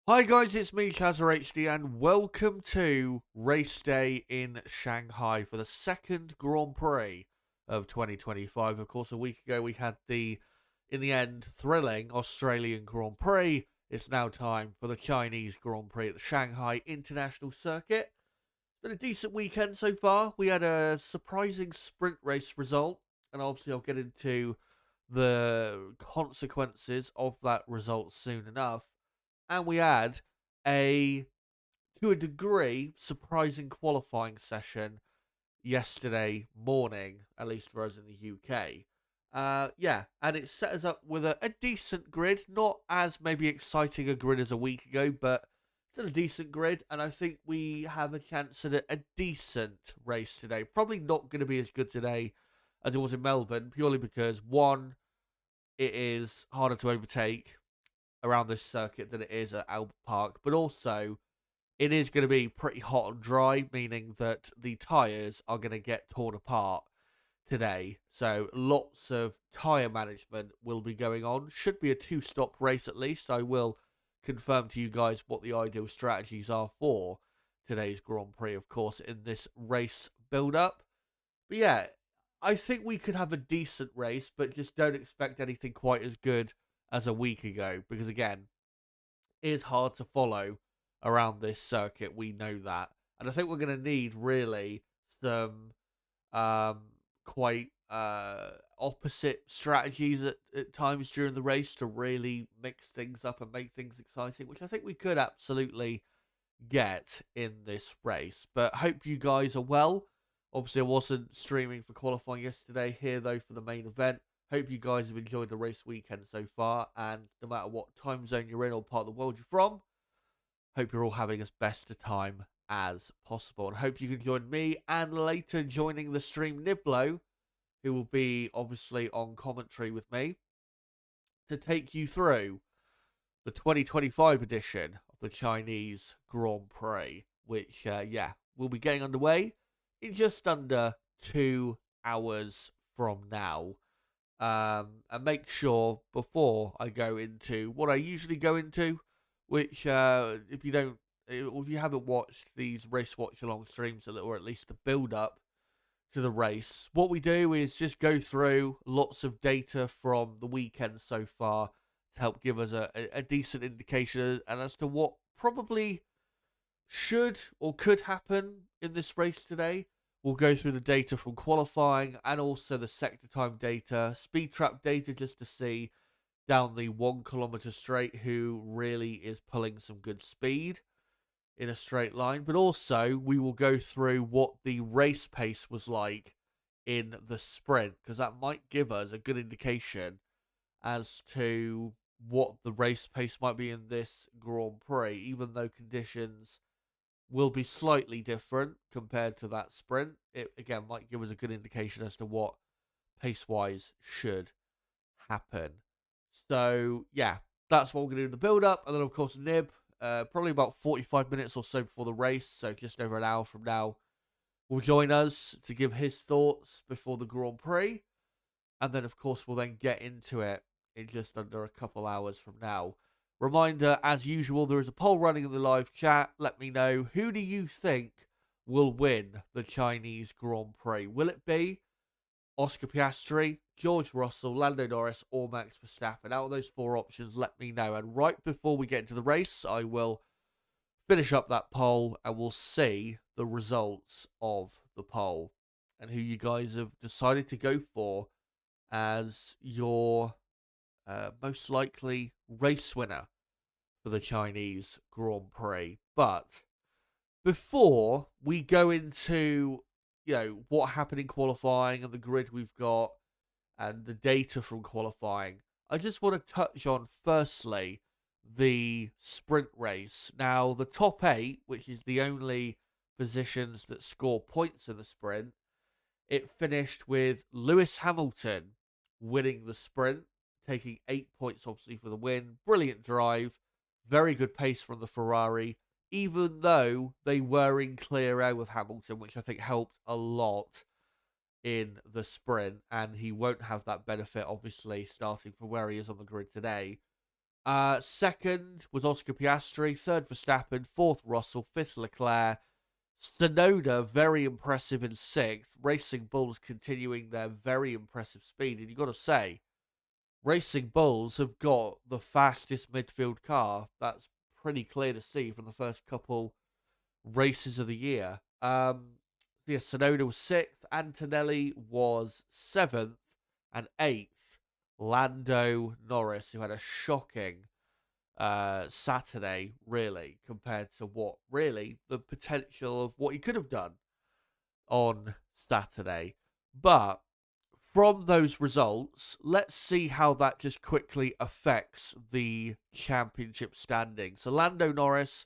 Hi guys, it's me, Chazza HD, and welcome to race day in Shanghai for the second Grand Prix of 2025. Of course, a week ago we had in the end, thrilling Australian Grand Prix. It's now time for the Chinese Grand Prix at the Shanghai International Circuit. It's been a decent weekend so far. We had a surprising sprint race result, and obviously I'll get into the consequences of that result soon enough. And we had a, to a degree, surprising qualifying session yesterday morning, at least for us in the UK. Yeah, and it set us up with a decent grid, not as maybe exciting a grid as a week ago, but still a decent grid. And I think we have a chance at a decent race today. Probably not going to be as good today as it was in Melbourne, purely because one, it is harder to overtake around this circuit than it is at Albert Park, but also it is going to be pretty hot and dry, meaning that the tyres are going to get torn apart today. So lots of tyre management will be going on. Should be a two-stop race at least. I will confirm to you guys what the ideal strategies are for today's Grand Prix, of course, in this race build-up. But yeah, I think we could have a decent race, but just don't expect anything quite as good as a week ago, because again, it is hard to follow around this circuit. We know that, and I think we're going to need really some um, quite opposite strategies at times during the race to really mix things up and make things exciting, which I think we could absolutely get in this race. But hope you guys are well. Obviously, I wasn't streaming for qualifying yesterday. Here, though, for the main event. Hope you guys have enjoyed the race weekend so far. And no matter what time zone you're in or part of the world you're from, hope you're all having as best a time as possible. And hope you can join me and later joining the stream Niblo, who will be obviously on commentary with me, to take you through the 2025 edition of the Chinese Grand Prix, which, yeah, will be getting underway in just under 2 hours from now. And make sure before I go into what I usually go into, which, if you haven't watched these race watch along streams a little, or at least the build up to the race, what we do is just go through lots of data from the weekend so far to help give us a decent indication and as to what probably should or could happen in this race today. We'll go through the data from qualifying and also the sector time data, speed trap data, just to see down the 1 kilometer straight who really is pulling some good speed in a straight line. But also, we will go through what the race pace was like in the sprint, because that might give us a good indication as to what the race pace might be in this Grand Prix, even though conditions will be slightly different compared to that sprint. It again might give us a good indication as to what pace wise should happen. So yeah, that's what we're gonna do in the build up, and then of course Nib, probably about 45 minutes or so before the race, so just over an hour from now, will join us to give his thoughts before the Grand Prix, and then of course we'll then get into it in just under a couple hours from now. Reminder, as usual, there is a poll running in the live chat. Let me know, who do you think will win the Chinese Grand Prix? Will it be Oscar Piastri, George Russell, Lando Norris, or Max Verstappen? Out of those four options, let me know. And right before we get into the race, I will finish up that poll and we'll see the results of the poll and who you guys have decided to go for as your most likely race winner for the Chinese Grand Prix. But before we go into what happened in qualifying and the grid we've got and the data from qualifying, I just want to touch on firstly the sprint race. Now, the top eight, which is the only positions that score points in the sprint, it finished with Lewis Hamilton winning the sprint, taking 8 points obviously for the win. Brilliant drive, very good pace from the Ferrari, even though they were in clear air with Hamilton, which I think helped a lot in the sprint. And he won't have that benefit, obviously, starting from where he is on the grid today. Second was Oscar Piastri. Third, Verstappen. Fourth, Russell. Fifth, Leclerc. Tsunoda, very impressive in sixth. Racing Bulls continuing their very impressive speed. And you've got to say, Racing Bulls have got the fastest midfield car. That's pretty clear to see from the first couple races of the year. Yeah, Tsunoda was sixth. Antonelli was seventh. And eighth, Lando Norris, who had a shocking Saturday, really, compared to what really the potential of what he could have done on Saturday. But from those results, let's see how that just quickly affects the championship standing. So Lando Norris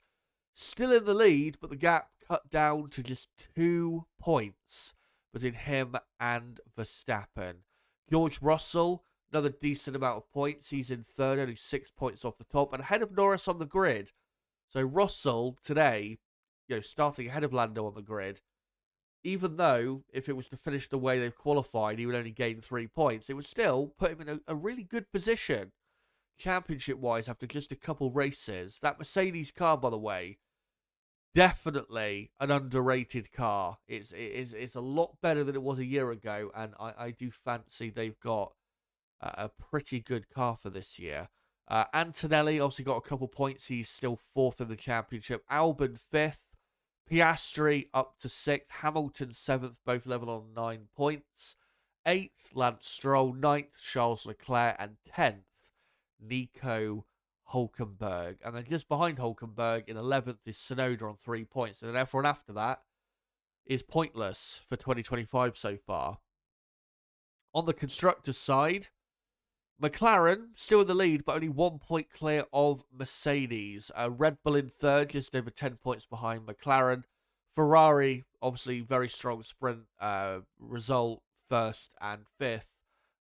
still in the lead, but the gap cut down to just 2 points between him and Verstappen. George Russell, another decent amount of points. He's in third, only 6 points off the top, and ahead of Norris on the grid. So Russell today, starting ahead of Lando on the grid, even though if it was to finish the way they've qualified, he would only gain 3 points, it would still put him in a really good position, championship-wise, after just a couple races. That Mercedes car, by the way, definitely an underrated car. It's a lot better than it was a year ago, and I do fancy they've got a pretty good car for this year. Antonelli obviously got a couple points. He's still fourth in the championship. Albon fifth. Piastri up to sixth. Hamilton seventh, both level on 9 points. Eighth, Lance Stroll. Ninth, Charles Leclerc. And 10th, Nico Hulkenberg. And then just behind Hulkenberg in 11th is Tsunoda on 3 points. And then everyone after that is pointless for 2025 so far. On the constructors' side, McLaren still in the lead, but only 1 point clear of Mercedes. Red Bull in third, just over 10 points behind McLaren. Ferrari, obviously very strong sprint result, first and fifth.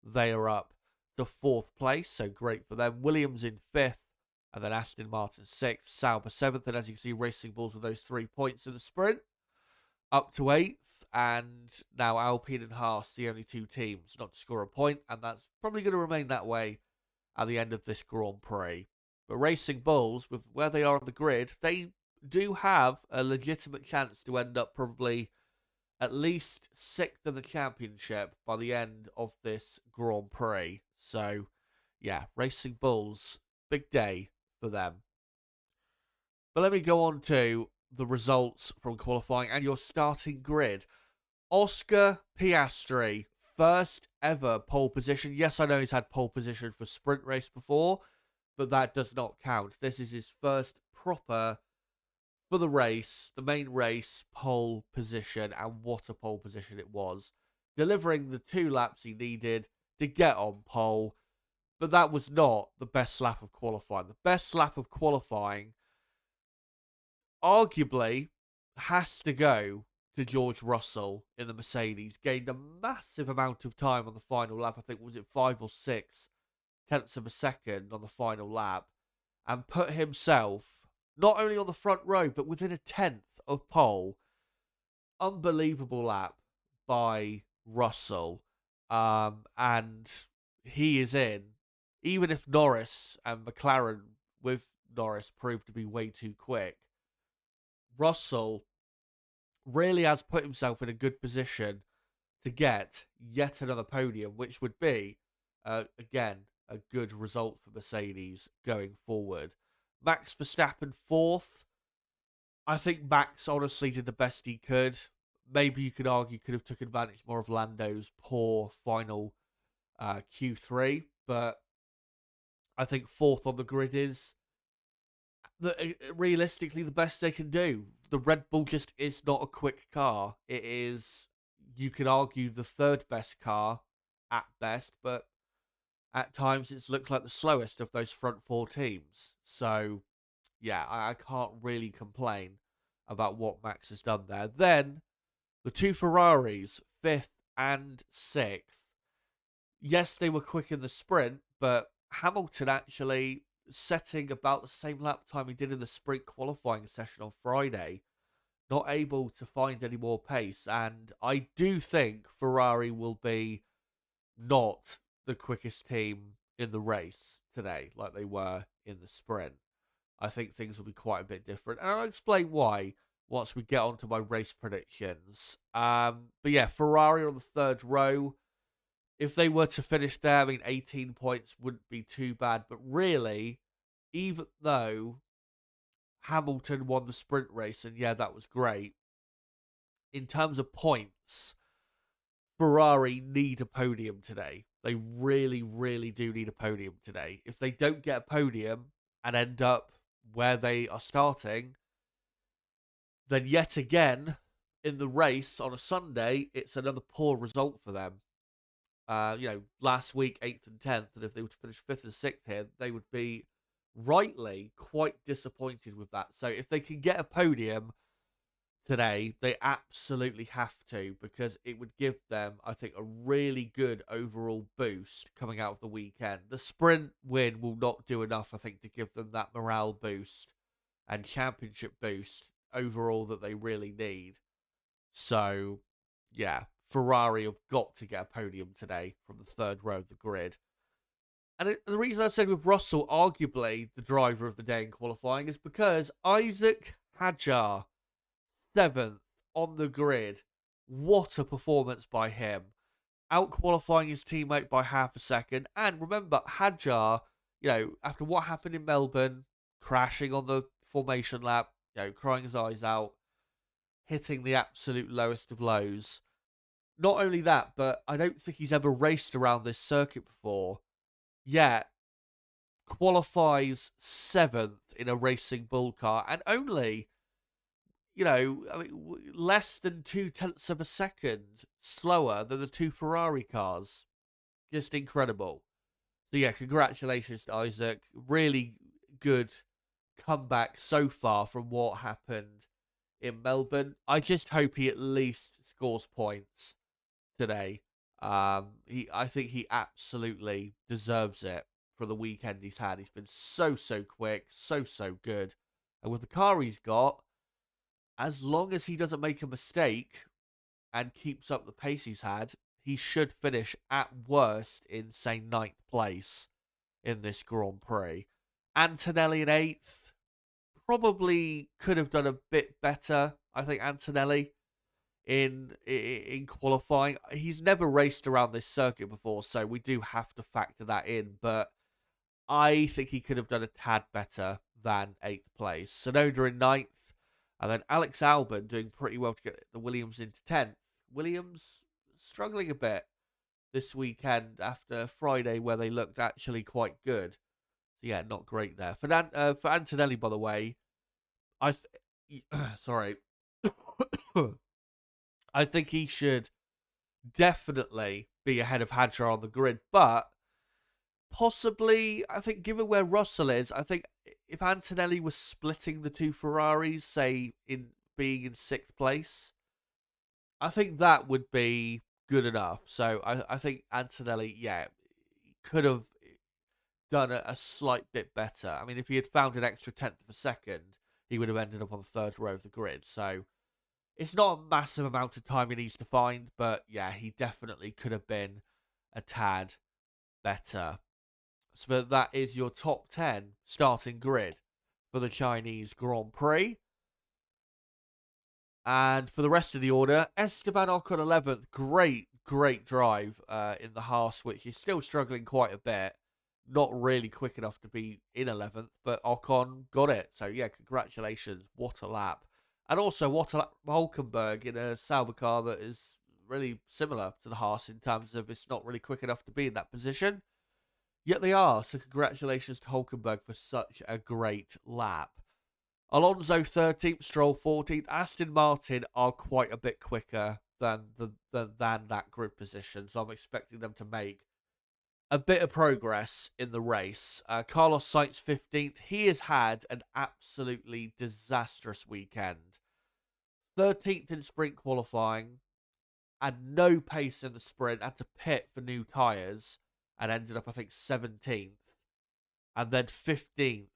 They are up to fourth place, so great for them. Williams in fifth, and then Aston Martin sixth. Sauber seventh, and as you can see, Racing Bulls with those 3 points in the sprint. Up to eighth. And now Alpine and Haas, the only 2 teams not to score a point, and that's probably going to remain that way at the end of this Grand Prix. But Racing Bulls, with where they are on the grid, they do have a legitimate chance to end up probably at least 6th in the championship by the end of this Grand Prix. So, yeah, Racing Bulls, big day for them. But let me go on to the results from qualifying and your starting grid. Oscar Piastri, first ever pole position. Yes, I know he's had pole position for sprint race before, but that does not count. This is his first proper, for the race, the main race, pole position, and what a pole position it was. Delivering the 2 laps he needed to get on pole, but that was not the best lap of qualifying. The best lap of qualifying, arguably, has to go to George Russell in the Mercedes. Gained a massive amount of time on the final lap. I think, was it 5 or 6 tenths of a second on the final lap, and put himself not only on the front row, but within a tenth of pole. Unbelievable lap by Russell. And he is in. Even if Norris and McLaren with Norris proved to be way too quick, Russell really has put himself in a good position to get yet another podium, which would be, again, a good result for Mercedes going forward. Max Verstappen fourth. I think Max honestly did the best he could. Maybe you could argue could have took advantage more of Lando's poor final Q3, but I think fourth on the grid is realistically the best they can do. The Red Bull just is not a quick car. It is, you could argue, the third best car at best, but at times it's looked like the slowest of those front 4 teams. So, yeah, I can't really complain about what Max has done there. Then, the 2 Ferraris, 5th and 6th. Yes, they were quick in the sprint, but Hamilton actually setting about the same lap time he did in the sprint qualifying session on Friday. Not able to find any more pace. And I do think Ferrari will be not the quickest team in the race today like they were in the sprint, I think things will be quite a bit different. And I'll explain why once we get onto my race predictions. But yeah, Ferrari on the third row. If they were to finish there, I mean, 18 points wouldn't be too bad. But really, even though Hamilton won the sprint race, and yeah, that was great, in terms of points, Ferrari need a podium today. They really, really do need a podium today. If they don't get a podium and end up where they are starting, then yet again, in the race on a Sunday, it's another poor result for them. Last week, 8th and 10th, and if they were to finish 5th and 6th here, they would be rightly quite disappointed with that. So if they can get a podium today, they absolutely have to, because it would give them, I think, a really good overall boost coming out of the weekend. The sprint win will not do enough, I think, to give them that morale boost and championship boost overall that they really need. So, yeah, Ferrari have got to get a podium today from the third row of the grid. And the reason I said with Russell, arguably the driver of the day in qualifying, is because Isaac Hadjar, 7th on the grid. What a performance by him. Out-qualifying his teammate by half a second. And remember, Hadjar, after what happened in Melbourne, crashing on the formation lap, crying his eyes out, hitting the absolute lowest of lows. Not only that, but I don't think he's ever raced around this circuit before. Yet, qualifies 7th in a racing bull car, and only, less than 0.2 of a second slower than the two Ferrari cars. Just incredible. So yeah, congratulations to Isaac. Really good comeback so far from what happened in Melbourne. I just hope he at least scores points today. I think he absolutely deserves it for the weekend he's had. He's been so quick, so good. And with the car he's got, as long as he doesn't make a mistake and keeps up the pace he's had, he should finish at worst in, say, 9th place in this Grand Prix. Antonelli in 8th. Probably could have done a bit better, I think, Antonelli, in qualifying. He's never raced around this circuit before, so we do have to factor that in. But I think he could have done a tad better than 8th place. Sonoda in 9th. And then Alex Albon doing pretty well to get the Williams into 10th. Williams struggling a bit this weekend after Friday, where they looked actually quite good. So yeah, not great there. For Antonelli, by the way, sorry. I think he should definitely be ahead of Hadjar on the grid, but possibly, I think, given where Russell is, I think if Antonelli was splitting the two Ferraris, say, in being in 6th place, I think that would be good enough. So I think Antonelli, could have done a slight bit better. I mean, if he had found an extra 10th of a second, he would have ended up on the third row of the grid. So it's not a massive amount of time he needs to find, but yeah, he definitely could have been a tad better. So that is your top 10 starting grid for the Chinese Grand Prix. And for the rest of the order, Esteban Ocon 11th. Great drive in the Haas, which is still struggling quite a bit. Not really quick enough to be in 11th, but Ocon got it. So yeah, congratulations. What a lap. And also, what a lap Hulkenberg in a Sauber car that is really similar to the Haas in terms of it's not really quick enough to be in that position. Yet they are, so congratulations to Hulkenberg for such a great lap. Alonso 13th, Stroll 14th. Aston Martin are quite a bit quicker than that grid position, so I'm expecting them to make a bit of progress in the race. Carlos Sainz 15th. He has had an absolutely disastrous weekend. 13th in sprint qualifying, and no pace in the sprint. Had to pit for new tyres. And ended up, I think, 17th. And then 15th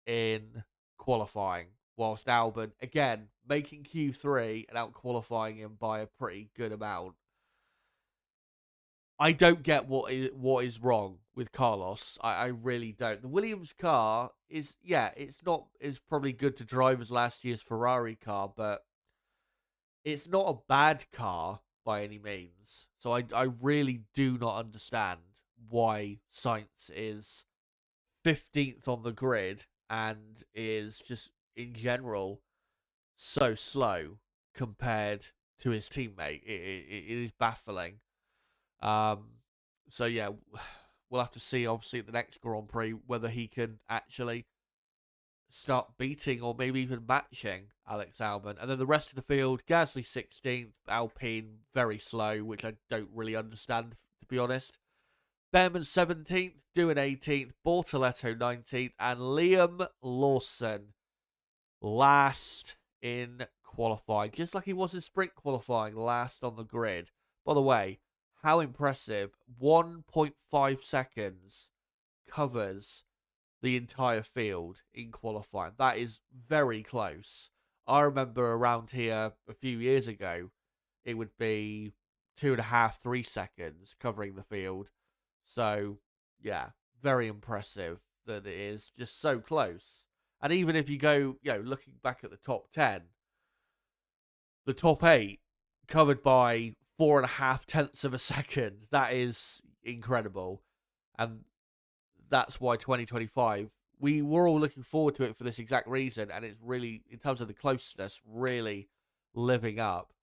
in qualifying. Whilst Albon, again, making Q3 and out-qualifying him by a pretty good amount. I don't get what is wrong with Carlos. I really don't. The Williams car is, yeah, it's not as probably good to drive as last year's Ferrari car, but it's not a bad car by any means. So I really do not understand why Sainz is 15th on the grid and is just in general so slow compared to his teammate. It is baffling. Um, so yeah, we'll have to see obviously at the next Grand Prix whether he can actually start beating or maybe even matching Alex Albon. And then the rest of the field, Gasly 16th, Alpine very slow, which I don't really understand, to be honest. Behrman 17th, Doohan 18th, Bortoletto 19th, and Liam Lawson last in qualifying, just like he was in sprint qualifying, last on the grid. By the way, how impressive. 1.5 seconds covers the entire field in qualifying. That is very close. I remember around here a few years ago, it would be 2.5, 3 seconds covering the field. So, yeah, very impressive that it is just so close. And even if you go, looking back at the top 10, the top 8 covered by 4.5 tenths of a second. That is incredible. And that's why 2025, we were all looking forward to it for this exact reason. And it's really, in terms of the closeness, really living up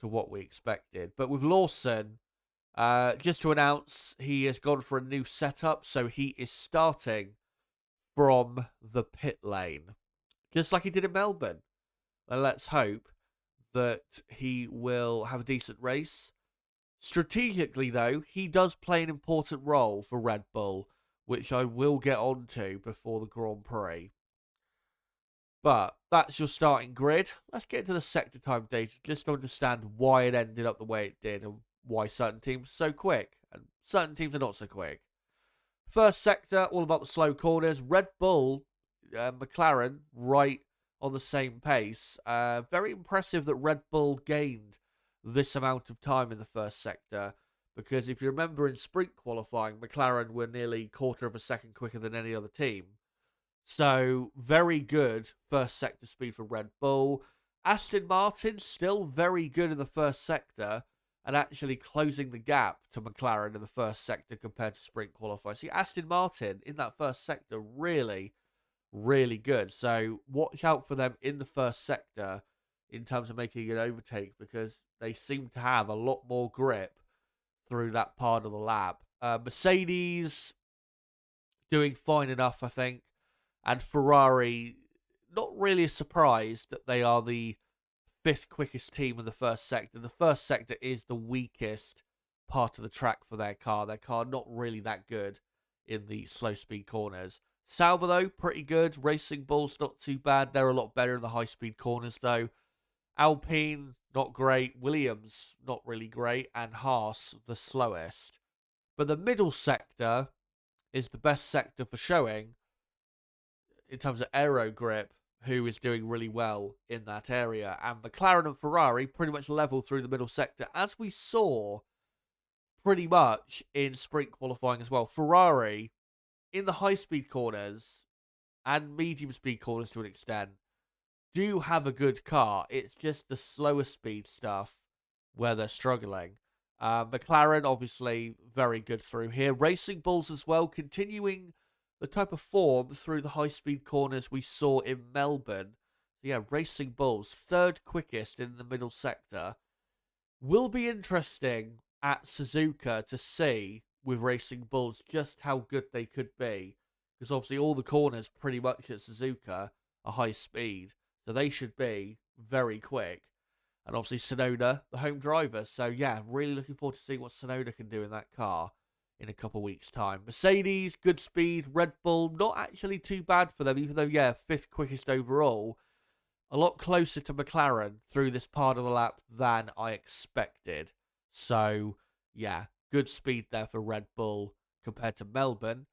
to what we expected. But with Lawson, just to announce, he has gone for a new setup. So he is starting from the pit lane, just like he did in Melbourne. And let's hope that he will have a decent race. Strategically, though, he does play an important role for Red Bull, which I will get onto before the Grand Prix. But that's your starting grid. Let's get into the sector time data just to understand why it ended up the way it did and why certain teams are so quick and certain teams are not so quick. First sector, all about the slow corners. Red Bull, McLaren, right on the same pace. Very impressive that Red Bull gained this amount of time in the first sector, because if you remember in sprint qualifying, McLaren were nearly quarter of a second quicker than any other team. So very good first sector speed for Red Bull. Aston Martin still very good in the first sector and actually closing the gap to McLaren in the first sector compared to sprint qualifying. See, Aston Martin in that first sector really, really good. So watch out for them in the first sector in terms of making an overtake, because they seem to have a lot more grip through that part of the lap. Mercedes doing fine enough, I think. And Ferrari, not really a surprise that they are the 5th quickest team in the first sector. The first sector is the weakest part of the track for their car. Their car not really that good in the slow speed corners. Sauber, though, pretty good. Racing Bull's not too bad. They're a lot better in the high speed corners, though. Alpine, not great. Williams, not really great. And Haas, the slowest. But the middle sector is the best sector for showing in terms of aero grip, who is doing really well in that area. And McLaren and Ferrari pretty much level through the middle sector, as we saw pretty much in sprint qualifying as well. Ferrari, in the high-speed corners and medium-speed corners to an extent, do have a good car. It's just the slower speed stuff where they're struggling. McLaren, obviously, very good through here. Racing Bulls as well, continuing the type of form through the high-speed corners we saw in Melbourne. Yeah, Racing Bulls, 3rd quickest in the middle sector. Will be interesting at Suzuka to see with Racing Bulls just how good they could be. Because obviously all the corners pretty much at Suzuka are high speed. So they should be very quick. And obviously Tsunoda, the home driver. So yeah, really looking forward to seeing what Tsunoda can do in that car in a couple of weeks' time. Mercedes, good speed. Red Bull, not actually too bad for them, even though, yeah, 5th quickest overall. A lot closer to McLaren through this part of the lap than I expected. So, yeah, good speed there for Red Bull compared to Melbourne.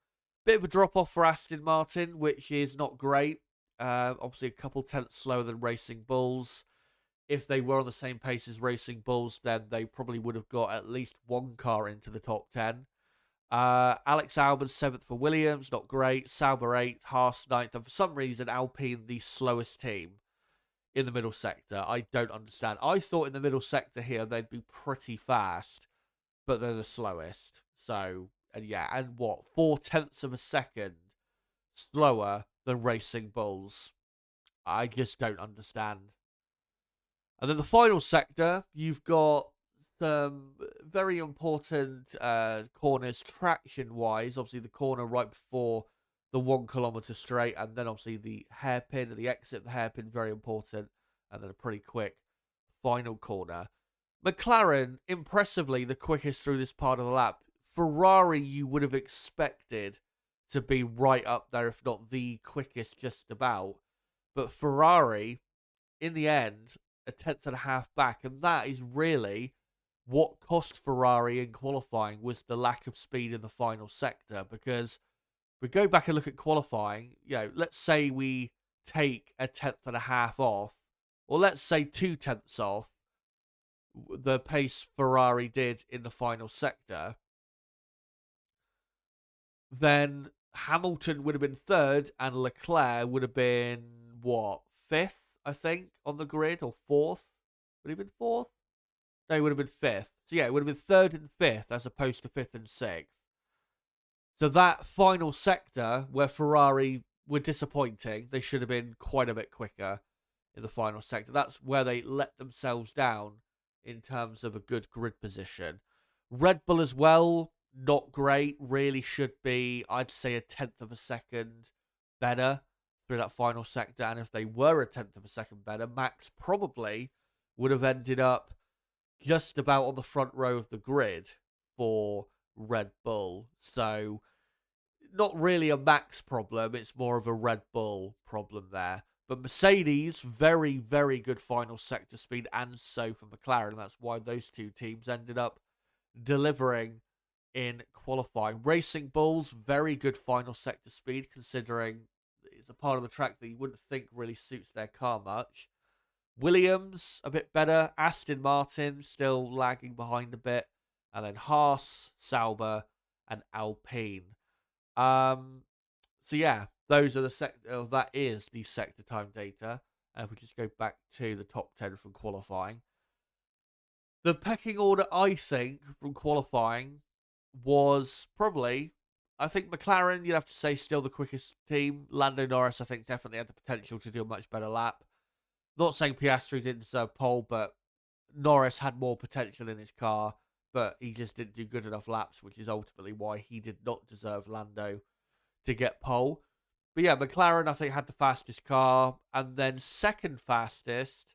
Bit of a drop-off for Aston Martin, which is not great. Obviously, a couple tenths slower than Racing Bulls. If they were on the same pace as Racing Bulls, then they probably would have got at least one car into the top 10. Alex Albon 7th for Williams, not great. Sauber 8th, Haas 9th. And for some reason, Alpine the slowest team in the middle sector. I don't understand. I thought in the middle sector here they'd be pretty fast, but they're the slowest. So, and yeah, and what? 4/10 of a second slower than Racing Bulls. I just don't understand. And then the final sector, you've got some very important corners traction-wise. Obviously, the corner right before the 1 kilometre straight, and then obviously the hairpin, the exit of the hairpin, very important, and then a pretty quick final corner. McLaren, impressively, the quickest through this part of the lap. Ferrari, you would have expected to be right up there, if not the quickest just about. But Ferrari, in the end, a 10th and a half back, and that is really what cost Ferrari in qualifying, was the lack of speed in the final sector. Because if we go back and look at qualifying, let's say we take a 10th and a half off, or let's say 2/10 off the pace Ferrari did in the final sector, then Hamilton would have been third and Leclerc would have been, what, fifth, I think, on the grid, or fourth? Would he have been fourth? No, he would have been fifth. So yeah, it would have been third and fifth as opposed to fifth and sixth. So that final sector where Ferrari were disappointing, they should have been quite a bit quicker in the final sector. That's where they let themselves down in terms of a good grid position. Red Bull as well, not great. Really should be, I'd say, a 10th of a second better through that final sector. And if they were a 10th of a second better, Max probably would have ended up just about on the front row of the grid for Red Bull. So not really a Max problem. It's more of a Red Bull problem there. But Mercedes, very, very good final sector speed, and so for McLaren. That's why those two teams ended up delivering in qualifying. Racing Bulls, very good final sector speed, considering it's a part of the track that you wouldn't think really suits their car much. Williams, a bit better. Aston Martin, still lagging behind a bit. And then Haas, Sauber, and Alpine. So yeah, those are the sector. That is the sector time data. And if we just go back to the top 10 from qualifying, the pecking order, I think, from qualifying was probably, I think McLaren, you'd have to say, still the quickest team. Lando Norris, I think, definitely had the potential to do a much better lap. Not saying Piastri didn't deserve pole, but Norris had more potential in his car, but he just didn't do good enough laps, which is ultimately why he did not deserve Lando to get pole. But yeah, McLaren, I think, had the fastest car. And then second fastest,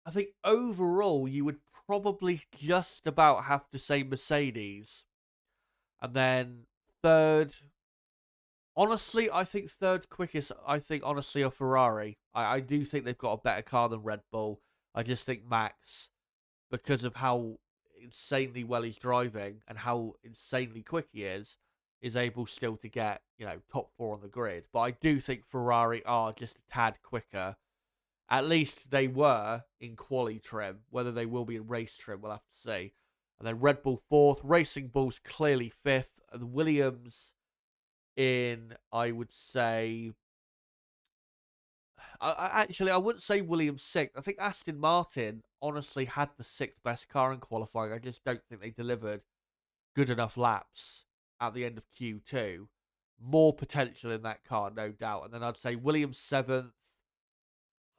I think overall, you would probably just about have to say Mercedes. And then third, honestly, I think third quickest, honestly, a Ferrari. I do think they've got a better car than Red Bull. I just think Max, because of how insanely well he's driving and how insanely quick he is able still to get, top four on the grid. But I do think Ferrari are just a tad quicker. At least they were in quali trim. Whether they will be in race trim, we'll have to see. And then Red Bull fourth, Racing Bulls clearly fifth, and Williams in, I would say, I wouldn't say Williams sixth. I think Aston Martin honestly had the sixth best car in qualifying. I just don't think they delivered good enough laps at the end of Q2. More potential in that car, no doubt. And then I'd say Williams 7th,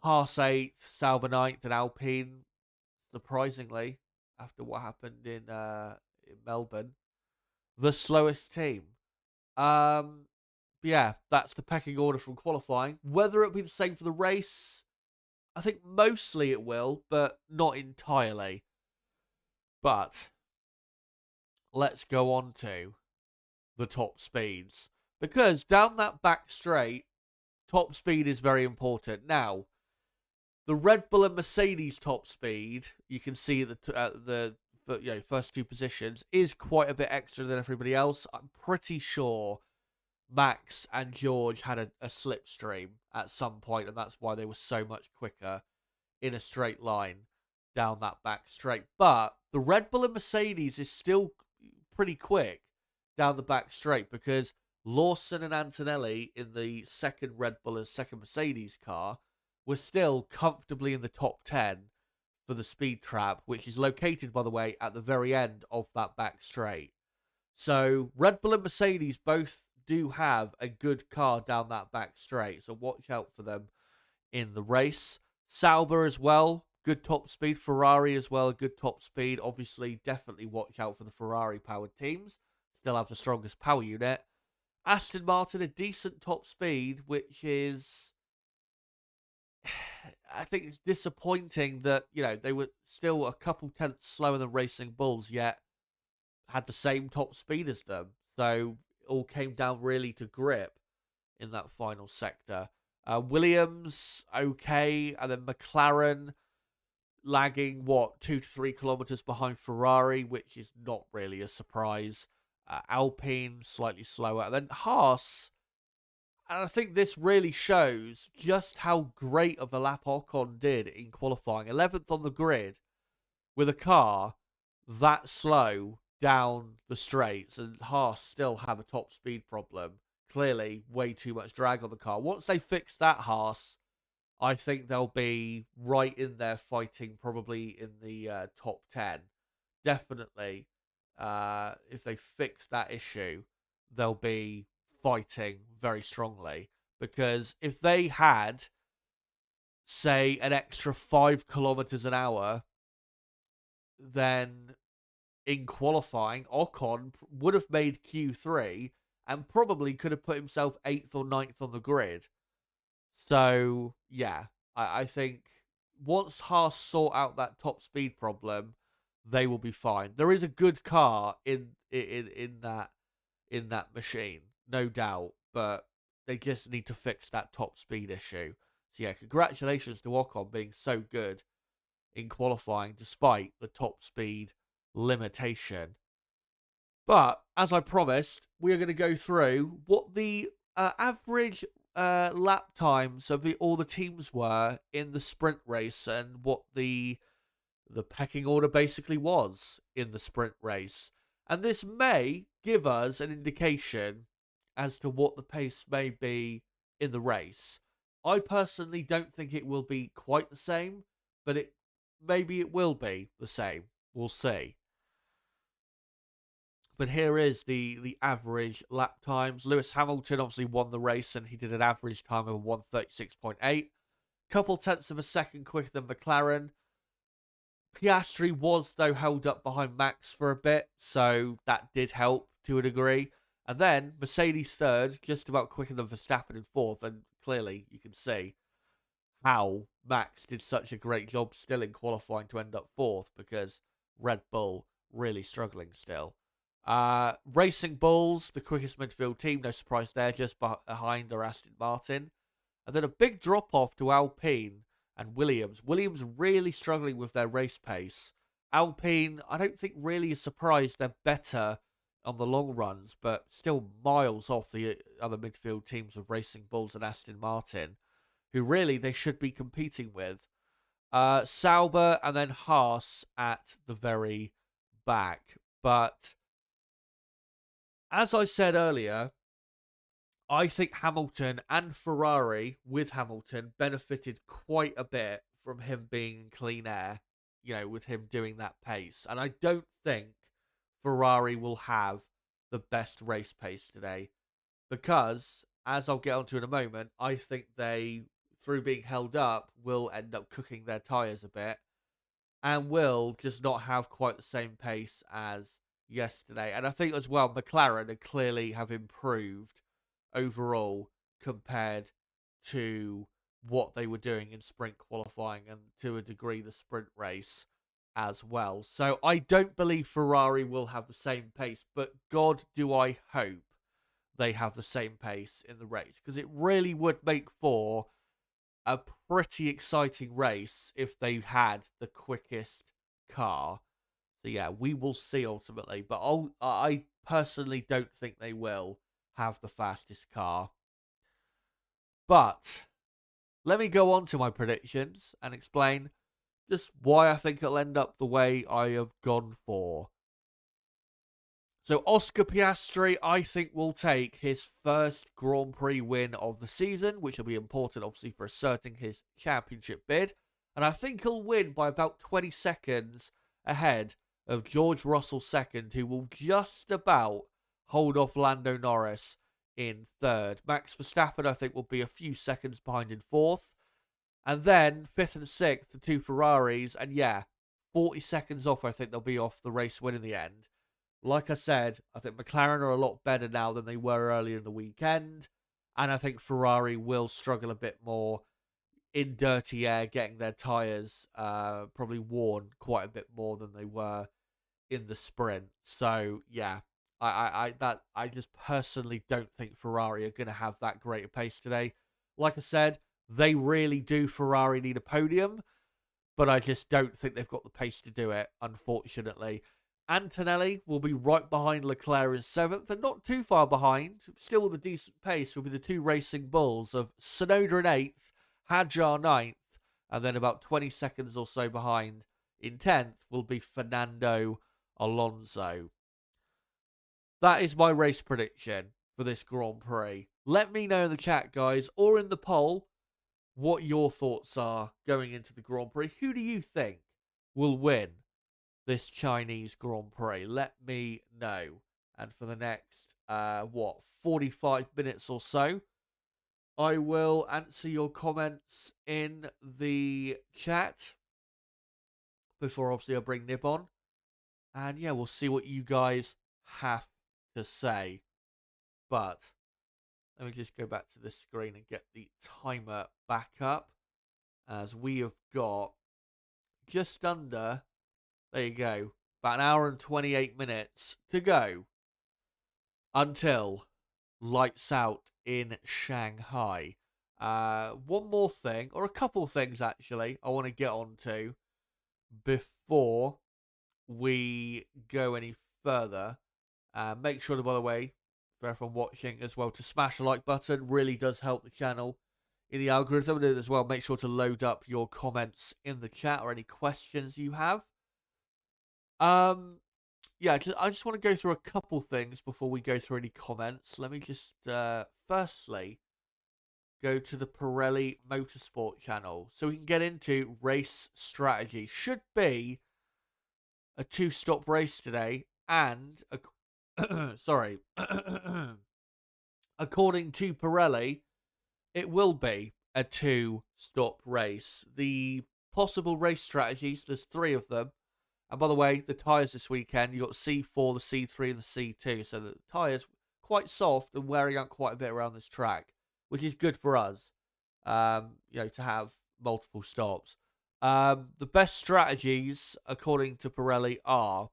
Haas 8th, Sauber 9th, and Alpine, surprisingly, after what happened in Melbourne, the slowest team. Yeah, that's the pecking order from qualifying. Whether it'll be the same for the race, I think mostly it will, but not entirely. But let's go on to the top speeds. Because down that back straight, top speed is very important. Now, the Red Bull and Mercedes top speed, you can see the first two positions, is quite a bit extra than everybody else. I'm pretty sure Max and George had a slipstream at some point, and that's why they were so much quicker in a straight line down that back straight. But the Red Bull and Mercedes is still pretty quick down the back straight because Lawson and Antonelli in the second Red Bull and second Mercedes car were still comfortably in the top 10 for the speed trap, which is located, by the way, at the very end of that back straight. So Red Bull and Mercedes both do have a good car down that back straight, so watch out for them in the race. Sauber as well, good top speed. Ferrari as well, good top speed. Obviously, definitely watch out for the Ferrari-powered teams. Still have the strongest power unit. Aston Martin, a decent top speed, which is... I think it's disappointing that, they were still a couple tenths slower than Racing Bulls, yet had the same top speed as them. So it all came down really to grip in that final sector. Williams, okay. And then McLaren lagging, 2 to 3 kilometers behind Ferrari, which is not really a surprise. Alpine, slightly slower. And then Haas, and I think this really shows just how great of a lap Ocon did in qualifying. 11th on the grid with a car that slow down the straights, and Haas still have a top speed problem. Clearly, way too much drag on the car. Once they fix that, Haas, I think they'll be right in there fighting, probably in the top 10. Definitely, if they fix that issue, they'll be fighting very strongly. Because if they had, say, an extra 5 kilometers an hour, then in qualifying, Ocon would have made Q3 and probably could have put himself 8th or 9th on the grid. So, yeah, I think once Haas sort out that top speed problem, they will be fine. There is a good car in that machine, no doubt, but they just need to fix that top speed issue. So, yeah, congratulations to Ocon being so good in qualifying despite the top speed limitation. But as I promised, we are going to go through what the average lap times of all the teams were in the sprint race and what the pecking order basically was in the sprint race. And this may give us an indication as to what the pace may be in the race. I personally don't think it will be quite the same, but maybe it will be the same. We'll see. But here is the average lap times. Lewis Hamilton obviously won the race, and he did an average time of 1:36.8. Couple tenths of a second quicker than McLaren. Piastri was, though, held up behind Max for a bit, so that did help to a degree. And then Mercedes third, just about quicker than Verstappen in fourth, and clearly you can see how Max did such a great job still in qualifying to end up fourth, because Red Bull really struggling still. Racing Bulls, the quickest midfield team, no surprise there, just behind are Aston Martin. And then a big drop-off to Alpine and Williams. Williams really struggling with their race pace. Alpine, I don't think really is surprised they're better on the long runs, but still miles off the other midfield teams of Racing Bulls and Aston Martin, who really they should be competing with. Sauber and then Haas at the very back. But as I said earlier, I think Hamilton and Ferrari with Hamilton benefited quite a bit from him being in clean air, with him doing that pace. And I don't think Ferrari will have the best race pace today because, as I'll get onto in a moment, I think they, through being held up, will end up cooking their tyres a bit and will just not have quite the same pace as yesterday. And I think as well, McLaren clearly have improved overall compared to what they were doing in sprint qualifying and to a degree the sprint race as well. So I don't believe Ferrari will have the same pace, but God, do I hope they have the same pace in the race, because it really would make for a pretty exciting race if they had the quickest car. So yeah, we will see ultimately, but I personally don't think they will have the fastest car. But let me go on to my predictions and explain just why I think it'll end up the way I have gone for. So Oscar Piastri, I think, will take his first Grand Prix win of the season, which will be important, obviously, for asserting his championship bid. And I think he'll win by about 20 seconds ahead of George Russell second, who will just about hold off Lando Norris in third. Max Verstappen, I think, will be a few seconds behind in fourth. And then fifth and sixth, the two Ferraris. And yeah, 40 seconds off, I think they'll be off the race win in the end. Like I said, I think McLaren are a lot better now than they were earlier in the weekend. And I think Ferrari will struggle a bit more in dirty air, getting their tyres probably worn quite a bit more than they were in the sprint. So yeah, I just personally don't think Ferrari are going to have that great a pace today. Like I said, they really do. Ferrari need a podium, but I just don't think they've got the pace to do it, unfortunately. Antonelli will be right behind Leclerc in seventh, and not too far behind, still with a decent pace, will be the two racing bulls of Tsunoda in eighth, Hadjar ninth, and then about 20 seconds or so behind in 10th will be Fernando Alonso. That is my race prediction for this Grand Prix. Let me know in the chat, guys, or in the poll, what your thoughts are going into the Grand Prix. Who do you think will win this Chinese Grand Prix? Let me know. And for the next, 45 minutes or so, I will answer your comments in the chat before, obviously, I bring Nib on. And yeah, we'll see what you guys have to say. But let me just go back to this screen and get the timer back up, as we have got just under, there you go, about an hour and 28 minutes to go until lights out in Shanghai. One more thing, or a couple things actually, I want to get on to before we go any further. Make sure to, by the way, for everyone watching as well, to smash the like button. Really does help the channel in the algorithm. And as well, make sure to load up your comments in the chat or any questions you have. Yeah, I just want to go through a couple things before we go through any comments. Let me just firstly go to the Pirelli Motorsport channel so we can get into race strategy. Should be a two-stop race today, and sorry, according to Pirelli, it will be a two-stop race. The possible race strategies, there's three of them. And by the way, the tyres this weekend, you've got the C4, the C3, and the C2. So the tyres quite soft and wearing out quite a bit around this track, which is good for us, to have multiple stops. The best strategies, according to Pirelli, are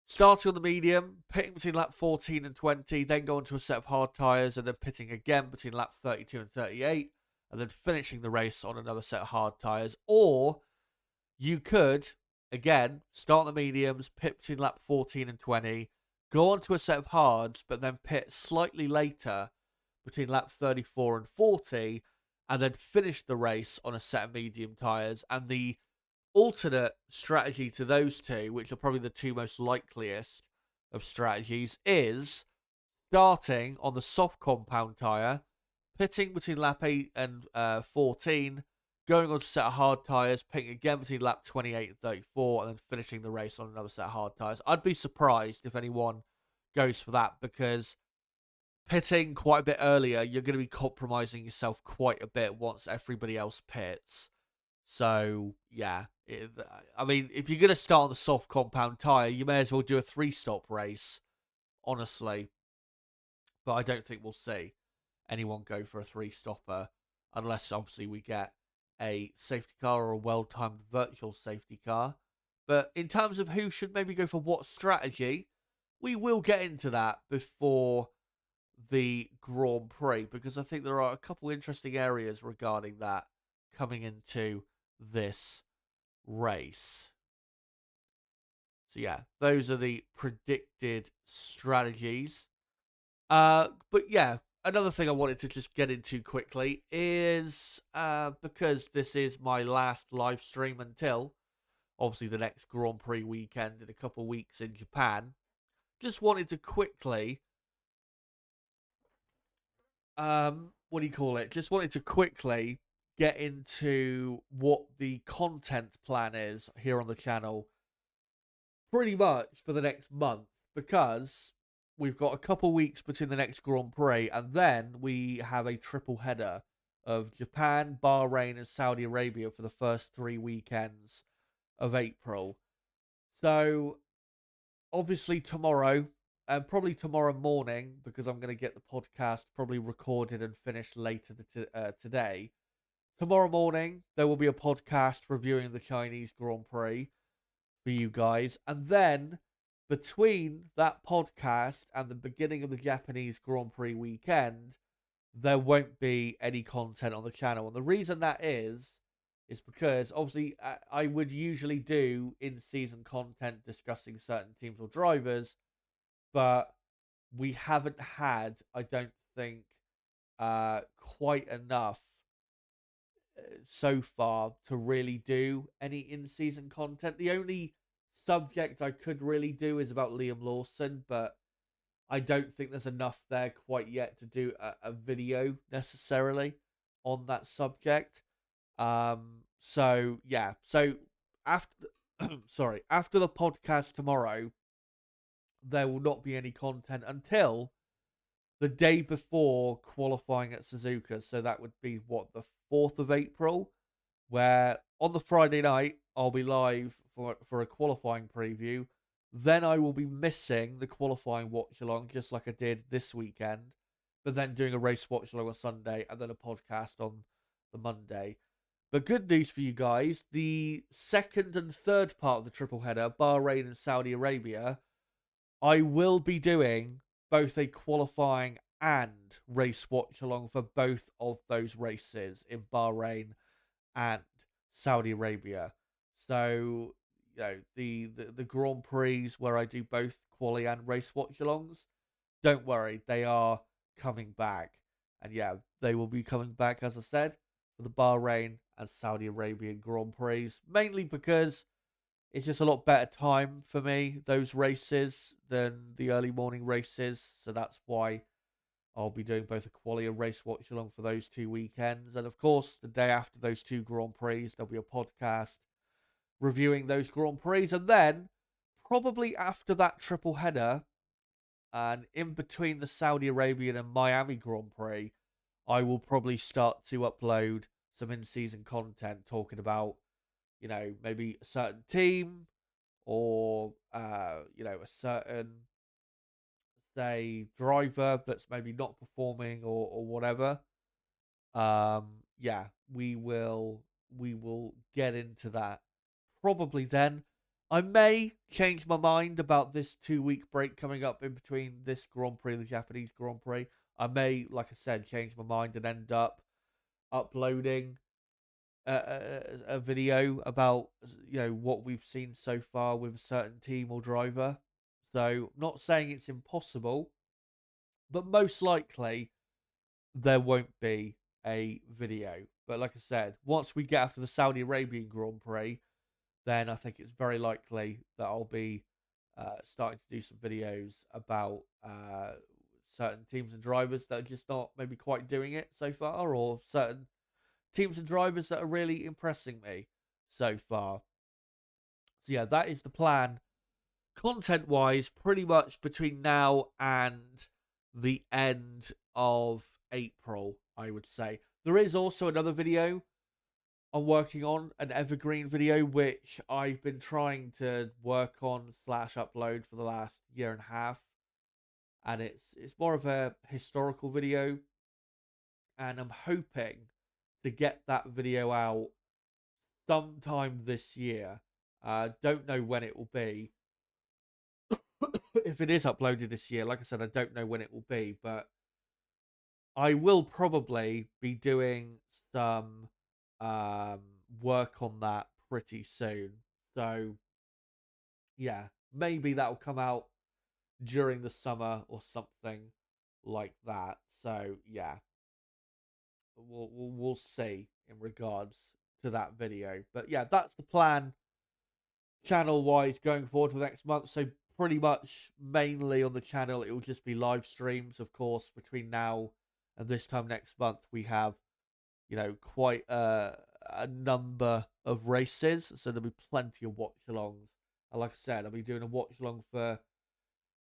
starting on the medium, pitting between lap 14 and 20, then going to a set of hard tyres, and then pitting again between lap 32 and 38, and then finishing the race on another set of hard tyres. Or you could, again, start the mediums, pit between lap 14 and 20, go on to a set of hards, but then pit slightly later between lap 34 and 40, and then finish the race on a set of medium tyres. And the alternate strategy to those two, which are probably the two most likeliest of strategies, is starting on the soft compound tyre, pitting between lap 8 and 14, going on to a set of hard tyres, pitting again between lap 28 and 34, and then finishing the race on another set of hard tyres. I'd be surprised if anyone goes for that, because pitting quite a bit earlier, you're going to be compromising yourself quite a bit once everybody else pits. So, yeah. I mean, if you're going to start on the soft compound tyre, you may as well do a three-stop race, honestly. But I don't think we'll see anyone go for a three-stopper, unless, obviously, we get a safety car or a well-timed virtual safety car. But in terms of who should maybe go for what strategy, we will get into that before the Grand Prix, because I think there are a couple interesting areas regarding that coming into this race. So yeah, those are the predicted strategies. But yeah, another thing I wanted to just get into quickly is, because this is my last live stream until, obviously, the next Grand Prix weekend in a couple weeks in Japan, just wanted to quickly, what do you call it? Just wanted to quickly get into what the content plan is here on the channel pretty much for the next month, because we've got a couple weeks between the next Grand Prix, and then we have a triple header of Japan, Bahrain, and Saudi Arabia for the first 3 weekends of April. So obviously tomorrow, and probably tomorrow morning, because I'm going to get the podcast probably recorded and finished later today. Tomorrow morning, there will be a podcast reviewing the Chinese Grand Prix for you guys. And then between that podcast and the beginning of the Japanese Grand Prix weekend, there won't be any content on the channel. And the reason that is because obviously I would usually do in-season content discussing certain teams or drivers, but we haven't had, I don't think, quite enough so far to really do any in-season content. The only subject I could really do is about Liam Lawson, but I don't think there's enough there quite yet to do a video necessarily on that subject. So yeah, so after after the podcast tomorrow, there will not be any content until the day before qualifying at Suzuka. So that would be what, the 4th of April, where on the Friday night I'll be live for a qualifying preview. Then I will be missing the qualifying watch along, just like I did this weekend, but then doing a race watch along on Sunday and then a podcast on the Monday. But good news for you guys, the second and third part of the triple header, Bahrain and Saudi Arabia, I will be doing both a qualifying and race watch along for both of those races in Bahrain and Saudi Arabia. So, you know, the Grand Prix where I do both quali and race watch alongs, don't worry, they are coming back. And yeah, they will be coming back, as I said, for the Bahrain and Saudi Arabian Grand Prix, mainly because it's just a lot better time for me, those races, than the early morning races. So that's why I'll be doing both a quali and race watch along for those 2 weekends. And of course, the day after those two Grand Prix, there'll be a podcast reviewing those Grand Prix. And then, probably after that triple header, and in between the Saudi Arabian and Miami Grand Prix, I will probably start to upload some in-season content talking about, you know, maybe a certain team or, you know, a certain, say, driver that's maybe not performing or whatever. Yeah, we will get into that probably then. I may change my mind about this 2 week break coming up in between this Grand Prix and the Japanese Grand Prix. I may, like I said, change my mind and end up uploading a video about, you know, what we've seen so far with a certain team or driver. So, not saying it's impossible, but most likely there won't be a video. But like I said, once we get after the Saudi Arabian Grand Prix, then I think it's very likely that I'll be starting to do some videos about certain teams and drivers that are just not maybe quite doing it so far, or certain teams and drivers that are really impressing me so far. So yeah, that is the plan content wise, pretty much between now and the end of April, I would say. There is also another video I'm working on, an evergreen video, which I've been trying to work on / upload for the last year and a half. And it's more of a historical video. And I'm hoping to get that video out sometime this year. Don't know when it will be. If it is uploaded this year, like I said, I don't know when it will be, but I will probably be doing some work on that pretty soon. So yeah, maybe that'll come out during the summer or something like that. So yeah, we'll see in regards to that video. But yeah, that's the plan channel wise going forward for the next month. So pretty much mainly on the channel, it will just be live streams. Of course, between now and this time next month, we have, quite a number of races. So there'll be plenty of watch-alongs. And like I said, I'll be doing a watch-along for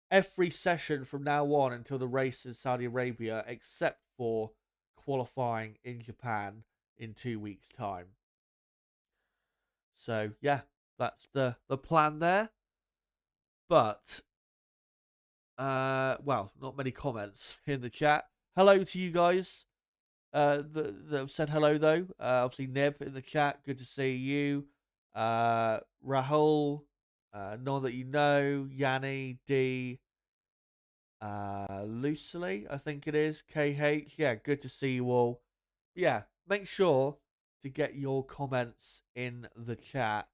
every session from now on until the race in Saudi Arabia, except for qualifying in Japan in 2 weeks' time. So yeah, that's the plan there. But well, not many comments in the chat. Hello to you guys that have said hello though. Obviously Nib in the chat, good to see you. Rahul, no one that you know, Yanni, D, Loosely, I think it is, KH. Yeah, good to see you all. Yeah, make sure to get your comments in the chat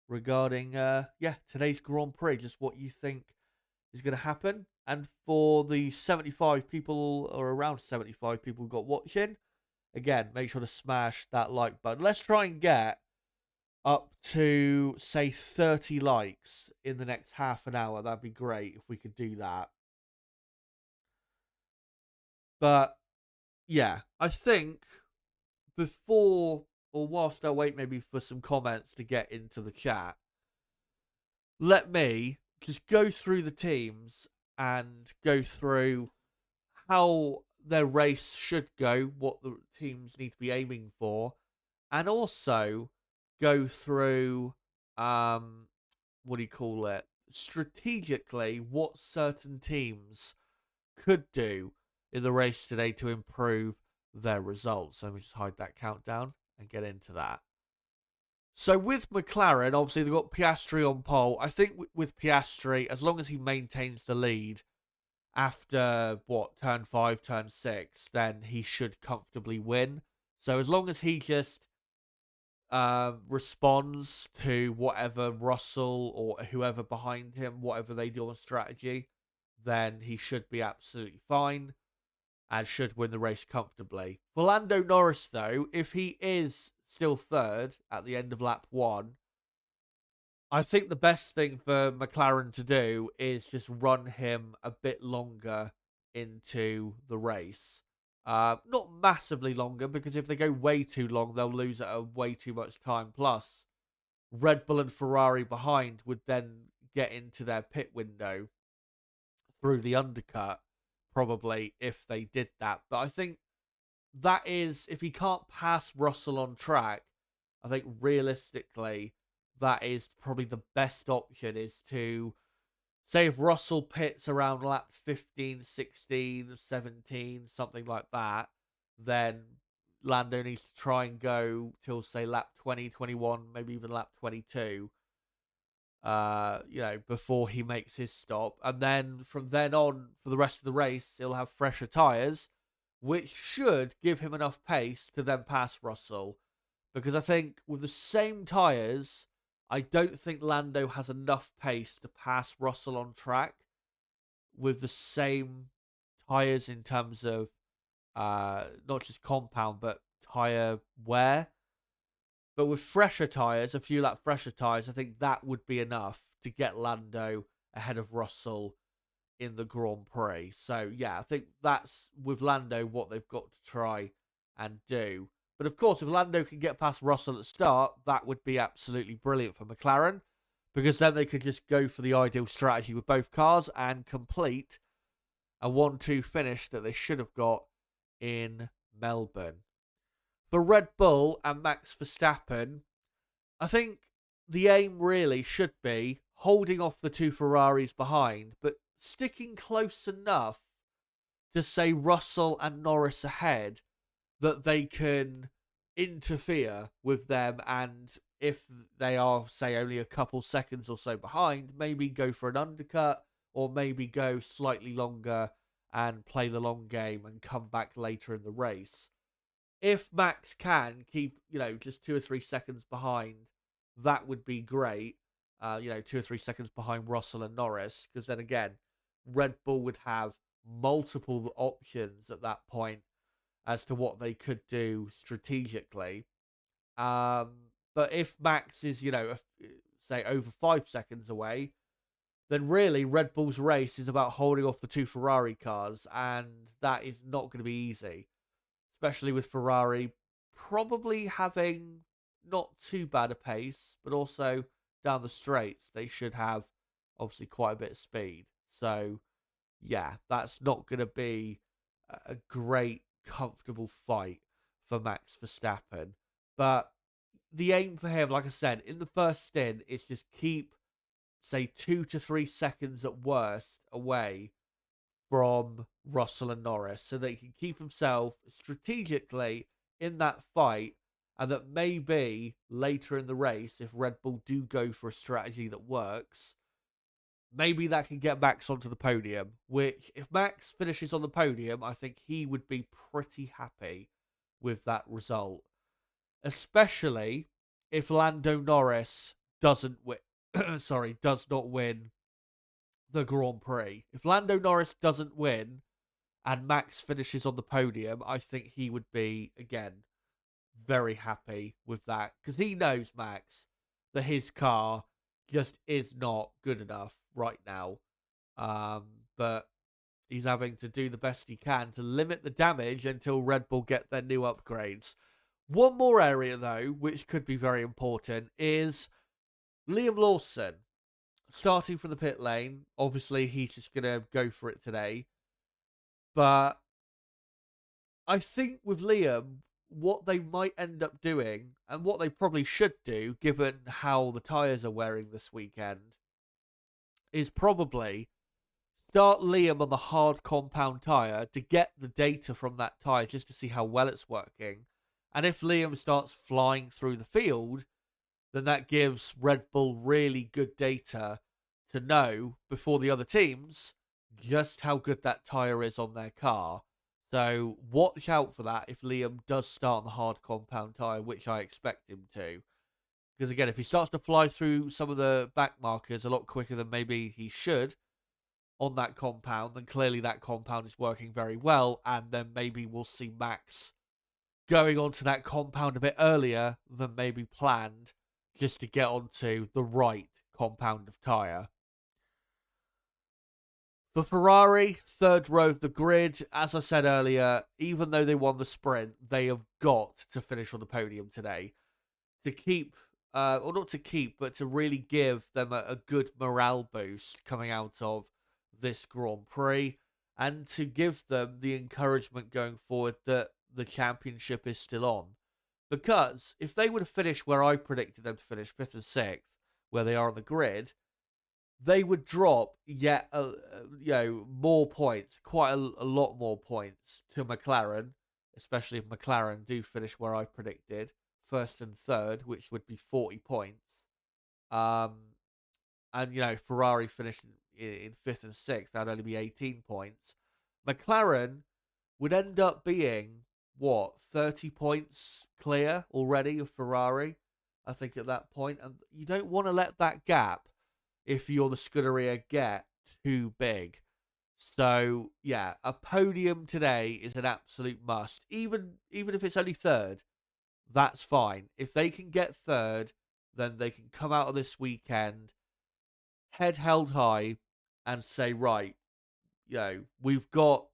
regarding today's Grand Prix, just what you think is going to happen. And for the 75 people, or around 75 people who got watching, again, make sure to smash that like button. Let's try and get up to, say, 30 likes in the next half an hour. That'd be great if we could do that. But yeah, I think before, or whilst I wait maybe for some comments to get into the chat, let me just go through the teams and go through how their race should go, what the teams need to be aiming for, and also go through strategically what certain teams could do in the race today to improve their results. So let me just hide that countdown and get into that. So with McLaren, obviously they've got Piastri on pole. I think with Piastri, as long as he maintains the lead after turn 5, turn 6, then he should comfortably win. So as long as he just responds to whatever Russell or whoever behind him, whatever they do on strategy, then he should be absolutely fine and should win the race comfortably. For Lando Norris, though, if he is still third at the end of lap 1, I think the best thing for McLaren to do is just run him a bit longer into the race. Not massively longer, because if they go way too long, they'll lose at way too much time. Plus, Red Bull and Ferrari behind would then get into their pit window through the undercut, probably, if they did that. But I think that is, if he can't pass Russell on track, I think realistically, that is probably the best option, is to say if Russell pits around lap 15, 16, 17, something like that, then Lando needs to try and go till, say, lap 20, 21, maybe even lap 22, before he makes his stop. And then from then on, for the rest of the race, he'll have fresher tyres, which should give him enough pace to then pass Russell. Because I think with the same tyres, I don't think Lando has enough pace to pass Russell on track with the same tyres in terms of not just compound, but tyre wear. But with fresher tyres, a few lap fresher tyres, I think that would be enough to get Lando ahead of Russell in the Grand Prix. So, yeah, I think that's, with Lando, what they've got to try and do. But, of course, if Lando can get past Russell at the start, that would be absolutely brilliant for McLaren, because then they could just go for the ideal strategy with both cars and complete a 1-2 finish that they should have got in Melbourne. For Red Bull and Max Verstappen, I think the aim really should be holding off the two Ferraris behind, but sticking close enough to, say, Russell and Norris ahead, that they can interfere with them, and if they are, say, only a couple seconds or so behind, maybe go for an undercut, or maybe go slightly longer and play the long game and come back later in the race. If Max can keep, just 2 or 3 seconds behind, that would be great. 2 or 3 seconds behind Russell and Norris, because then again, Red Bull would have multiple options at that point as to what they could do strategically. But if Max is, say, over 5 seconds away, then really Red Bull's race is about holding off the two Ferrari cars, and that is not going to be easy, especially with Ferrari probably having not too bad a pace, but also down the straights, they should have obviously quite a bit of speed. So, yeah, that's not going to be a great, comfortable fight for Max Verstappen. But the aim for him, like I said, in the first stint, is just keep, say, 2 to 3 seconds at worst away from Russell and Norris so that he can keep himself strategically in that fight, and that maybe later in the race, if Red Bull do go for a strategy that works, maybe that can get Max onto the podium, which if Max finishes on the podium, I think he would be pretty happy with that result, especially if Lando Norris doesn't win. Does not win the Grand Prix. If Lando Norris doesn't win and Max finishes on the podium, I think he would be, again, very happy with that, because he knows, Max, that his car just is not good enough right now. But he's having to do the best he can to limit the damage until Red Bull get their new upgrades. One more area, though, which could be very important, is Liam Lawson starting from the pit lane. Obviously, he's just going to go for it today. But I think with Liam, what they might end up doing, and what they probably should do, given how the tyres are wearing this weekend, is probably start Liam on the hard compound tyre to get the data from that tyre just to see how well it's working. And if Liam starts flying through the field, then that gives Red Bull really good data to know before the other teams just how good that tyre is on their car. So watch out for that if Liam does start on the hard compound tyre, which I expect him to. Because again, if he starts to fly through some of the back markers a lot quicker than maybe he should on that compound, then clearly that compound is working very well, and then maybe we'll see Max going onto that compound a bit earlier than maybe planned, just to get onto the right compound of tyre. For Ferrari, third row of the grid, as I said earlier, even though they won the sprint, they have got to finish on the podium today to keep, or not to keep, but to really give them a good morale boost coming out of this Grand Prix, and to give them the encouragement going forward that the championship is still on. Because if they would have finished where I predicted them to finish, 5th and 6th, where they are on the grid, they would drop yet more points, quite a lot more points to McLaren, especially if McLaren do finish where I predicted, 1st and 3rd, which would be 40 points. And Ferrari finished in 5th and 6th, that'd only be 18 points. McLaren would end up being, 30 points clear already of Ferrari, I think, at that point. And you don't want to let that gap, if you're the Scuderia, get too big. So, yeah, a podium today is an absolute must. Even if it's only 3rd, that's fine. If they can get 3rd, then they can come out of this weekend head held high and say, right, we've got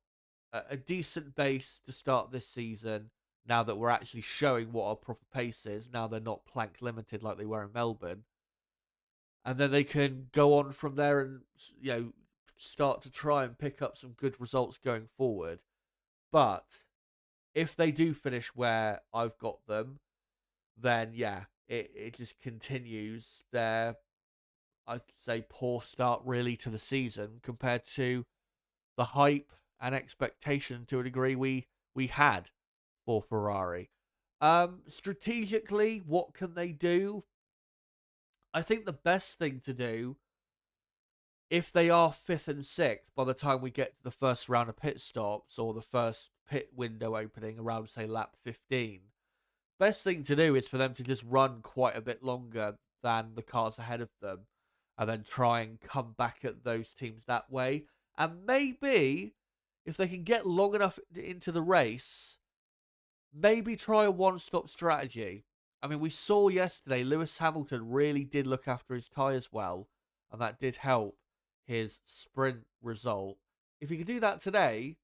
a decent base to start this season now that we're actually showing what our proper pace is. Now they're not plank limited like they were in Melbourne. And then they can go on from there and, start to try and pick up some good results going forward. But if they do finish where I've got them, then, yeah, it just continues their, I'd say, poor start really to the season compared to the hype and expectation to a degree we had for Ferrari. Strategically, what can they do? I think the best thing to do, if they are 5th and 6th by the time we get to the first round of pit stops or the first pit window opening around, say, lap 15, best thing to do is for them to just run quite a bit longer than the cars ahead of them, and then try and come back at those teams that way. And maybe, if they can get long enough into the race, maybe try a one-stop strategy. I mean, we saw yesterday Lewis Hamilton really did look after his tyres well, and that did help his sprint result. If he could do that today,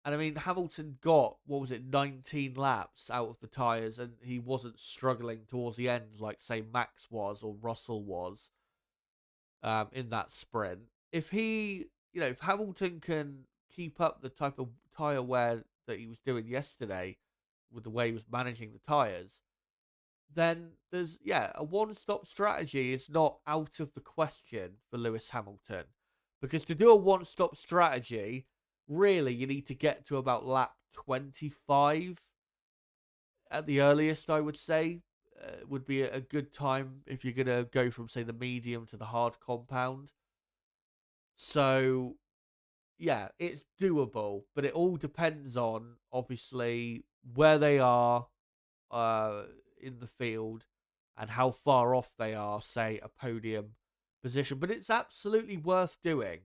and I mean, Hamilton got, what was it, 19 laps out of the tyres, and he wasn't struggling towards the end like, say, Max was or Russell was in that sprint. If if Hamilton can keep up the type of tyre wear that he was doing yesterday with the way he was managing the tyres, then there's, a one-stop strategy is not out of the question for Lewis Hamilton. Because to do a one-stop strategy, really, you need to get to about lap 25 at the earliest, I would say. Would be a good time if you're going to go from, say, the medium to the hard compound. So, yeah, it's doable, but it all depends on, obviously, where they are in the field and how far off they are, say, a podium position. But it's absolutely worth doing,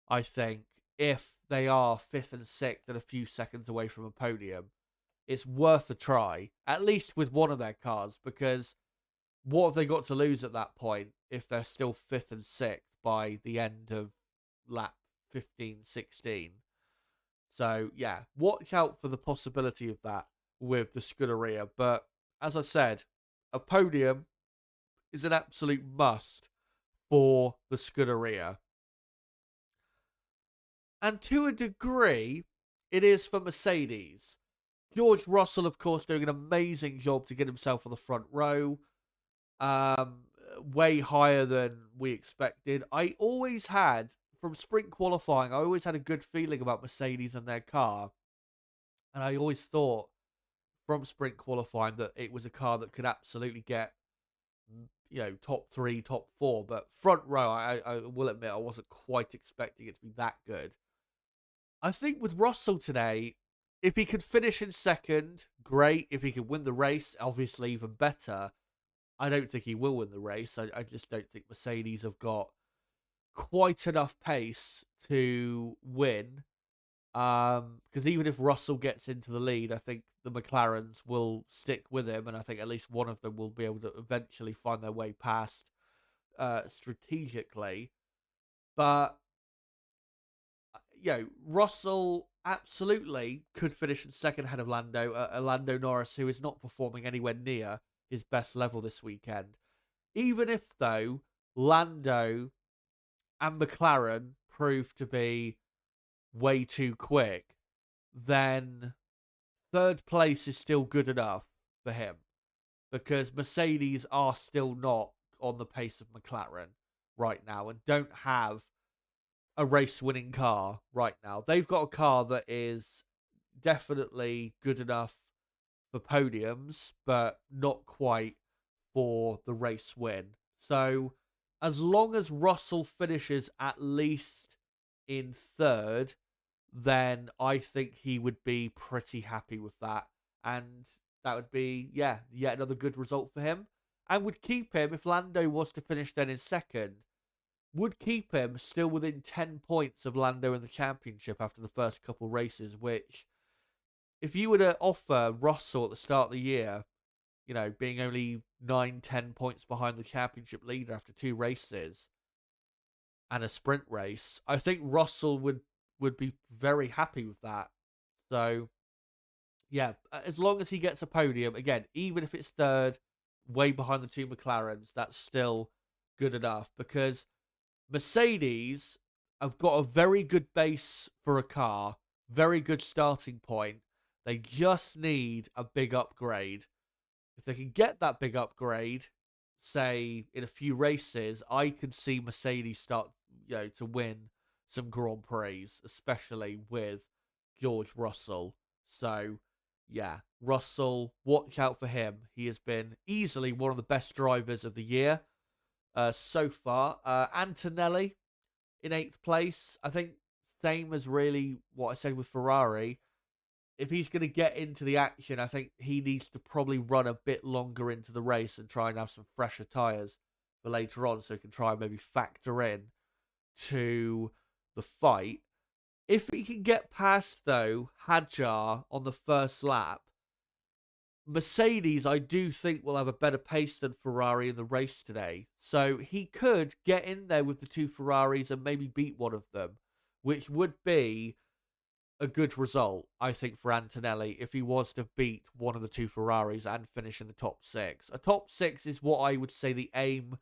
I think, if they are 5th and 6th and a few seconds away from a podium. It's worth a try, at least with one of their cars, because what have they got to lose at that point if they're still 5th and 6th by the end of lap 15, 16? So, yeah, watch out for the possibility of that with the Scuderia. But as I said, a podium is an absolute must for the Scuderia. And to a degree, it is for Mercedes. George Russell, of course, doing an amazing job to get himself on the front row. Way higher than we expected. I always had, from sprint qualifying, I always had a good feeling about Mercedes and their car. And I always thought from sprint qualifying that it was a car that could absolutely get, top 3, top 4. But front row, I will admit, I wasn't quite expecting it to be that good. I think with Russell today, if he could finish in second, great. If he could win the race, obviously even better. I don't think he will win the race. I just don't think Mercedes have got quite enough pace to win. Because even if Russell gets into the lead, I think the McLarens will stick with him, and I think at least one of them will be able to eventually find their way past strategically. But Russell absolutely could finish in second ahead of Lando Norris, who is not performing anywhere near his best level this weekend. Even if, though, Lando and McLaren prove to be way too quick, then third place is still good enough for him, because Mercedes are still not on the pace of McLaren right now and don't have a race-winning car right now. They've got a car that is definitely good enough for podiums, but not quite for the race win. So as long as Russell finishes at least in third, then I think he would be pretty happy with that. And that would be, yet another good result for him. And would keep him, if Lando was to finish then in second, would keep him still within 10 points of Lando in the championship after the first couple races, which, if you were to offer Russell at the start of the year, being only 9-10 points behind the championship leader after 2 races and a sprint race, I think Russell would be very happy with that. So, yeah, as long as he gets a podium, again, even if it's third, way behind the 2 McLarens, that's still good enough, because Mercedes have got a very good base for a car, very good starting point. They just need a big upgrade. If they can get that big upgrade, say, in a few races, I can see Mercedes start, to win some Grand Prix, especially with George Russell. So, yeah, Russell, watch out for him. He has been easily one of the best drivers of the year so far. Antonelli in 8th place. I think same as really what I said with Ferrari. If he's going to get into the action, I think he needs to probably run a bit longer into the race and try and have some fresher tyres for later on, so he can try and maybe factor in to the fight. If he can get past, though, Hadjar on the first lap, Mercedes, I do think, will have a better pace than Ferrari in the race today. So he could get in there with the two Ferraris and maybe beat one of them, which would be a good result, I think, for Antonelli if he was to beat one of the two Ferraris and finish in the top six. A top six is what I would say the aim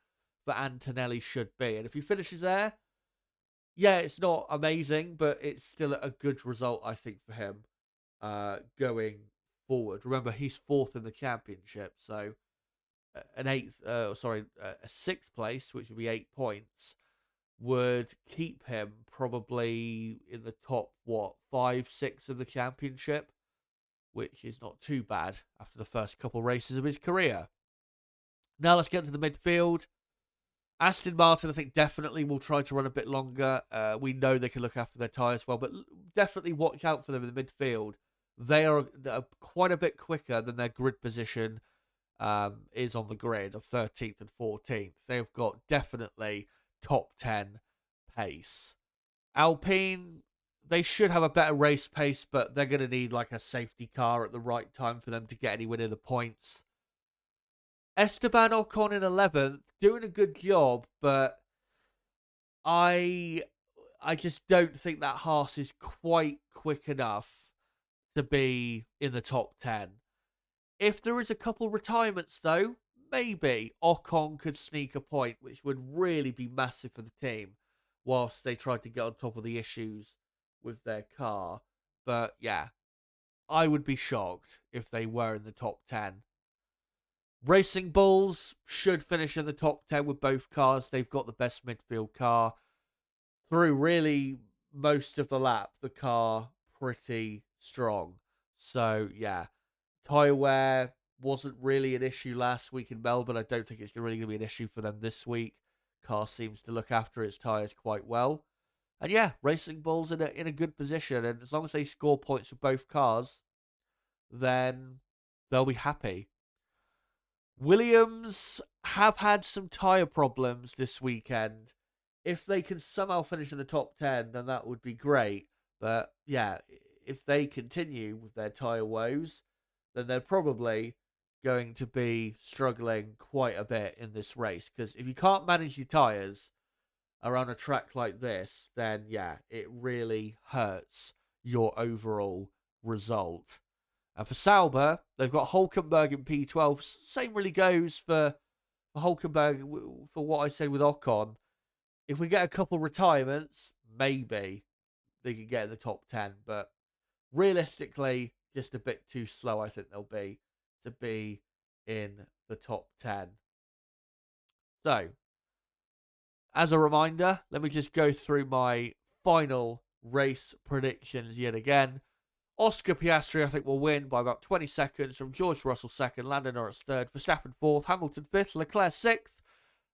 for Antonelli should be. And if he finishes there, yeah, it's not amazing, but it's still a good result, I think, for him going forward. Remember, he's fourth in the championship, so a sixth place, which would be 8 points, would keep him probably in the top, what, 5, 6 of the championship, which is not too bad after the first couple races of his career. Now let's get to the midfield. Aston Martin, I think, definitely will try to run a bit longer. We know they can look after their tyres well, but definitely watch out for them in the midfield. They are quite a bit quicker than their grid position is on the grid of 13th and 14th. They've got definitely top 10 pace. Alpine, they should have a better race pace, but they're going to need like a safety car at the right time for them to get anywhere near the points. Esteban Ocon in 11th, doing a good job, but I just don't think that Haas is quite quick enough to be in the top 10. If there is a couple retirements, though, maybe Ocon could sneak a point, which would really be massive for the team, whilst they tried to get on top of the issues with their car. But yeah, I would be shocked if they were in the top 10. Racing Bulls should finish in the top 10 with both cars. They've got the best midfield car. Through really most of the lap, the car pretty strong. So yeah, tyre wear wasn't really an issue last week in Melbourne. I don't think it's really going to be an issue for them this week. Car seems to look after its tyres quite well. And yeah, Racing Bulls in a good position. And as long as they score points for both cars, then they'll be happy. Williams have had some tyre problems this weekend. If they can somehow finish in the top 10, then that would be great. But yeah, if they continue with their tyre woes, then they're probably going to be struggling quite a bit in this race. Because if you can't manage your tyres around a track like this, then yeah, it really hurts your overall result. And for Sauber, they've got Hulkenberg in P12. Same really goes for Hulkenberg for what I said with Ocon. If we get a couple retirements, maybe they could get in the top 10. But realistically, just a bit too slow, I think they'll be, to be in the top 10. So, as a reminder, let me just go through my final race predictions yet again. Oscar Piastri, I think, will win by about 20 seconds from George Russell second, Lando Norris third, Verstappen fourth, Hamilton fifth, Leclerc sixth,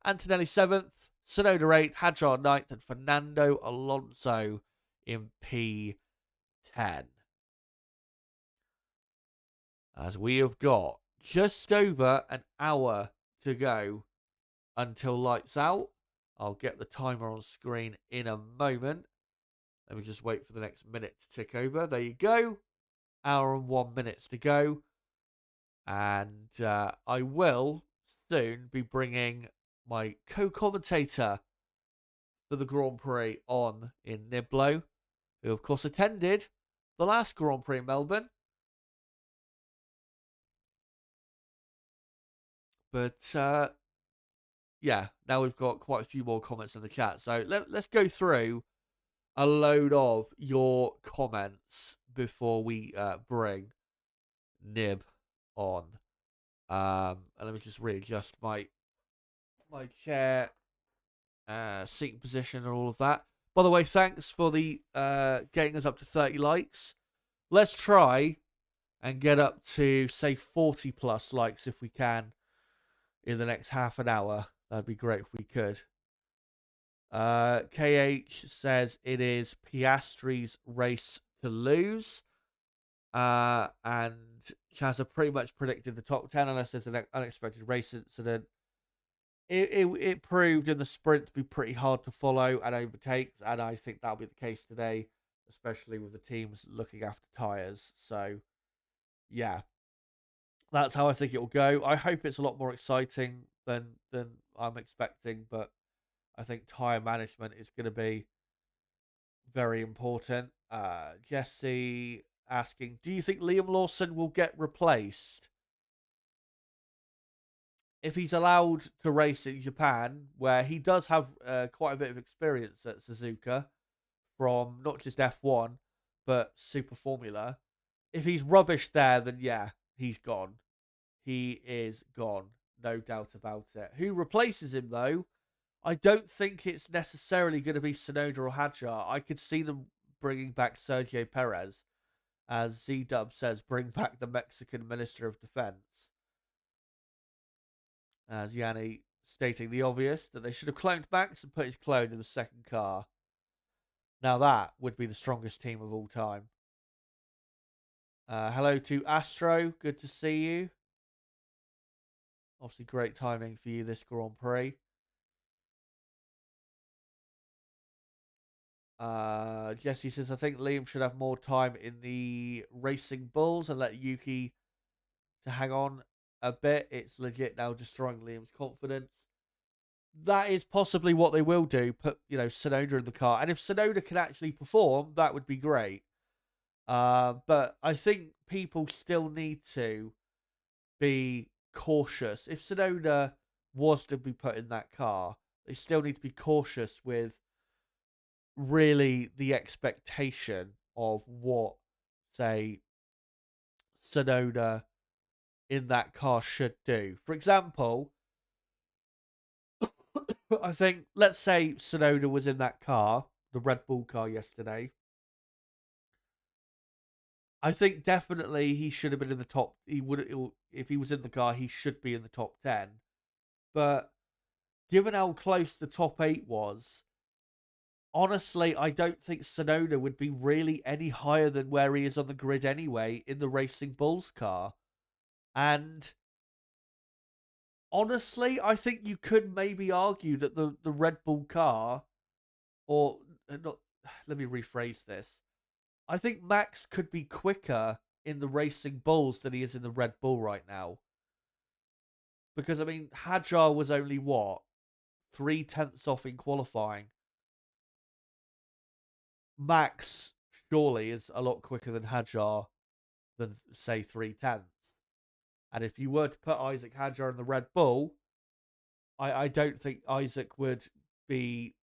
Antonelli seventh, Tsunoda eighth, Hadjar ninth, and Fernando Alonso in P10. As we have got just over an hour to go until lights out. I'll get the timer on screen in a moment. Let me just wait for the next minute to tick over. There you go. Hour and 1 minute to go. And I will soon be bringing my co-commentator for the Grand Prix on in Niblo, who of course attended the last Grand Prix in Melbourne. But yeah, now we've got quite a few more comments in the chat. So let's go through a load of your comments before we bring Nib on. And let me just readjust my chair, seating position, and all of that. By the way, thanks for the getting us up to 30 likes. Let's try and get up to, say, 40 plus likes if we can in the next half an hour. That'd be great if we could. KH says it is Piastri's race to lose. And Chazza pretty much predicted the top 10 unless there's an unexpected race incident. It proved in the sprint to be pretty hard to follow and overtake, and I think that'll be the case today, especially with the teams looking after tyres. So, yeah. That's how I think it will go. I hope it's a lot more exciting than I'm expecting, but I think tire management is going to be very important. Jesse asking, do you think Liam Lawson will get replaced if he's allowed to race in Japan, where he does have quite a bit of experience at Suzuka from not just F1 but Super Formula? If he's rubbish there, then yeah, he's gone. He is gone, no doubt about it. Who replaces him though? I don't think it's necessarily going to be Tsunoda or Hadjar. I could see them bringing back Sergio Perez, as Z-Dub says, bring back the Mexican Minister of Defense. As Yanni stating the obvious, that they should have cloned Max and put his clone in the second car. Now that would be the strongest team of all time. Hello to Astro, good to see you. Obviously great timing for you this Grand Prix. Jesse says, I think Liam should have more time in the Racing Bulls and let Yuki to hang on a bit. It's legit now destroying Liam's confidence. That is possibly what they will do. Put, Tsunoda in the car. And if Tsunoda can actually perform, that would be great. But I think people still need to be cautious. If Tsunoda was to be put in that car, they still need to be cautious with really the expectation of what, say, Tsunoda in that car should do. For example, I think, let's say Tsunoda was in that car, the Red Bull car yesterday. I think definitely he should have been in the top. If he was in the car, he should be in the top 10. But given how close the top 8 was, honestly, I don't think Tsunoda would be really any higher than where he is on the grid anyway in the Racing Bulls car. And honestly, I think you could maybe argue that the Red Bull car, or not, let me rephrase this. I think Max could be quicker in the Racing Bulls than he is in the Red Bull right now. Because, I mean, Hadjar was only, what, 3/10 off in qualifying. Max, surely, is a lot quicker than Hadjar than, say, 3/10. And if you were to put Isaac Hadjar in the Red Bull, I don't think Isaac would be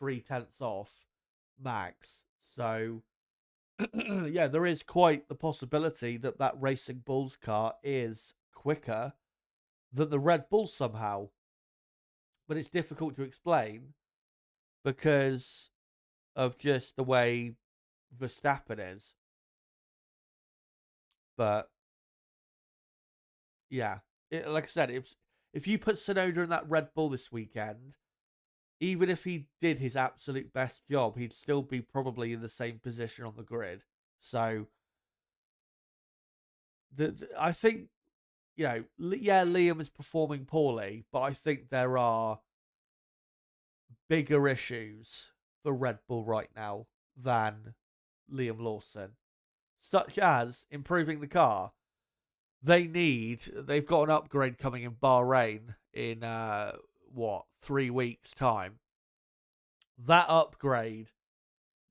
3/10 off Max. So, yeah, there is quite the possibility that that Racing Bulls car is quicker than the Red Bull somehow. But it's difficult to explain because of just the way Verstappen is. But yeah, like I said, if you put Tsunoda in that Red Bull this weekend, even if he did his absolute best job, he'd still be probably in the same position on the grid. So, I think, yeah, Liam is performing poorly, but I think there are bigger issues for Red Bull right now than Liam Lawson, such as improving the car. They've got an upgrade coming in Bahrain in 3 weeks time. That upgrade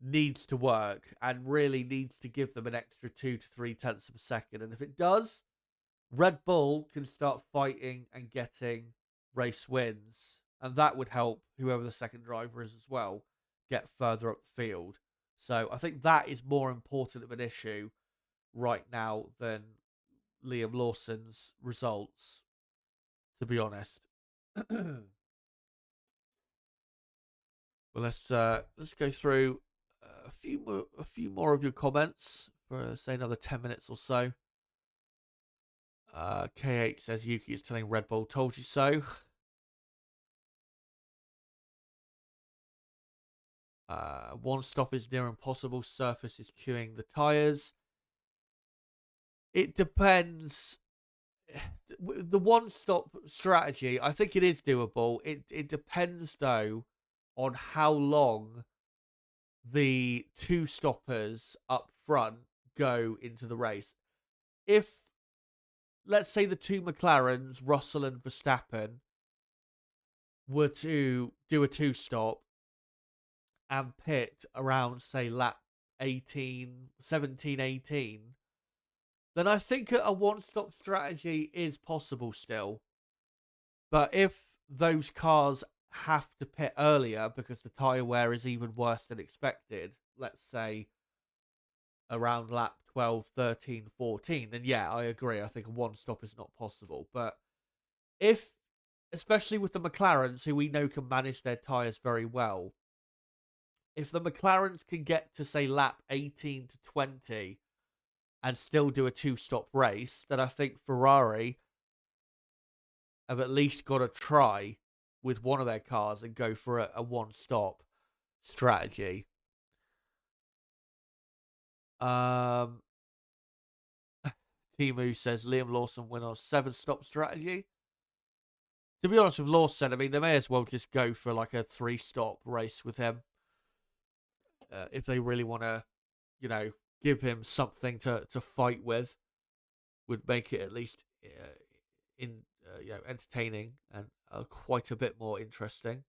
needs to work and really needs to give them an extra 2 to 3/10 of a second. And if it does, Red Bull can start fighting and getting race wins. And that would help whoever the second driver is as well get further up the field. So I think that is more important of an issue right now than Liam Lawson's results, to be honest. Well, let's go through a few more of your comments for say another 10 minutes or so. KH says Yuki is telling Red Bull, told you so. One stop is near impossible. Surface is queuing the tires. It depends. The one stop strategy, I think it is doable. It depends though on how long the two stoppers up front go into the race. If let's say the two McLarens, Russell and Verstappen, were to do a two-stop and pit around, say, lap 18, 17, 18, then I think a one-stop strategy is possible still. But if those cars have to pit earlier because the tyre wear is even worse than expected, let's say around lap 12, 13, 14, then yeah, I agree. I think a one-stop is not possible. But if, especially with the McLarens, who we know can manage their tyres very well, if the McLarens can get to, say, lap 18 to 20 and still do a two-stop race, then I think Ferrari have at least got to try with one of their cars and go for a one-stop strategy. Timu says Liam Lawson win on 7-stop strategy. To be honest with Lawson, I mean, they may as well just go for like a 3-stop race with him. If they really want to, give him something to fight with, would make it at least entertaining and quite a bit more interesting.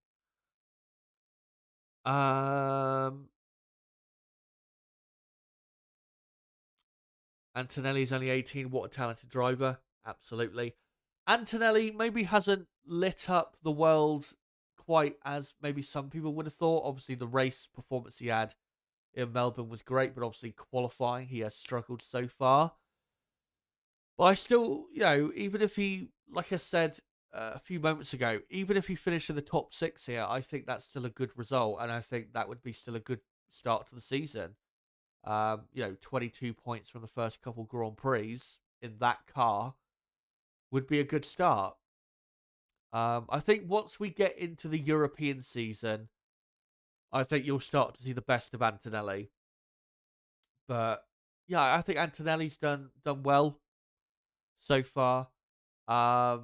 Antonelli's only 18. What a talented driver. Absolutely. Antonelli maybe hasn't lit up the world quite as maybe some people would have thought. Obviously, the race performance he had in Melbourne was great, but obviously qualifying, he has struggled so far. But I still, even if he, like I said a few moments ago, even if he finished in the top 6 here, I think that's still a good result, and I think that would be still a good start to the season. 22 points from the first couple Grand Prix in that car would be a good start. I think once we get into the European season, I think you'll start to see the best of Antonelli. But yeah, I think Antonelli's done well so far. And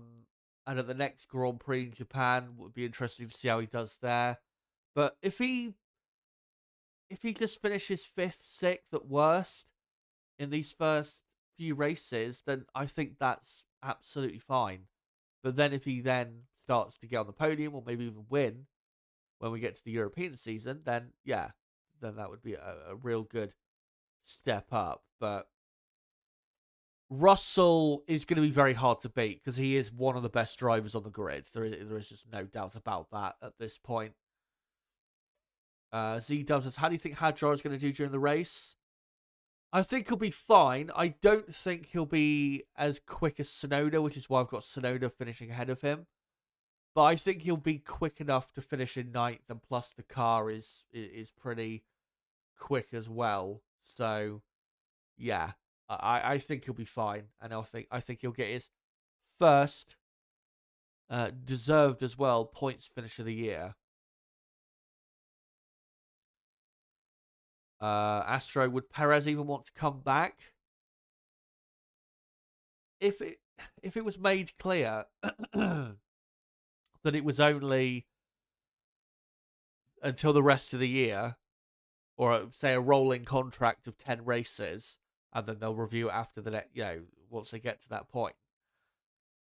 at the next Grand Prix in Japan, would be interesting to see how he does there. But if he just finishes 5th, 6th at worst in these first few races, then I think that's absolutely fine. But then if he then starts to get on the podium or maybe even win when we get to the European season, then yeah, then that would be a real good step up. But Russell is going to be very hard to beat because he is one of the best drivers on the grid. There is just no doubt about that at this point. Z-Dub says, how do you think Hadjar is going to do during the race? I think he'll be fine. I don't think he'll be as quick as Tsunoda, which is why I've got Tsunoda finishing ahead of him. But I think he'll be quick enough to finish in 9th, and plus the car is pretty quick as well. So, yeah, I think he'll be fine, and I think he'll get his first deserved as well points finish of the year. Astro, would Perez even want to come back? If it was made clear that it was only until the rest of the year, or say a rolling contract of 10 races, and then they'll review it after the next, once they get to that point,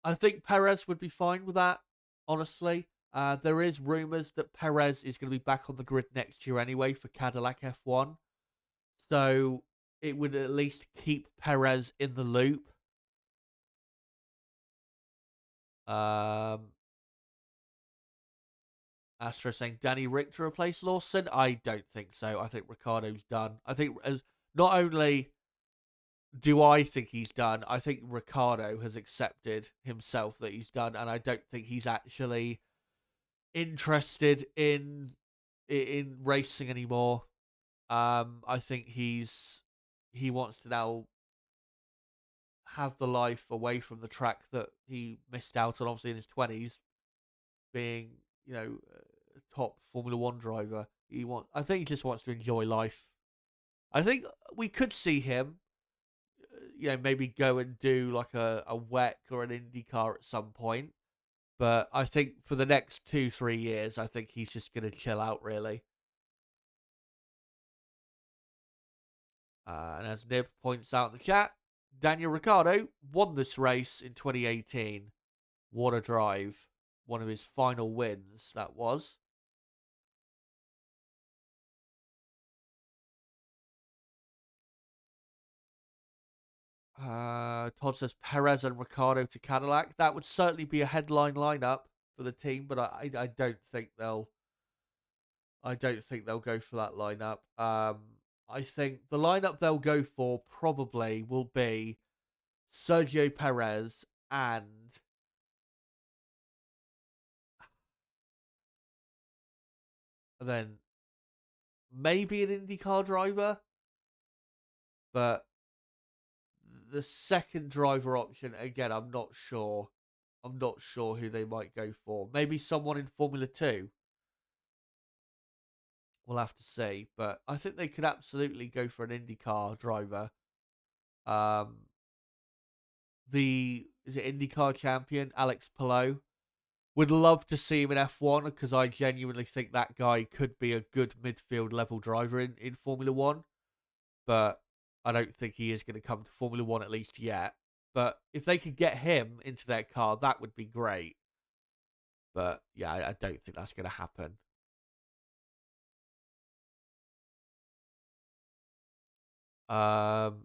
I think Perez would be fine with that, honestly. There is rumours that Perez is going to be back on the grid next year anyway for Cadillac F1. So it would at least keep Perez in the loop. Astro saying Danny Rick to replace Lawson. I don't think so. I think Ricciardo's done. I think not only do I think he's done, I think Ricciardo has accepted himself that he's done, and I don't think he's actually interested in racing anymore. I think he wants to now have the life away from the track that he missed out on, obviously in his 20s, being a top Formula 1 driver. I think he just wants to enjoy life. I think we could see him, maybe go and do like a WEC or an IndyCar at some point. But I think for the next 2-3 years, I think he's just going to chill out, really. And as Niv points out in the chat, Daniel Ricciardo won this race in 2018. What a drive. One of his final wins, that was. Todd says Perez and Ricciardo to Cadillac. That would certainly be a headline lineup for the team, but I don't think they'll go for that lineup. I think the lineup they'll go for probably will be Sergio Perez and then maybe an IndyCar driver, but the second driver option again, I'm not sure. I'm not sure who they might go for. Maybe someone in Formula 2. We'll have to see, but I think they could absolutely go for an IndyCar driver. Um, the is it IndyCar champion Alex Palou? Would love to see him in F1 because I genuinely think that guy could be a good midfield level driver in Formula One, but I don't think he is going to come to Formula One at least yet. But if they could get him into their car, that would be great. But yeah, I don't think that's going to happen. Um,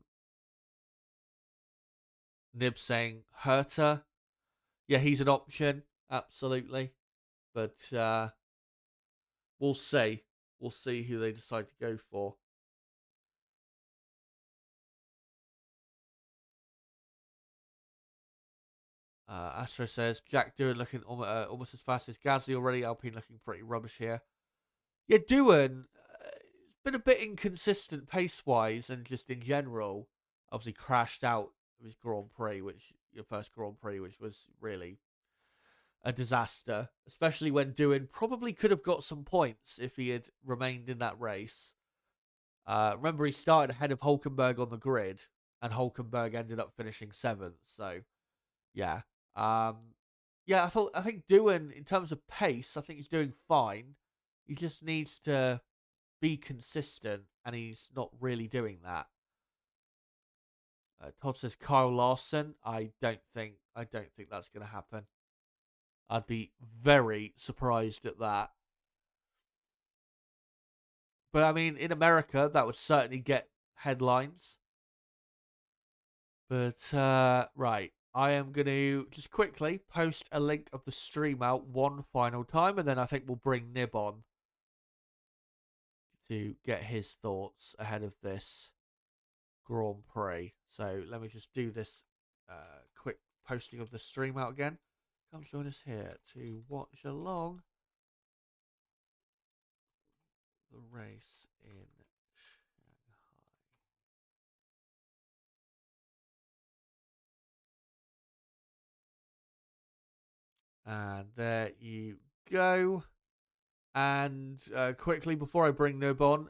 Nib saying Herta. Yeah, he's an option, absolutely. But we'll see. We'll see who they decide to go for. Astro says Jack Doohan looking almost as fast as Gasly already. Alpine looking pretty rubbish here. Yeah, Doohan been a bit inconsistent pace wise and just in general. Obviously crashed out of his Grand Prix, your first Grand Prix, which was really a disaster. Especially when Doohan probably could have got some points if he had remained in that race. Remember, he started ahead of Hulkenberg on the grid, and Hulkenberg ended up finishing seventh. So, yeah, yeah. I think Doohan, in terms of pace, I think he's doing fine. He just needs to be consistent, and he's not really doing that. Todd says Kyle Larson. I don't think that's going to happen. I'd be very surprised at that. But I mean, in America, that would certainly get headlines. But right, I am going to just quickly post a link of the stream out one final time, and then I think we'll bring Nib on to get his thoughts ahead of this Grand Prix. So let me just do this quick posting of the stream out again. Come join us here to watch along the race in Shanghai. And there you go. And quickly, before I bring Nib on,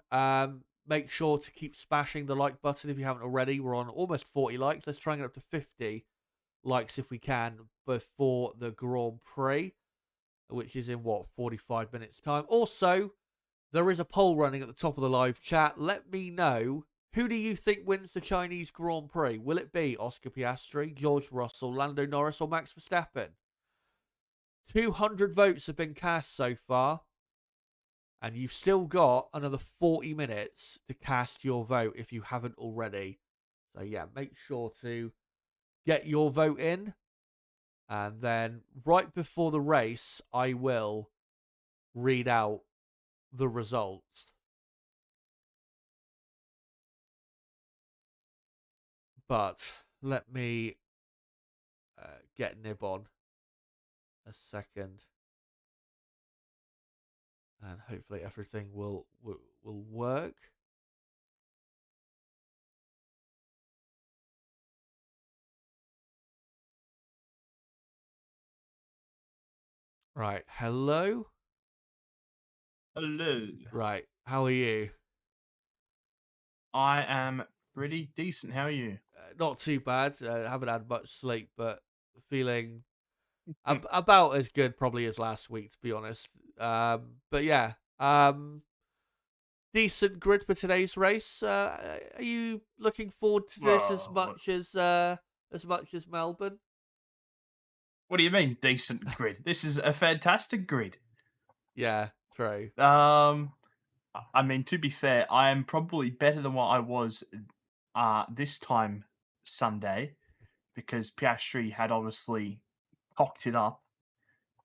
make sure to keep smashing the like button if you haven't already. We're on almost 40 likes. Let's try and get up to 50 likes if we can before the Grand Prix, which is in 45 minutes' time. Also, there is a poll running at the top of the live chat. Let me know, who do you think wins the Chinese Grand Prix? Will it be Oscar Piastri, George Russell, Lando Norris, or Max Verstappen? 200 votes have been cast so far. And you've still got another 40 minutes to cast your vote if you haven't already. So, yeah, make sure to get your vote in. And then right before the race, I will read out the results. But let me get Nib on a second. And hopefully everything will work. Right. Hello. Hello. Right. How are you? I am pretty decent. How are you? Not too bad. Haven't had much sleep, but feeling about as good probably as last week, to be honest. But yeah. decent grid for today's race. Are you looking forward to this Whoa. as much as Melbourne? What do you mean, decent grid? This is a fantastic grid. Yeah, true. I mean, to be fair, I am probably better than what I was this time Sunday because Piastri had obviously cocked it up,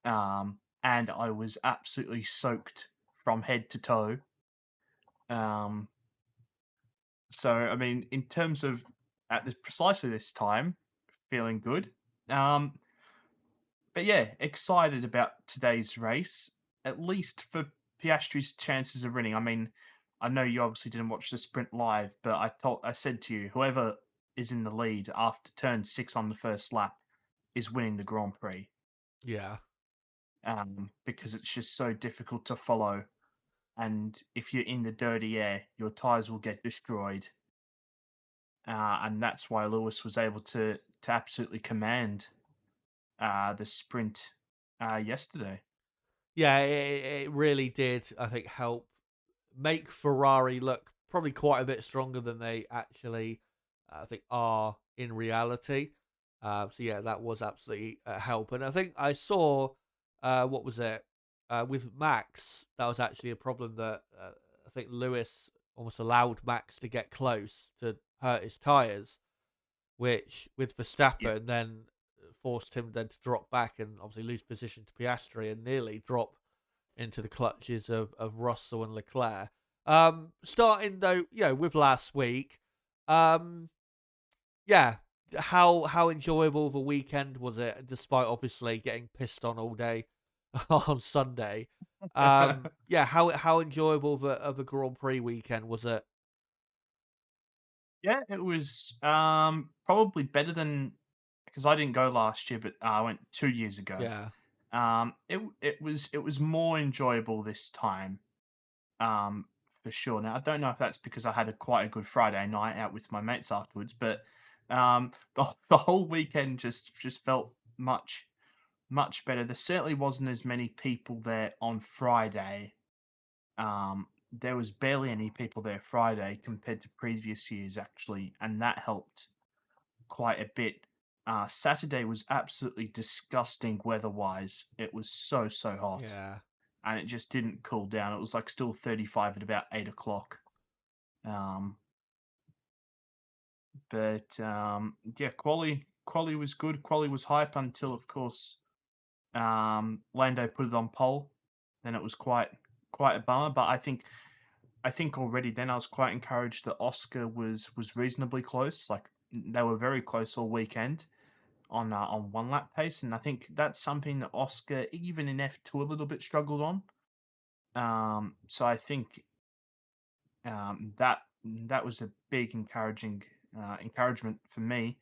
and I was absolutely soaked from head to toe. Um, so, I mean, in terms of at this precisely this time, feeling good. Um, but yeah, excited about today's race, at least for Piastri's chances of winning. I mean, I know you obviously didn't watch the sprint live, but I said to you, whoever is in the lead after turn 6 on the first lap is winning the Grand Prix. Yeah. Because it's just so difficult to follow. And if you're in the dirty air, your tires will get destroyed. And that's why Lewis was able to absolutely command the sprint yesterday. Yeah, it really did, I think, help make Ferrari look probably quite a bit stronger than they actually, I think, are in reality. So yeah, that was absolutely a help. And I think I saw, what was it, with Max? That was actually a problem that I think Lewis almost allowed Max to get close to hurt his tires, which with Yeah. Verstappen then forced him then to drop back and obviously lose position to Piastri and nearly drop into the clutches of Russell and Leclerc. Starting though, with last week, um, yeah, how enjoyable of a weekend was it? Despite obviously getting pissed on all day on Sunday, yeah, how enjoyable of a Grand Prix weekend was it? Yeah, it was probably better than because I didn't go last year, but I went 2 years ago. Yeah, It was more enjoyable this time, for sure. Now I don't know if that's because I had a quite a good Friday night out with my mates afterwards, but the whole weekend just felt much better. There certainly wasn't as many people there on Friday. There was barely any people there Friday compared to previous years, actually, and that helped quite a bit. Saturday was absolutely disgusting weather-wise. It was so hot, yeah. and it just didn't cool down. It was like still 35 at about 8 o'clock. Um, but yeah, quali was good. Quali was hype until, of course, Lando put it on pole. Then it was quite a bummer. But I think already then I was quite encouraged that Oscar was reasonably close. Like they were very close all weekend on one lap pace, and I think that's something that Oscar even in F2 a little bit struggled on. So I think that was a big encouragement for me.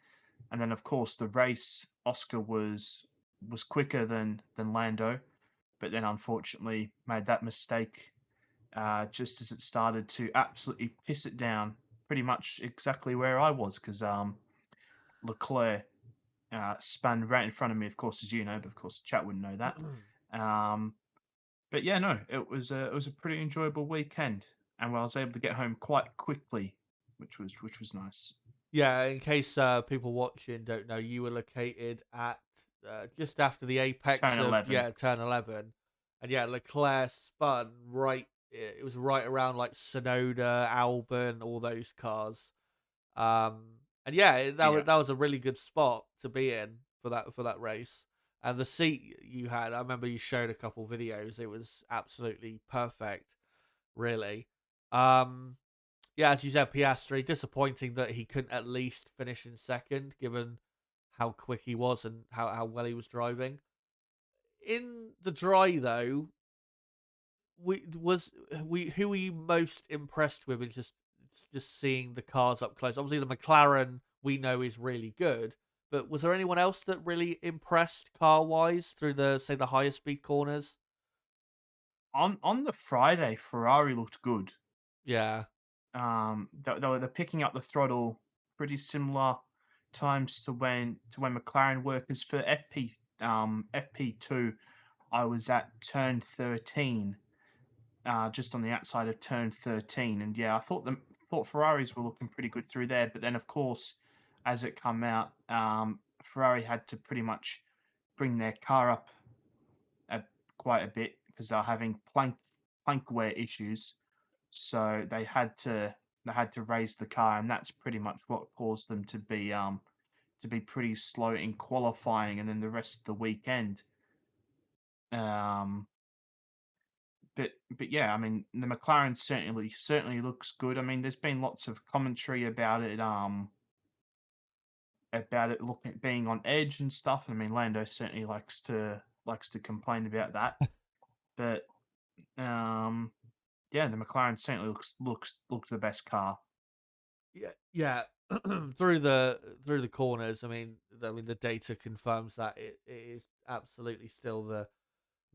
And then of course the race, Oscar was quicker than Lando, but then unfortunately made that mistake just as it started to absolutely piss it down, pretty much exactly where I was, because Leclerc spun right in front of me, of course, as you know, but of course the chat wouldn't know that. Um, but yeah, no, it was a pretty enjoyable weekend, and I was able to get home quite quickly, which was nice. Yeah, in case people watching don't know, you were located at just after the apex Turn of 11. turn 11, and yeah, Leclerc spun right. It was right around like Sonoda, Albon, all those cars. And yeah, Yeah. that was a really good spot to be in for that race. And the seat you had, I remember you showed a couple videos. It was absolutely perfect, really. Um, yeah, as you said, Piastri, disappointing that he couldn't at least finish in second, given how quick he was and how well he was driving. In the dry, though, we who were you most impressed with in just seeing the cars up close? Obviously, the McLaren we know is really good, but was there anyone else that really impressed car wise through the higher speed corners? On the Friday, Ferrari looked good. Yeah, They're picking up the throttle pretty similar times to when McLaren were. Because for FP2, I was at turn 13, just on the outside of turn 13. And yeah, I thought Ferraris were looking pretty good through there, but then of course, as it come out, Ferrari had to pretty much bring their car up a, quite a bit because they're having plank wear issues. So they had to raise the car, and that's pretty much what caused them to be pretty slow in qualifying, and then the rest of the weekend. Um, but yeah, I mean the McLaren certainly looks good. I mean, there's been lots of commentary about it looking being on edge and stuff. I mean, Lando certainly likes to complain about that, but um, yeah, the McLaren certainly looks the best car. Yeah, yeah. Through the corners. I mean, the data confirms that it is absolutely still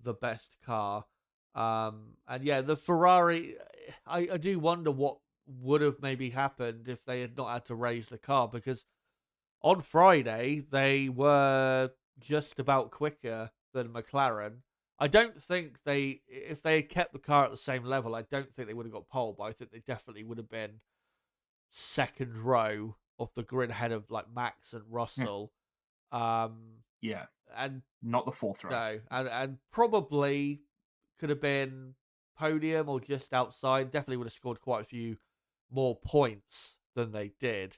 the best car. And yeah, the Ferrari. I do wonder what would have maybe happened if they had not had to raise the car, because on Friday they were just about quicker than McLaren. I don't think if they had kept the car at the same level, I don't think they would have got pole, but I think they definitely would have been second row of the grid ahead of like Max and Yeah, Russell. Um, yeah, and not the fourth row. no, and probably could have been podium or just outside. Definitely would have scored quite a few more points than they did.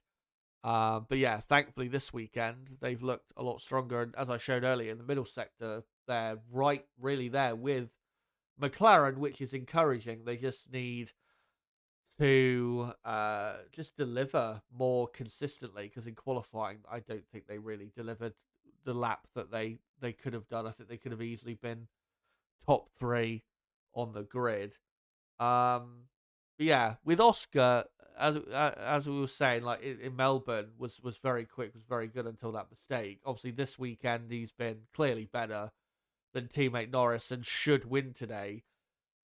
But yeah, thankfully this weekend they've looked a lot stronger. And as I showed earlier, in the middle sector, they're right really there with McLaren, which is encouraging. They just need to just deliver more consistently, because in qualifying I don't think they really delivered the lap that they could have done. I think they could have easily been top three on the grid. But yeah, with Oscar, as we were saying, like in Melbourne, was very quick, was very good until that mistake. Obviously, this weekend he's been clearly better than teammate Norris and should win today.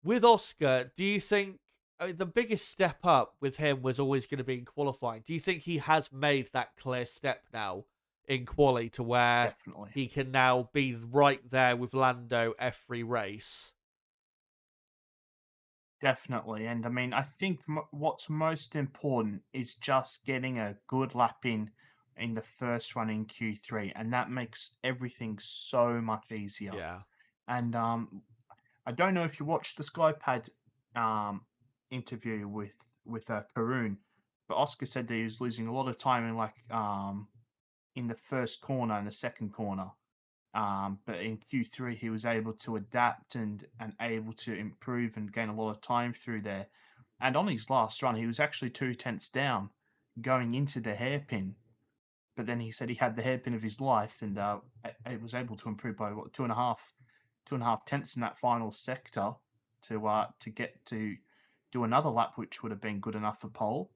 With Oscar, do you think, I mean, the biggest step up with him was always going to be in qualifying? Do you think he has made that clear step now in quali to where Definitely. he can now be right there with Lando every race? Definitely, and I mean, I think what's most important is just getting a good lap in the first run in Q3, and that makes everything so much easier. Yeah. And I don't know if you watched the SkyPad um, interview with Karun, but Oscar said that he was losing a lot of time in the first corner and the second corner. But in Q3, he was able to adapt and able to improve and gain a lot of time through there. And on his last run, he was actually 2 tenths down going into the hairpin. But then he said he had the hairpin of his life, and it was able to improve by what 2.5 tenths in that final sector to get to do another lap, which would have been good enough for pole.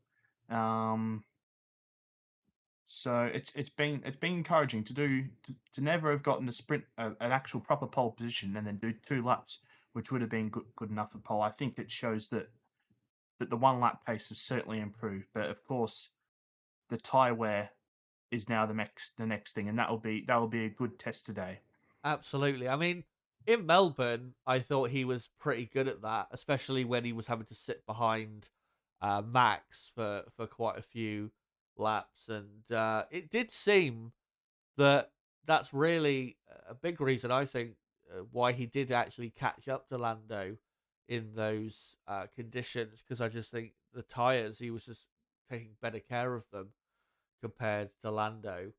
Um, so it's been encouraging to never have gotten a sprint an actual proper pole position and then do 2 laps, which would have been good enough for pole. I think it shows that the 1 lap pace has certainly improved, but of course the tyre wear is now the next thing, and that will be a good test today. Absolutely. I mean, in Melbourne, I thought he was pretty good at that, especially when he was having to sit behind Max for quite a few laps. And it did seem that that's really a big reason, I think, why he did actually catch up to Lando in those conditions, because I just think the tyres, he was just taking better care of them compared to Lando.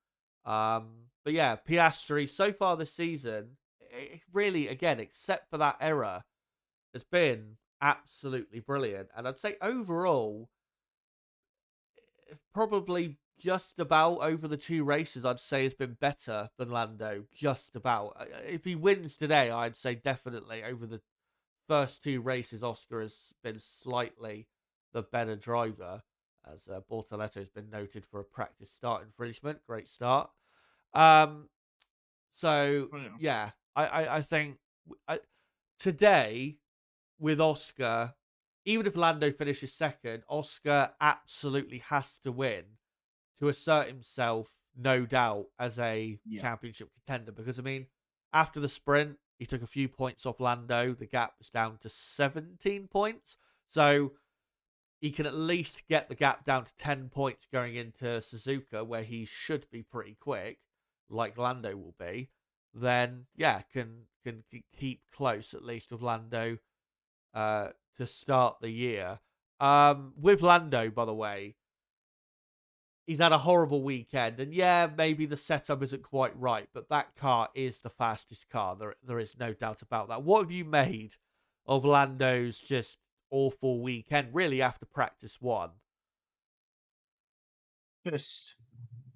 But yeah, Piastri so far this season, it really, again, except for that error, has been absolutely brilliant. And I'd say overall, probably just about over the 2 races, I'd say has been better than Lando. Just about. If he wins today, I'd say definitely over the first 2 races, Oscar has been slightly the better driver, as Bortoletto has been noted for a practice start infringement. Great start. Um, so Oh, yeah. yeah, I think I, today with Oscar, even if Lando finishes second, Oscar absolutely has to win to assert himself, no doubt, as a Yeah. championship contender. Because I mean, after the sprint, He took a few points off Lando. The gap was down to 17 points. So he can at least get the gap down to 10 points going into Suzuka, where he should be pretty quick, like Lando will be. Then, yeah, can keep close at least with Lando to start the year. With Lando, by the way, he's had a horrible weekend, and yeah, maybe the setup isn't quite right, but that car is the fastest car. There is no doubt about that. What have you made of Lando's just awful weekend, really, after practice one? Just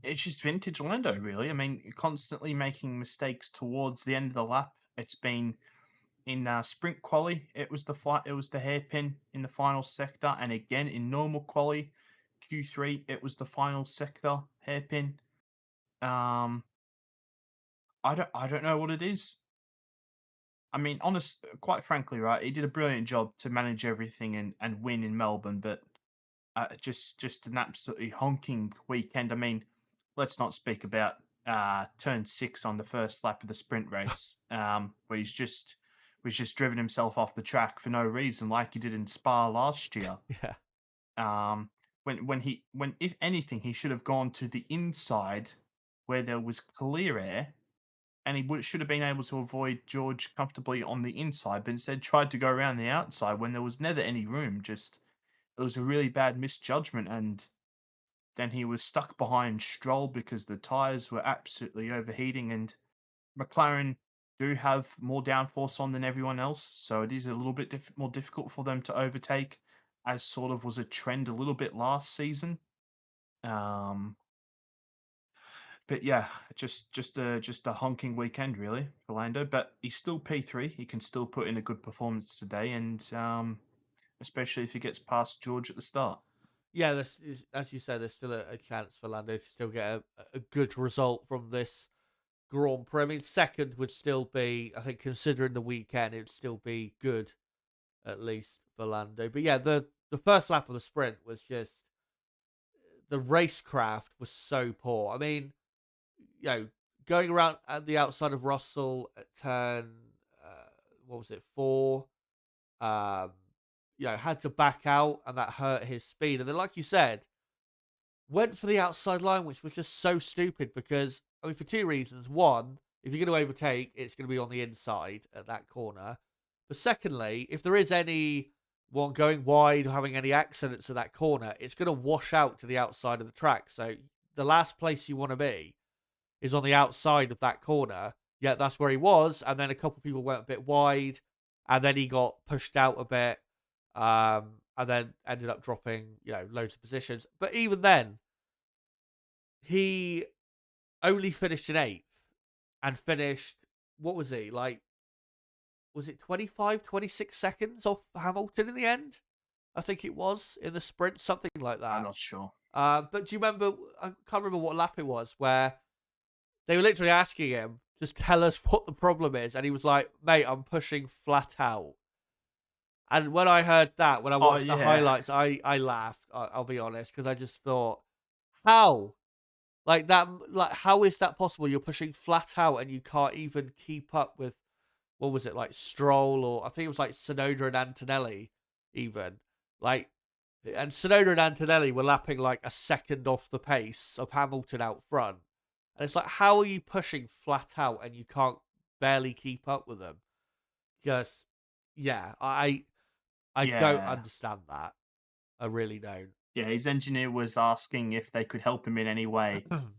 it's just vintage Lando, really. I mean, constantly making mistakes towards the end of the lap. It's been in sprint quali, it was the hairpin in the final sector, and again in normal quali Q3, it was the final sector hairpin. Um, I don't know what it is. I mean, quite frankly, right, he did a brilliant job to manage everything and win in Melbourne, but just an absolutely honking weekend. I mean, let's not speak about turn 6 on the first lap of the sprint race, where was just driven himself off the track for no reason, like he did in Spa last year. Yeah. When if anything, he should have gone to the inside where there was clear air, and should have been able to avoid George comfortably on the inside, but instead tried to go around the outside when there was never any room. Just it was a really bad misjudgment, and then he was stuck behind Stroll because the tyres were absolutely overheating, and McLaren do have more downforce on than everyone else, so it is a little bit more difficult for them to overtake, as sort of was a trend a little bit last season. Um, but yeah, just a honking weekend really for Lando. But he's still P3. He can still put in a good performance today, and especially if he gets past George at the start. Yeah, as you said, there's still a chance for Lando to still get a good result from this Grand Prix. I mean, second would still be, I think, considering the weekend, it'd still be good, at least for Lando. But yeah, the first lap of the sprint was just, the racecraft was so poor. I mean, going around at the outside of Russell at turn, what was it, 4, um, had to back out, and that hurt his speed. And then, like you said, went for the outside line, which was just so stupid because, I mean, for two reasons. One, if you're going to overtake, it's going to be on the inside at that corner. But secondly, if there is anyone going wide or having any accidents at that corner, it's going to wash out to the outside of the track. So the last place you want to be is on the outside of that corner. Yeah, that's where he was. And then a couple of people went a bit wide, and then he got pushed out a bit, and then ended up dropping, loads of positions. But even then, he only finished in 8th and finished, what was he, like, was it 25, 26 seconds off Hamilton in the end? I think it was, in the sprint, something like I'm that. not sure. But do you remember, I can't remember what lap it was, where they were literally asking him, just tell us what the problem is. And he was like, mate, I'm pushing flat out. And when I heard that, when I Oh watched the yeah, highlights, I laughed, I'll be honest, because I just thought, how? Like that, like, how is that possible? You're pushing flat out and you can't even keep up with, what was it, like Stroll, or I think it was like Sonoda and Antonelli even. Like, and Sonoda and Antonelli were lapping like a second off the pace of Hamilton out front. And it's like, how are you pushing flat out and you can't barely keep up with them? Just, yeah, I don't yeah, understand that. I really don't. yeah. His engineer was asking if they could help him in any way, and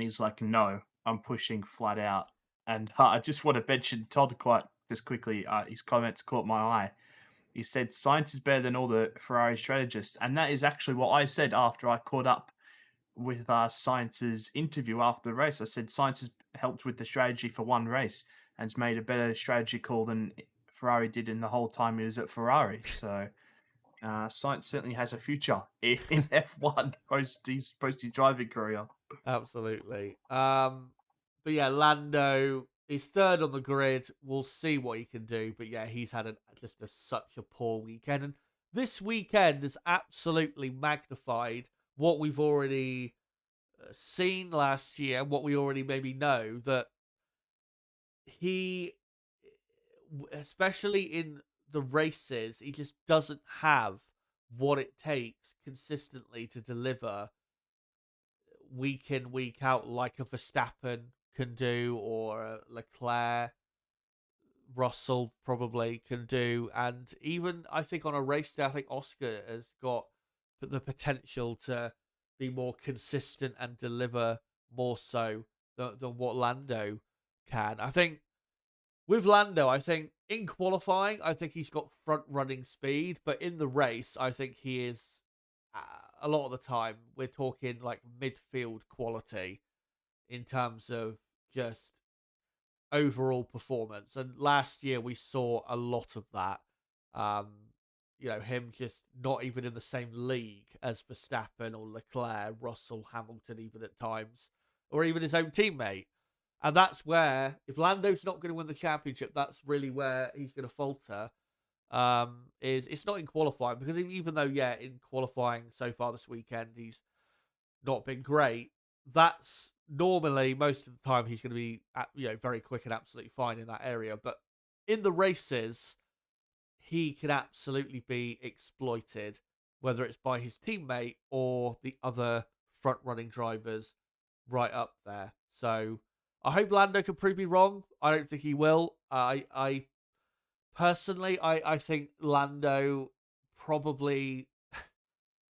he's like, "No, I'm pushing flat out." And I just want to mention Todd quite just quickly. His comments caught my eye. He said, "Science is better than all the Ferrari strategists," and that is actually what I said after I caught up with Science's interview after the race. I said, "Science has helped with the strategy for one race and has made a better strategy call than Ferrari did in the whole time he was at Ferrari." So. Science certainly has a future in F1 post his driving career. Absolutely. But yeah, Lando is third on the grid. We'll see what he can do. But yeah, he's had such a poor weekend. And this weekend has absolutely magnified what we've already seen last year, what we already maybe know, that he especially in the races, he just doesn't have what it takes consistently to deliver week in, week out, like a Verstappen can do, or a Leclerc, Russell probably can do. And even I think on a race day, I think Oscar has got the potential to be more consistent and deliver more so than what Lando can. I think with Lando, I think in qualifying, I think he's got front running speed, but in the race, I think he is uh, a lot of the time we're talking like midfield quality in terms of just overall performance. And last year we saw a lot of that. Um, him just not even in the same league as Verstappen or Leclerc, Russell, Hamilton, even at times, or even his own teammate. And that's where, if Lando's not going to win the championship, that's really where he's going to falter. Is it's not in qualifying, because even though, yeah, in qualifying so far this weekend he's not been great, that's normally most of the time he's going to be very quick and absolutely fine in that area. But in the races, he can absolutely be exploited, whether it's by his teammate or the other front running drivers right up there. So I hope Lando can prove me wrong. I don't think he will. I personally, I think Lando probably.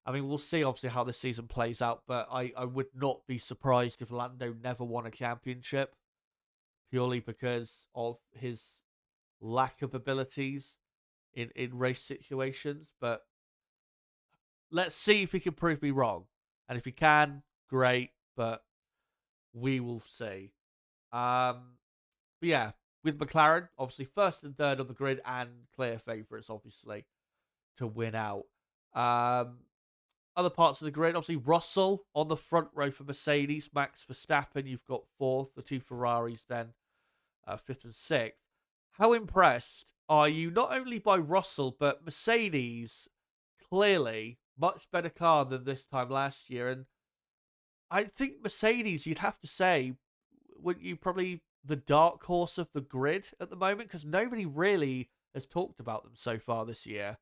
I mean, we'll see obviously how this season plays out, but I would not be surprised if Lando never won a championship purely because of his lack of abilities in race situations. But let's see if he can prove me wrong. And if he can, great, but we will see. But yeah, with McLaren, obviously first and third on the grid and clear favourites, obviously, to win out. Other parts of the grid, obviously Russell on the front row for Mercedes, Max Verstappen, you've got fourth, the two Ferraris then fifth and sixth. How impressed are you not only by Russell, but Mercedes, clearly much better car than this time last year. And I think Mercedes, you'd have to say, wouldn't you, probably the dark horse of the grid at the moment? Because nobody really has talked about them so far this year.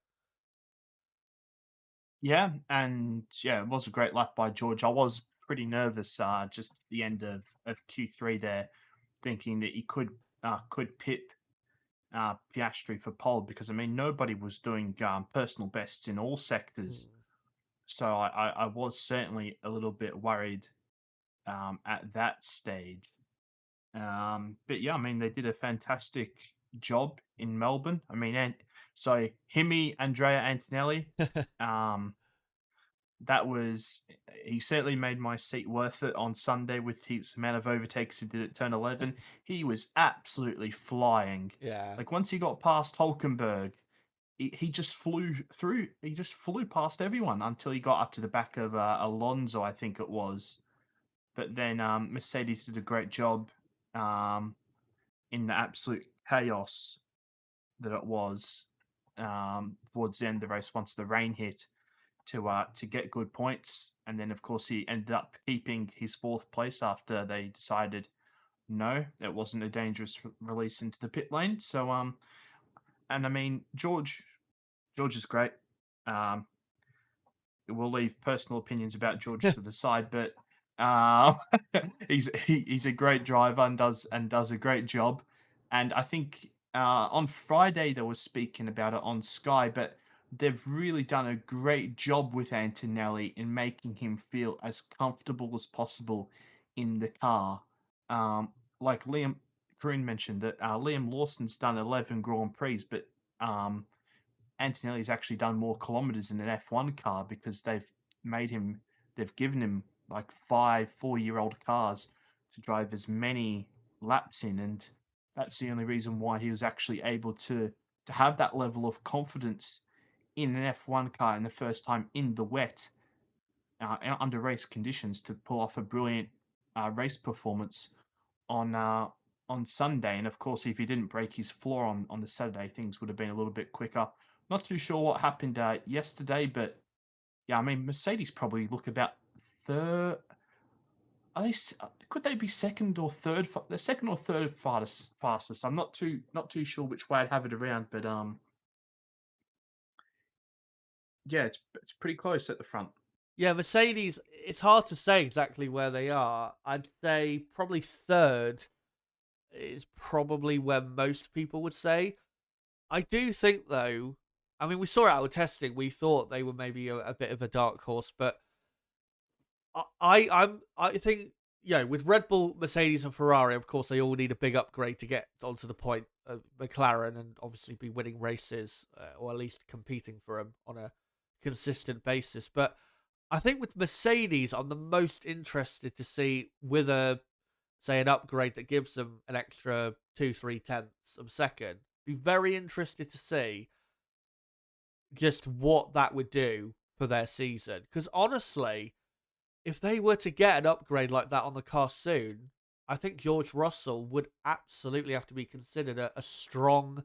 Yeah, and yeah, it was a great lap by George. I was pretty nervous just at the end of Q3 there, thinking that he could pip Piastri for pole because I mean nobody was doing personal bests in all sectors, Hmm. so I was certainly a little bit worried at that stage. But yeah, I mean they did a fantastic job in Melbourne. I mean, and so Himi Andrea Antonelli. Um, that was he certainly made my seat worth it on Sunday with his amount of overtakes he did at turn 11. He was absolutely flying. Yeah. Like once he got past Hulkenberg, he just flew through. He just flew past everyone until he got up to the back of Alonso, I think it was. But then Mercedes did a great job um, in the absolute chaos that it was towards the end of the race once the rain hit to get good points. And then, of course, he ended up keeping his fourth place after they decided no, it wasn't a dangerous release into the pit lane. So, and I mean, George is great. Um, we'll leave personal opinions about George to the side, but um, he's a great driver and does a great job. And I think on Friday they were speaking about it on Sky, but they've really done a great job with Antonelli in making him feel as comfortable as possible in the car. Um, like Liam Karoon mentioned that Liam Lawson's done 11 Grand Prix, but um, Antonelli's actually done more kilometers in an F1 car because they've given him like 4-year-old cars to drive as many laps in, and that's the only reason why he was actually able to have that level of confidence in an F1 car in the first time in the wet under race conditions to pull off a brilliant race performance on uh, on Sunday. And of course, if he didn't break his floor on the Saturday, things would have been a little bit quicker. Not too sure what happened yesterday, but yeah, I mean, Mercedes probably look about third. Could they be second or third? They're second or third fastest. I'm not too sure which way I'd have it around, but yeah, it's pretty close at the front. Yeah, Mercedes, it's hard to say exactly where they are. I'd say probably third is probably where most people would say. I do think, though, I mean, we saw it out of testing. We thought they were maybe a bit of a dark horse, but I think, with Red Bull, Mercedes, and Ferrari, of course, they all need a big upgrade to get onto the point of McLaren and obviously be winning races, or at least competing for them on a consistent basis. But I think with Mercedes, I'm the most interested to see with say, an upgrade that gives them an extra 2-3 tenths of a second. Be very interested to see just what that would do for their season. Because honestly, if they were to get an upgrade like that on the car soon, I think George Russell would absolutely have to be considered a strong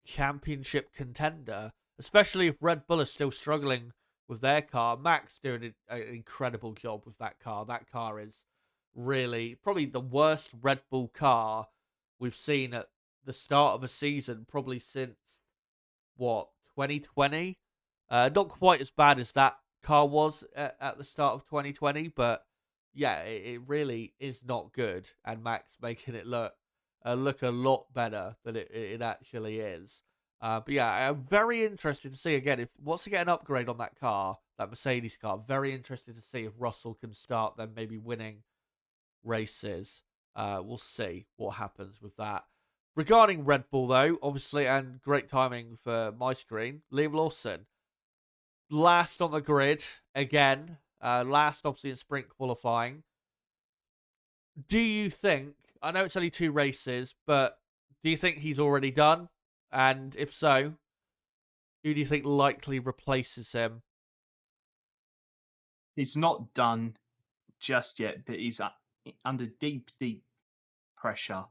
championship contender, especially if Red Bull is still struggling with their car. Max doing an incredible job with that car. That car is really probably the worst Red Bull car we've seen at the start of a season, probably since what 2020. Not quite as bad as that car was at the start of 2020, but yeah, it really is not good. And Max making it look a lot better than it actually is. But yeah, I'm very interested to see again if wants to get an upgrade on that car, that Mercedes car. Very interested to see if Russell can start then maybe winning races. We'll see what happens with that. Regarding Red Bull, though, obviously, and great timing for my screen, Liam Lawson, last on the grid again. Last, obviously, in sprint qualifying. Do you think, I know it's only 2 races, but do you think he's already done? And if so, who do you think likely replaces him? He's not done just yet, but he's under deep, deep pressure.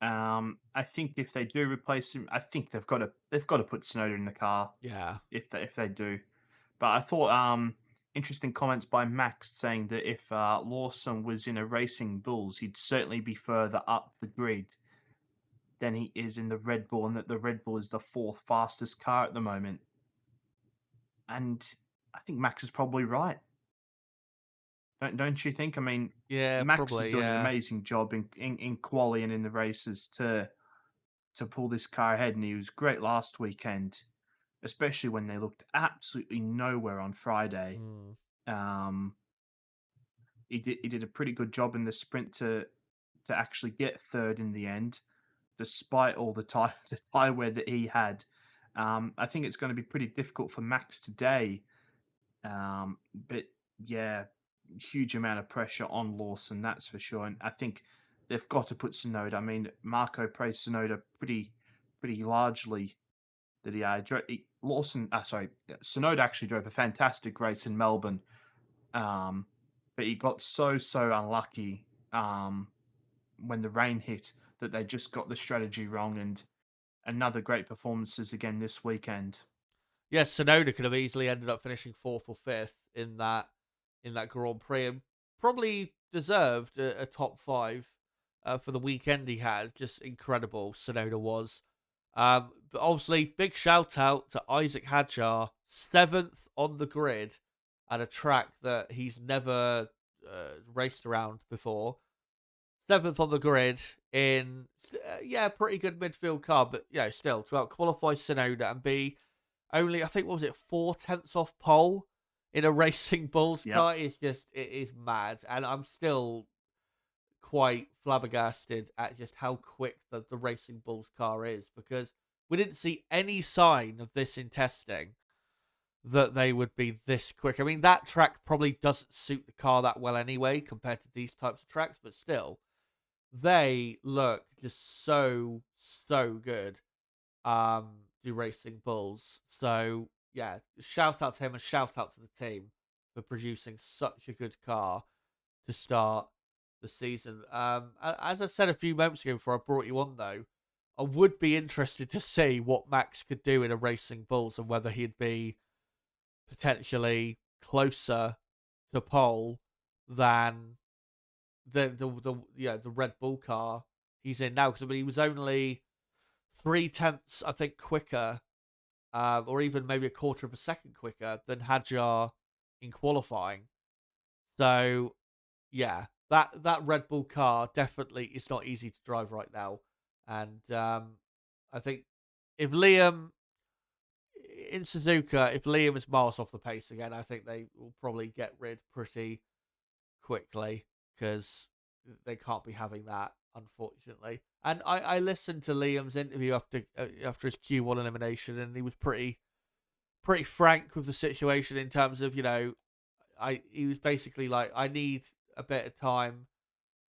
I think if they do replace him, I think they've got to put Sonoda in the car Yeah. if they do. But I thought interesting comments by Max saying that if Lawson was in a Racing Bulls, he'd certainly be further up the grid than he is in the Red Bull, and that the Red Bull is the fourth fastest car at the moment. And I think Max is probably right. Don't you think? I mean, Yeah, Max is probably, doing an yeah. amazing job in quali and in the races to pull this car ahead, and he was great last weekend, especially when they looked absolutely nowhere on Friday. Mm. Um, he did a pretty good job in the sprint to actually get third in the end, despite all the tire wear that he had. I think it's going to be pretty difficult for Max today. But yeah, huge amount of pressure on Lawson, that's for sure. And I think they've got to put Sonoda. I mean, Marco praised Sonoda pretty largely that Sonoda actually drove a fantastic race in Melbourne, but he got so unlucky when the rain hit that they just got the strategy wrong. And another great performances again this weekend. Yes, Sonoda could have easily ended up finishing fourth or fifth in that Grand Prix, and probably deserved a top five for the weekend he had. Just incredible, Sonoda was. But obviously, big shout out to Isaac Hadjar, seventh on the grid at a track that he's never raced around before. Seventh on the grid in, pretty good midfield car, but still to out qualify Sonoda and be only, I think, what was it, 4 tenths off pole in a Racing Bulls Yep. car it is mad. And I'm still quite flabbergasted at just how quick the Racing Bulls car is, because we didn't see any sign of this in testing that they would be this quick. I mean, that track probably doesn't suit the car that well anyway compared to these types of tracks, but still, they look just so good. Do Racing Bulls. So yeah, shout out to him and shout out to the team for producing such a good car to start the season. As I said a few moments ago before I brought you on, though, I would be interested to see what Max could do in a Racing Bulls and whether he'd be potentially closer to pole than the Red Bull car he's in now, because I mean he was only 3/10, I think, quicker, or even maybe a quarter of a second quicker than Hadjar in qualifying. So yeah, that Red Bull car definitely is not easy to drive right now, and I think if Liam in Suzuka, if Liam is miles off the pace again, I think they will probably get rid pretty quickly, because they can't be having that, unfortunately. And I listened to Liam's interview after his Q1 elimination, and he was pretty frank with the situation in terms of, he was basically like, I need a bit of time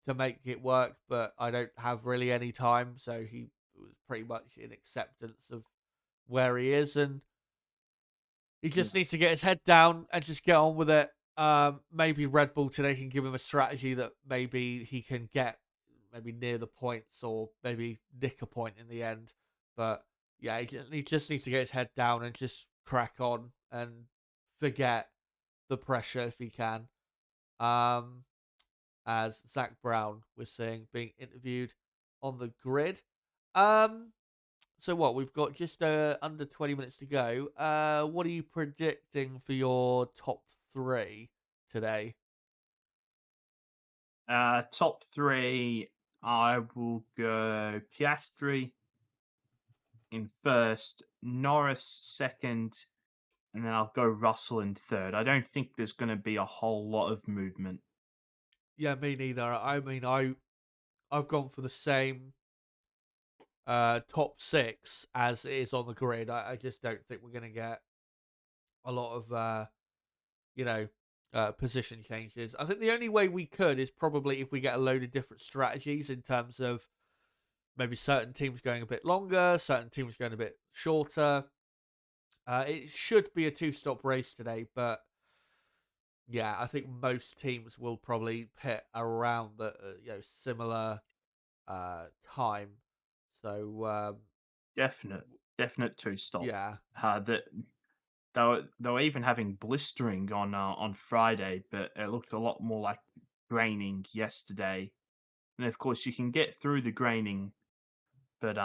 to make it work, but I don't have really any time. So he was pretty much in acceptance of where he is, and he Yeah. just needs to get his head down and just get on with it. Maybe Red Bull today can give him a strategy that maybe he can get maybe near the points, or maybe nick a point in the end. But yeah, he just needs to get his head down and just crack on and forget the pressure if he can. Um, as Zach Brown was saying, being interviewed on the grid. Um, so what, we've got just under 20 minutes to go. What are you predicting for your top three today? Top three, I will go Piastri in first, Norris second, and then I'll go Russell in third. I don't think there's going to be a whole lot of movement. Yeah, me neither. I mean, I've gone for the same top six as it is on the grid. I just don't think we're going to get a lot of you know position changes. I think the only way we could is probably if we get a load of different strategies, in terms of maybe certain teams going a bit longer, certain teams going a bit shorter. It should be a two-stop race today, but yeah, I think most teams will probably pit around the similar time. So Definite, definite two stop. yeah, That they were even having blistering on Friday, but it looked a lot more like graining yesterday. And of course, you can get through the graining, but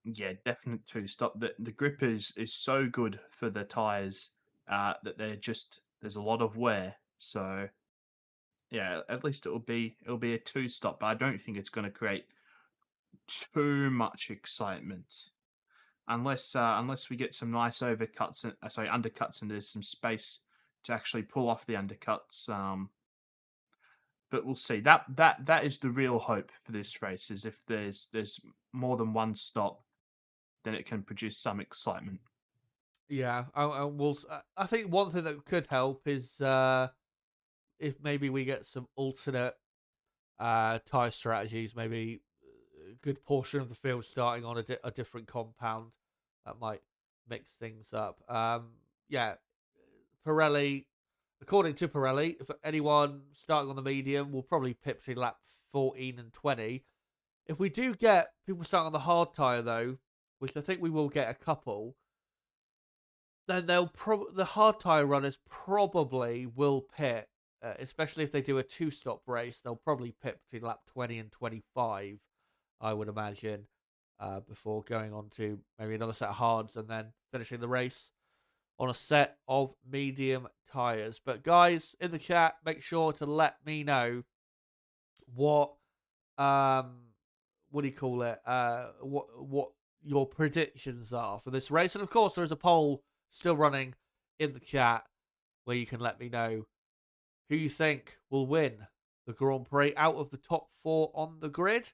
yeah, definite two stop. The grip is so good for the tires that there's a lot of wear. So yeah, at least it'll be a two stop. But I don't think it's going to create too much excitement unless we get some nice overcuts and sorry undercuts, and there's some space to actually pull off the undercuts. But we'll see. That is the real hope for this race. Is if there's more than one stop, then it can produce some excitement. yeah. I think one thing that could help is if maybe we get some alternate tire strategies. Maybe a good portion of the field starting on a different compound, that might mix things up. Yeah, Pirelli. According to Pirelli, if anyone starting on the medium will probably pit between lap 14 and 20. If we do get people starting on the hard tyre, though, which I think we will get a couple, then the hard tyre runners probably will pit, especially if they do a two-stop race. They'll probably pit between lap 20 and 25, I would imagine, before going on to maybe another set of hards and then finishing the race on a set of medium tires. But guys in the chat, make sure to let me know what what do you call it? What your predictions are for this race. And of course there is a poll still running in the chat where you can let me know who you think will win the Grand Prix out of the top four on the grid.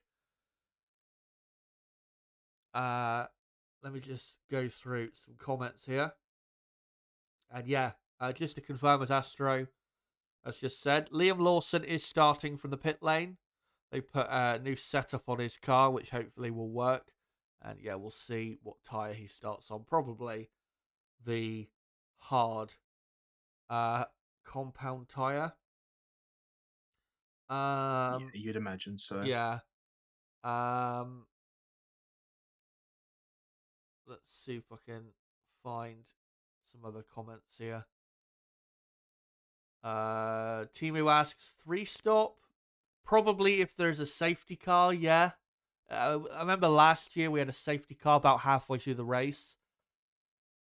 Let me just go through some comments here. And yeah, just to confirm, as Astro has just said, Liam Lawson is starting from the pit lane. They put a new setup on his car, which hopefully will work. And yeah, we'll see what tyre he starts on. Probably the hard compound tyre. Yeah, you'd imagine so. Yeah. Let's see if I can find some other comments here. Timu asks, 3-stop? Probably if there's a safety car, yeah. I remember last year we had a safety car about halfway through the race.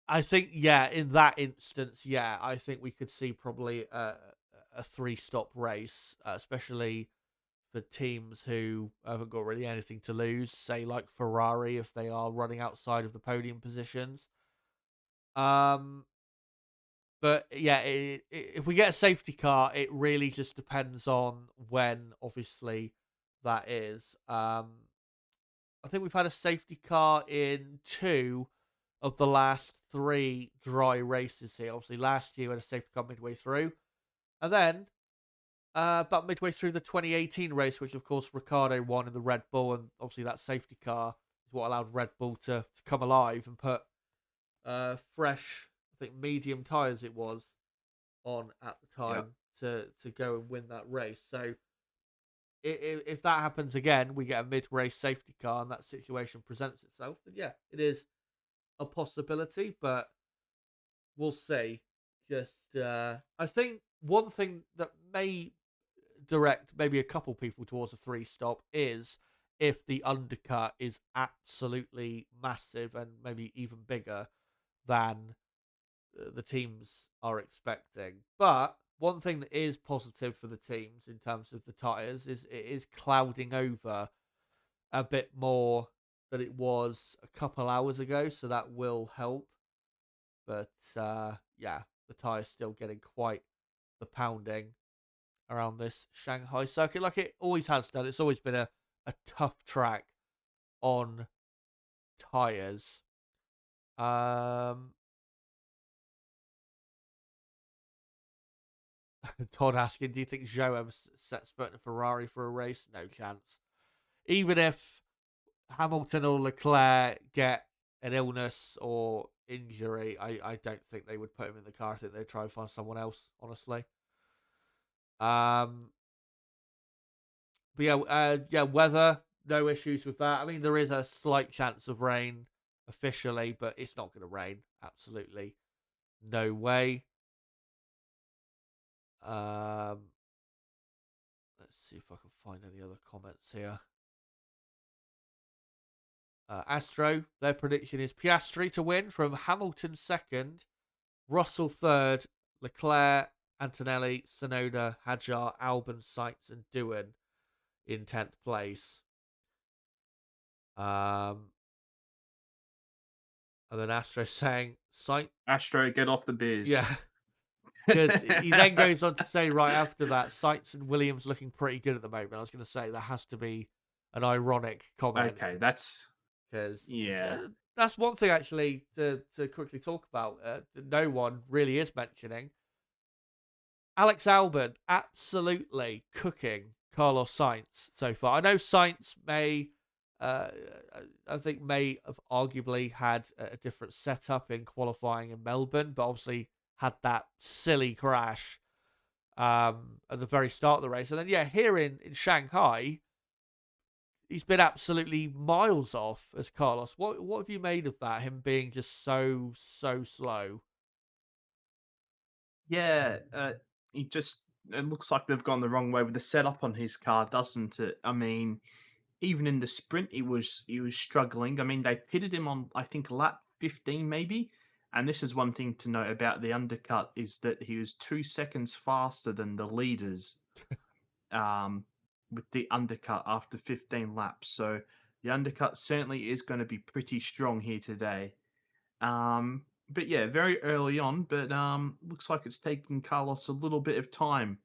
I think, yeah, in that instance, yeah, I think we could see probably a three-stop race, especially for teams who haven't got really anything to lose, say like Ferrari, if they are running outside of the podium positions. Um, but yeah, if we get a safety car, it really just depends on when, obviously, that is. I think we've had a safety car in two of the last three dry races here. Obviously, last year we had a safety car midway through. And then, about midway through the 2018 race, which of course Ricciardo won in the Red Bull, and obviously that safety car is what allowed Red Bull to come alive and put fresh, I think medium tyres it was, on at the Yeah. time to go and win that race. So if that happens again, we get a mid-race safety car and that situation presents itself, then yeah, it is a possibility, but we'll see. Just, I think one thing that may direct maybe a couple people towards a three stop is if the undercut is absolutely massive and maybe even bigger than the teams are expecting. But one thing that is positive for the teams in terms of the tyres is it is clouding over a bit more than it was a couple hours ago, so that will help. But yeah, the tyres still getting quite the pounding around this Shanghai circuit, like it always has done. It's always been a tough track on tyres. Todd asking, do you think Zhou ever sets foot in a Ferrari for a race? No chance. Even if Hamilton or Leclerc get an illness or injury, I don't think they would put him in the car. I think they'd try and find someone else, honestly. Um, but yeah, yeah, weather, no issues with that. I mean, there is a slight chance of rain officially, but it's not going to rain. Absolutely no way. Um, let's see if I can find any other comments here. Astro, their prediction is Piastri to win from Hamilton second, Russell third, Leclerc, Antonelli, Sonoda, Hadjar, Albon, Sainz, and Doohan in 10th place. And then Astro saying, Sainz, Astro, get off the beers. yeah. Because he then goes on to say right after that, Sainz and Williams looking pretty good at the moment. I was going to say that has to be an ironic comment. Okay, that's Because yeah. that's one thing actually to quickly talk about that no one really is mentioning. Alex Albon absolutely cooking Carlos Sainz so far. I know Sainz may, uh, I think may have arguably had a different setup in qualifying in Melbourne, but obviously had that silly crash at the very start of the race. And then, yeah, here in Shanghai, he's been absolutely miles off as Carlos. What have you made of that? Him being just so slow. Yeah, he just it looks like they've gone the wrong way with the setup on his car, doesn't it? I mean, even in the sprint, he was struggling. I mean, they pitted him on I think lap 15 maybe, and this is one thing to note about the undercut is that he was 2 seconds faster than the leaders um, with the undercut after 15 laps. So the undercut certainly is going to be pretty strong here today. But yeah, very early on, but looks like it's taking Carlos a little bit of time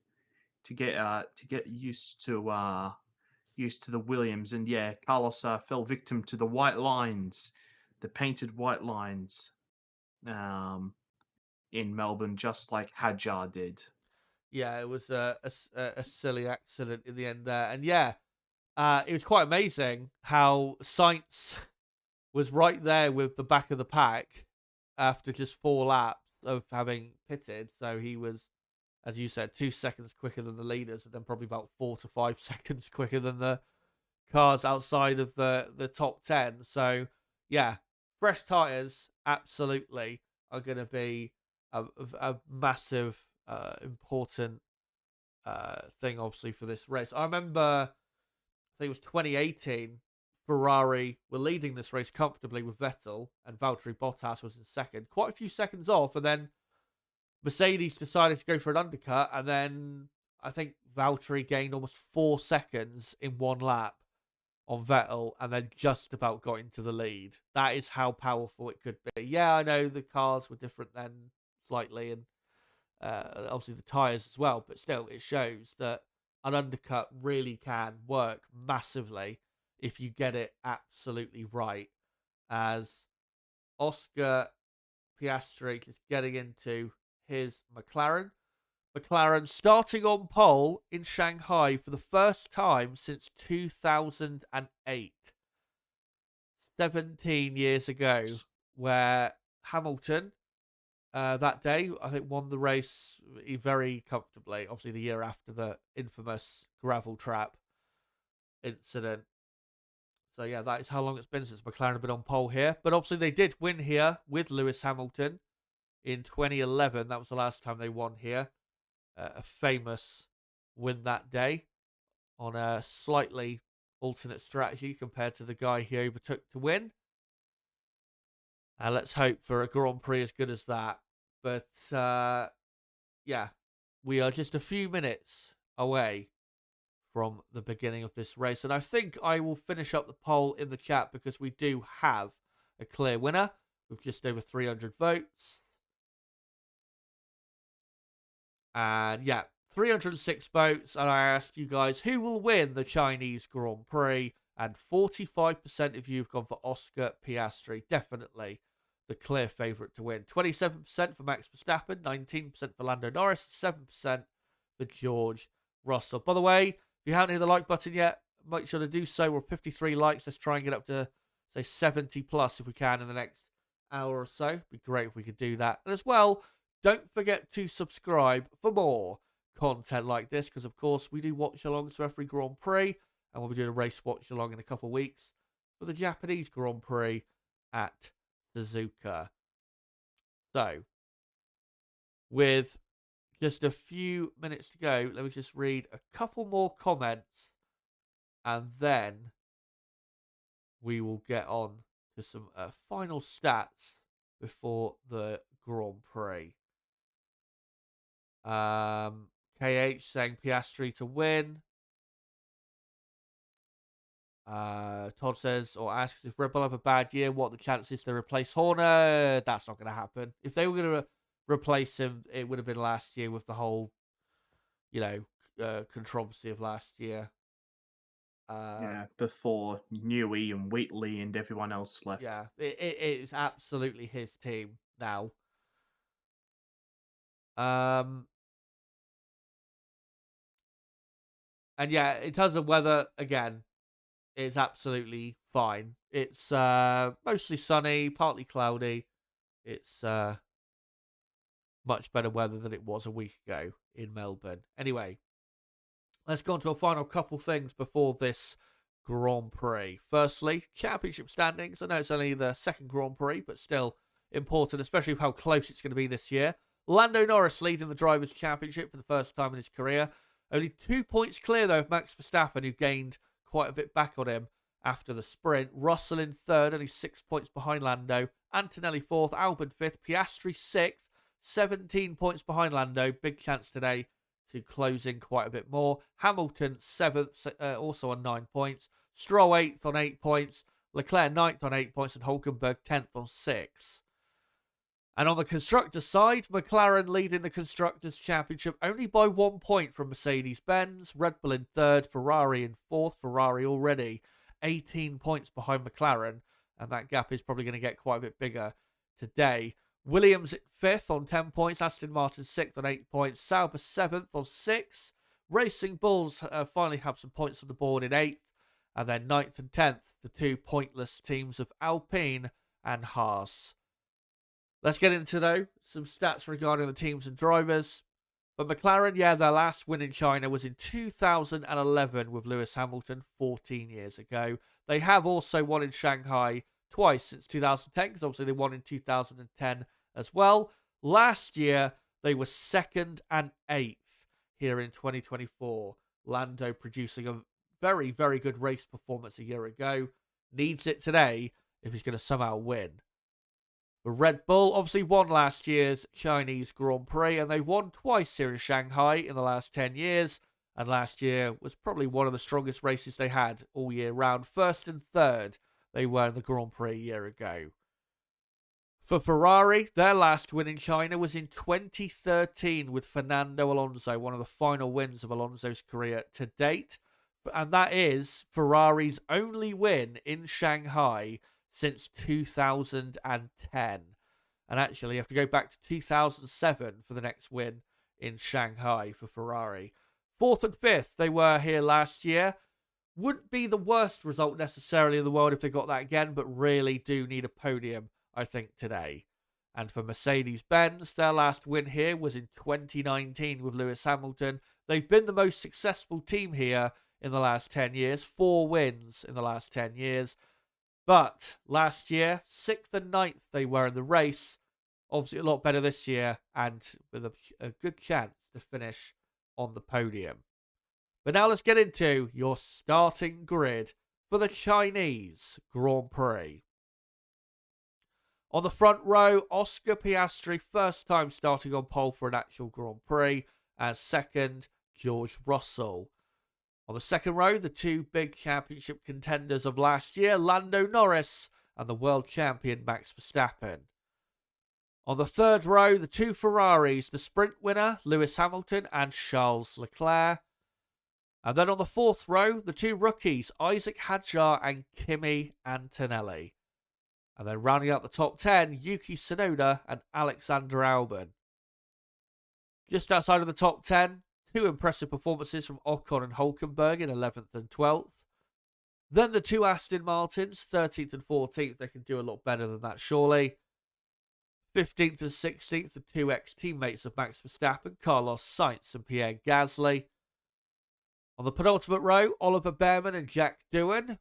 to get used to the Williams, and yeah, Carlos fell victim to the white lines, the painted white lines, um, in Melbourne, just like Hadjar did. Yeah, it was a silly accident in the end there. And yeah, it was quite amazing how Sainz was right there with the back of the pack after just 4 laps of having pitted. So he was, as you said, 2 seconds quicker than the leaders, and then probably about 4 to 5 seconds quicker than the cars outside of the top 10. So yeah, fresh tires absolutely are going to be a massive important thing, obviously, for this race. I remember, I think it was 2018, Ferrari were leading this race comfortably with Vettel, and Valtteri Bottas was in second, quite a few seconds off, and then Mercedes decided to go for an undercut, and then I think Valtteri gained almost 4 seconds in one lap on Vettel, and then just about got into the lead. That is how powerful it could be. Yeah, I know the cars were different then slightly, and obviously the tyres as well, but still, it shows that an undercut really can work massively if you get it absolutely right. As Oscar Piastri is getting into his McLaren. McLaren starting on pole in Shanghai for the first time since 2008. 17 years ago, where Hamilton, that day, I think, won the race very comfortably. Obviously, the year after the infamous gravel trap incident. So, yeah, that is how long it's been since McLaren have been on pole here. But obviously, they did win here with Lewis Hamilton in 2011. That was the last time they won here. A famous win that day on a slightly alternate strategy compared to the guy he overtook to win. Let's hope for a Grand Prix as good as that. But, yeah, we are just a few minutes away from the beginning of this race. And I think I will finish up the poll in the chat because we do have a clear winner with just over 300 votes. And yeah, 306 votes. And I asked you guys who will win the Chinese Grand Prix. And 45% of you have gone for Oscar Piastri. Definitely the clear favourite to win. 27% for Max Verstappen, 19% for Lando Norris, 7% for George Russell. By the way, if you haven't hit the like button yet, make sure to do so. We're 53 likes. Let's try and get up to, say, 70 plus if we can in the next hour or so. It'd be great if we could do that. And as well, don't forget to subscribe for more content like this, because, of course, we do watch-alongs for every Grand Prix, and we'll be doing a race watch-along in a couple of weeks for the Japanese Grand Prix at Suzuka. So, with just a few minutes to go, let me just read a couple more comments, and then we will get on to some final stats before the Grand Prix. KH saying Piastri to win. Todd says, or asks, if Red Bull have a bad year, what are the chances they replace Horner? That's not going to happen. If they were going to replace him, it would have been last year with the whole, controversy of last year. Before Newey and Wheatley and everyone else left. Yeah, it is absolutely his team now. And yeah, in terms of weather, again, it's absolutely fine. It's mostly sunny, partly cloudy. It's much better weather than it was a week ago in Melbourne. Anyway, let's go on to a final couple things before this Grand Prix. Firstly, championship standings. I know it's only the second Grand Prix, but still important, especially with how close it's going to be this year. Lando Norris leading the Drivers' Championship for the first time in his career. Only 2 points clear, though, of Max Verstappen, who gained quite a bit back on him after the sprint. Russell in third, only 6 points behind Lando. Antonelli fourth, Albon fifth, Piastri sixth, 17 points behind Lando. Big chance today to close in quite a bit more. Hamilton seventh, also on 9 points. Stroll eighth on 8 points. Leclerc ninth on 8 points, and Hulkenberg 10th on 6. And on the Constructors' side, McLaren leading the Constructors' Championship only by 1 point from Mercedes-Benz. Red Bull in third, Ferrari in fourth. Ferrari already 18 points behind McLaren, and that gap is probably going to get quite a bit bigger today. Williams at fifth on 10 points. Aston Martin sixth on 8 points. Sauber seventh on 6. Racing Bulls finally have some points on the board in 8th. And then 9th and 10th, the two pointless teams of Alpine and Haas. Let's get into, though, some stats regarding the teams and drivers. But McLaren, yeah, their last win in China was in 2011 with Lewis Hamilton 14 years ago. They have also won in Shanghai twice since 2010, because obviously they won in 2010 as well. Last year, they were 2nd and 8th here in 2024. Lando producing a very, very good race performance a year ago. Needs it today if he's going to somehow win. The Red Bull obviously won last year's Chinese Grand Prix, and they won twice here in Shanghai in the last 10 years. And last year was probably one of the strongest races they had all year round. First and third, they were in the Grand Prix a year ago. For Ferrari, their last win in China was in 2013 with Fernando Alonso, one of the final wins of Alonso's career to date. And that is Ferrari's only win in Shanghai since 2010. And actually, you have to go back to 2007 for the next win in Shanghai for Ferrari. Fourth and fifth, they were here last year. Wouldn't be the worst result necessarily in the world if they got that again, but really do need a podium, I think, today. And for Mercedes-Benz, their last win here was in 2019 with Lewis Hamilton. They've been the most successful team here in the last 10 years. 4 wins in the last 10 years. But last year, 6th and 9th they were in the race. Obviously a lot better this year and with a good chance to finish on the podium. But now let's get into your starting grid for the Chinese Grand Prix. On the front row, Oscar Piastri, first time starting on pole for an actual Grand Prix. And second, George Russell. On the second row, the two big championship contenders of last year, Lando Norris and the world champion Max Verstappen. On the third row, the two Ferraris, the sprint winner, Lewis Hamilton and Charles Leclerc. And then on the fourth row, the two rookies, Isaac Hadjar and Kimi Antonelli. And then rounding out the top 10, Yuki Tsunoda and Alexander Albon. Just outside of the top 10, two impressive performances from Ocon and Hulkenberg in 11th and 12th. Then the two Aston Martins, 13th and 14th. They can do a lot better than that, surely. 15th and 16th, the two ex-teammates of Max Verstappen, Carlos Sainz and Pierre Gasly. On the penultimate row, Oliver Behrman and Jack Doohan.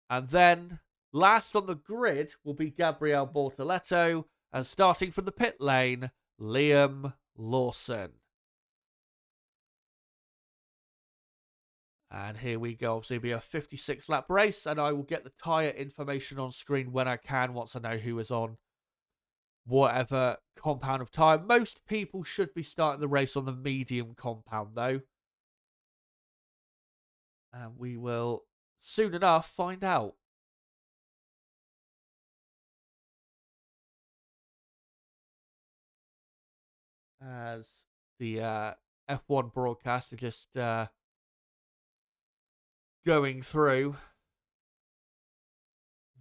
And then, last on the grid will be Gabriel Bortoleto. And starting from the pit lane, Liam Lawson. And here we go. Obviously, it'll be a 56-lap race. And I will get the tyre information on screen when I can, once I know who is on whatever compound of tyre. Most people should be starting the race on the medium compound, though. And we will soon enough find out. As the F1 broadcast are just going through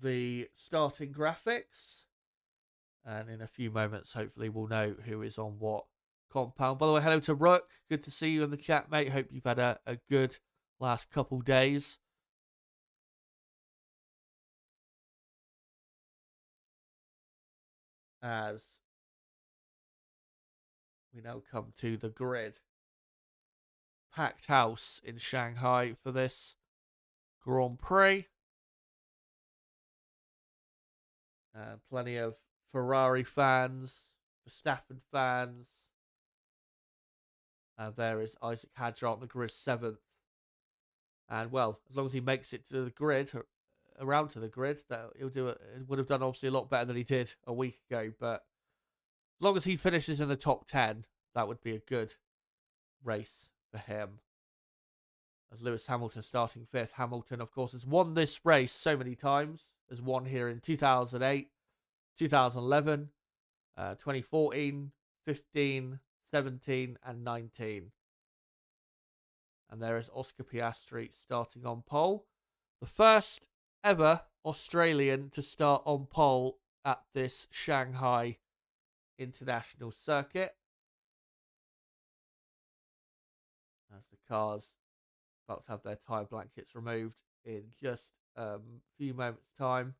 the starting graphics. And in a few moments, hopefully, we'll know who is on what compound. By the way, hello to Rook. Good to see you in the chat, mate. Hope you've had a good last couple days. As we now come to the grid. Packed house in Shanghai for this Grand Prix. Plenty of Ferrari fans, Verstappen fans. There is Isaac Hadjar on the grid 7th. And, well, as long as he makes it to the grid, around to the grid, that he'll do it. It would have done obviously a lot better than he did a week ago. But as long as he finishes in the top 10, that would be a good race for him. As Lewis Hamilton starting 5th. Hamilton, of course, has won this race so many times. Has won here in 2008, 2011, 2014, 15, 17 and 19. And there is Oscar Piastri starting on pole. The first ever Australian to start on pole at this Shanghai International Circuit. As the cars about to have their tyre blankets removed in just a few moments' time.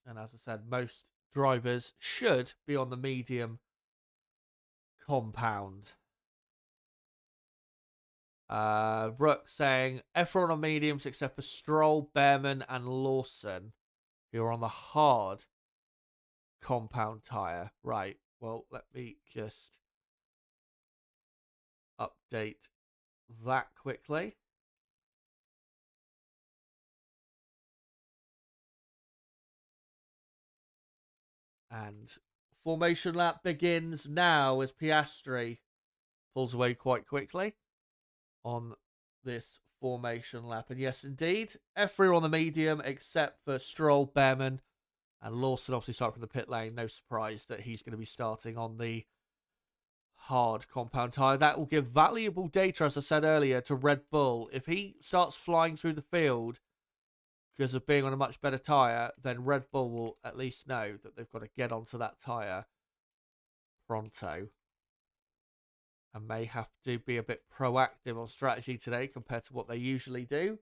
And as I said, most drivers should be on the medium compound. Rook saying everyone on mediums except for Stroll, Behrman and Lawson, who are on the hard compound tyre. Right. Well, let me just update that quickly. And formation lap begins now as Piastri pulls away quite quickly on this formation lap. And yes, indeed, F3 on the medium except for Stroll, Behrman, and Lawson obviously start from the pit lane. No surprise that he's going to be starting on the hard compound tyre. That will give valuable data, as I said earlier, to Red Bull. If he starts flying through the field because of being on a much better tyre, then Red Bull will at least know that they've got to get onto that tyre pronto and may have to be a bit proactive on strategy today compared to what they usually do.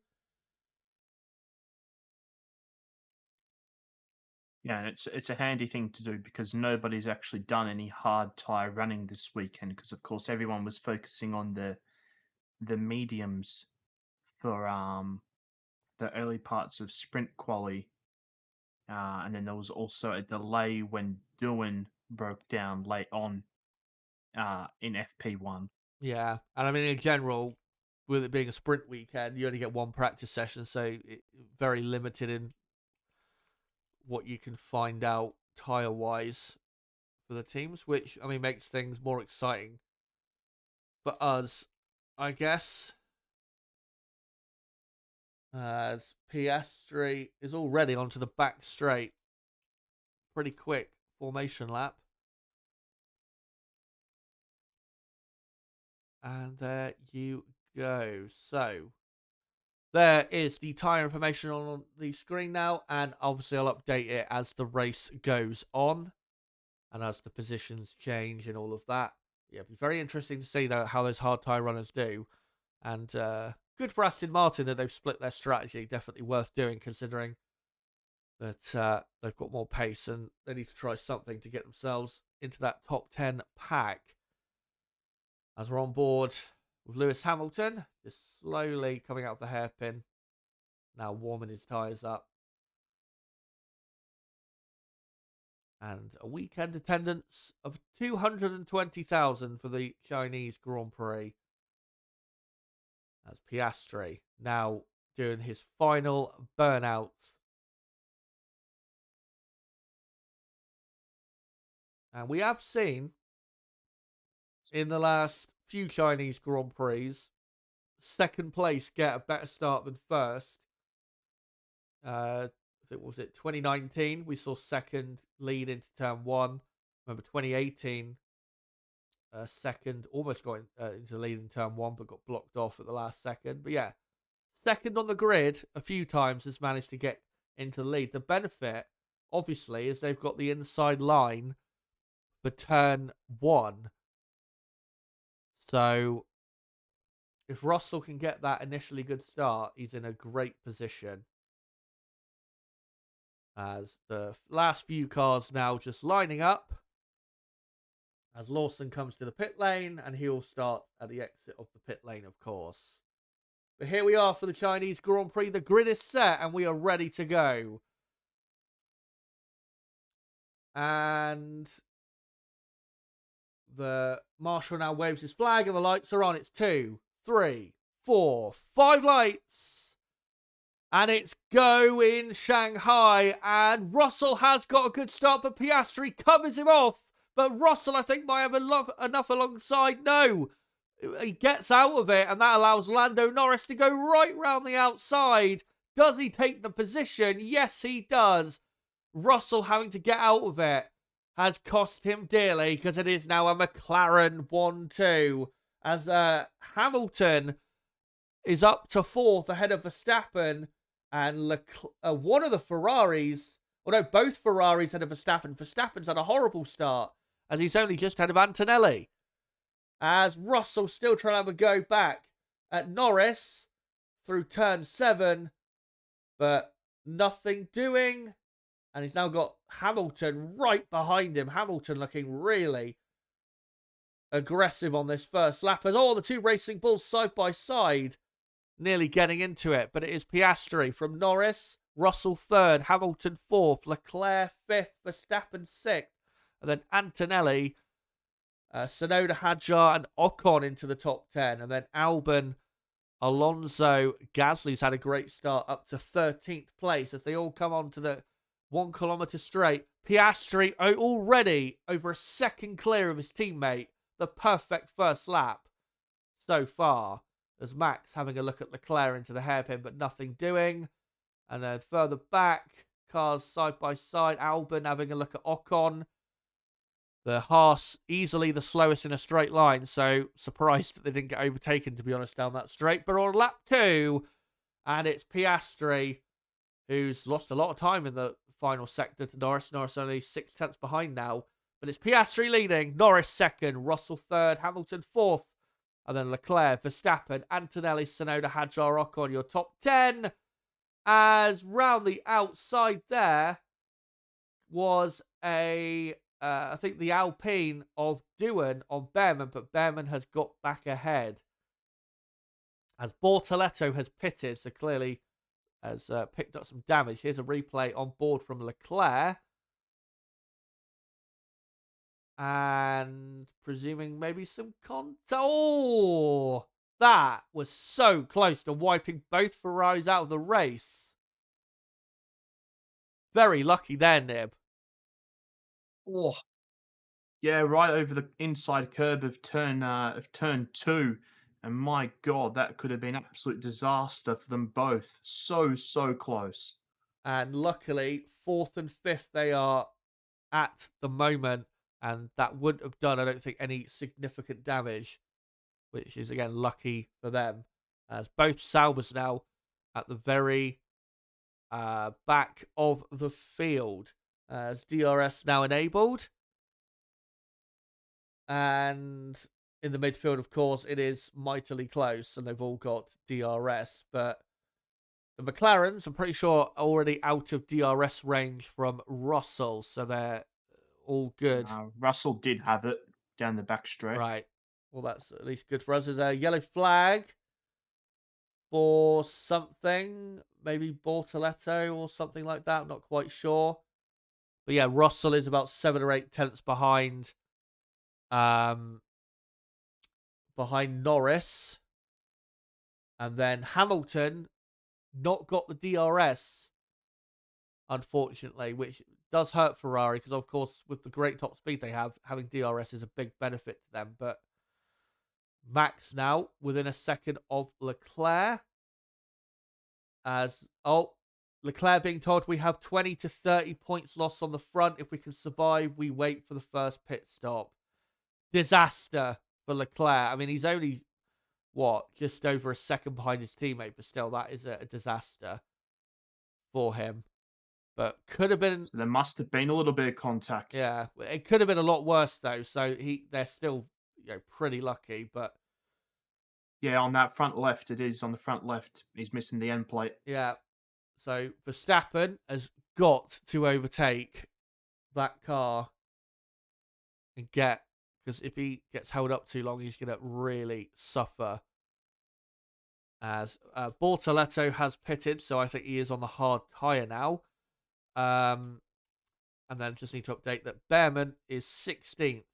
Yeah, and it's a handy thing to do because nobody's actually done any hard tyre running this weekend because, of course, everyone was focusing on the mediums for the early parts of sprint quali, and then there was also a delay when Doohan broke down late on in FP1. Yeah, and I mean, in general, with it being a sprint weekend, you only get one practice session, so very limited in what you can find out tyre-wise for the teams, which, I mean, makes things more exciting for us, I guess. As Piastri is already onto the back straight. Pretty quick formation lap. And there you go. So, there is the tyre information on the screen now, and obviously I'll update it as the race goes on and as the positions change and all of that. Yeah, it'll be very interesting to see how those hard tyre runners do. And good for Aston Martin that they've split their strategy. Definitely worth doing considering that they've got more pace and they need to try something to get themselves into that top 10 pack. As we're on board with Lewis Hamilton, just slowly coming out of the hairpin. Now warming his tyres up. And a weekend attendance of 220,000 for the Chinese Grand Prix. As Piastri now doing his final burnout. And we have seen in the last few Chinese Grand Prix, second place get a better start than first. Was it 2019? We saw second lead into turn one. Remember 2018, second almost got into lead in turn one, but got blocked off at the last second. But yeah, second on the grid a few times has managed to get into the lead. The benefit, obviously, is they've got the inside line for turn one. So if Russell can get that initially good start, he's in a great position. As the last few cars now just lining up. As Lawson comes to the pit lane, and he'll start at the exit of the pit lane, of course. But here we are for the Chinese Grand Prix. The grid is set, and we are ready to go. And the marshal now waves his flag, and the lights are on. It's 2, 3, 4, 5 lights. And it's go in Shanghai. And Russell has got a good start, but Piastri covers him off. But Russell, I think, might have enough alongside. No, he gets out of it, and that allows Lando Norris to go right round the outside. Does he take the position? Yes, he does. Russell having to get out of it has cost him dearly because it is now a McLaren 1-2. As Hamilton is up to fourth ahead of Verstappen. And one of the Ferraris, well, no, both Ferraris ahead of Verstappen. Verstappen's had a horrible start as he's only just ahead of Antonelli. As Russell still trying to have a go back at Norris through turn 7, but nothing doing. And he's now got Hamilton right behind him. Hamilton looking really aggressive on this first lap. As all the two racing bulls side by side, nearly getting into it. But it is Piastri from Norris. Russell third, Hamilton fourth, Leclerc fifth, Verstappen sixth. And then Antonelli, Sonoda Hadjar, and Ocon into the top 10. And then Albon, Alonso, Gasly's had a great start up to 13th place as they all come on to the 1 kilometre straight. Piastri already over a second clear of his teammate. The perfect first lap so far. As Max having a look at Leclerc into the hairpin, but nothing doing. And then further back, cars side by side. Albon having a look at Ocon. The Haas easily the slowest in a straight line, so surprised that they didn't get overtaken, to be honest, down that straight. But on lap 2, and it's Piastri, who's lost a lot of time in the final sector to Norris. Norris only 6 tenths behind now. But it's Piastri leading, Norris second, Russell third, Hamilton fourth, and then Leclerc, Verstappen, Antonelli, Sonoda, Hadjar, Ocon, your top 10. As round the outside there was I think the Alpine of Doohan on Behrman, but Behrman has got back ahead. As Bortoletto has pitted, so clearly has picked up some damage. Here's a replay on board from Leclerc. And presuming maybe some contact. Oh, that was so close to wiping both Ferraris out of the race. Very lucky there, Nib. Oh, yeah, right over the inside curb of turn 2, and my God, that could have been absolute disaster for them both. So close. And luckily, 4th and 5th they are at the moment, and that wouldn't have done, I don't think, any significant damage, which is again lucky for them. As both Saubers now at the very back of the field, as DRS now enabled. And in the midfield, of course, it is mightily close, and they've all got DRS. But the McLarens, I'm pretty sure, are already out of DRS range from Russell, so they're all good. Russell did have it down the back straight. Right. Well, that's at least good for us. There's a yellow flag for something, maybe Bortoletto or something like that. I'm not quite sure. But yeah, Russell is about 7 or 8 tenths behind Norris. And then Hamilton not got the DRS, unfortunately, which does hurt Ferrari because, of course, with the great top speed they have, having DRS is a big benefit to them. But Max now within a second of Leclerc. Leclerc being told we have 20 to 30 points lost on the front. If we can survive, we wait for the first pit stop. Disaster for Leclerc. I mean, he's only, just over a second behind his teammate, but still, that is a disaster for him. But could have been... So there must have been a little bit of contact. Yeah, it could have been a lot worse, though, so they're still pretty lucky, but... Yeah, on that front left, it is on the front left. He's missing the end plate. Yeah. So Verstappen has got to overtake that car and because if he gets held up too long, he's going to really suffer. As Bortoletto has pitted, so I think he is on the hard tyre now. And then just need to update that Behrman is 16th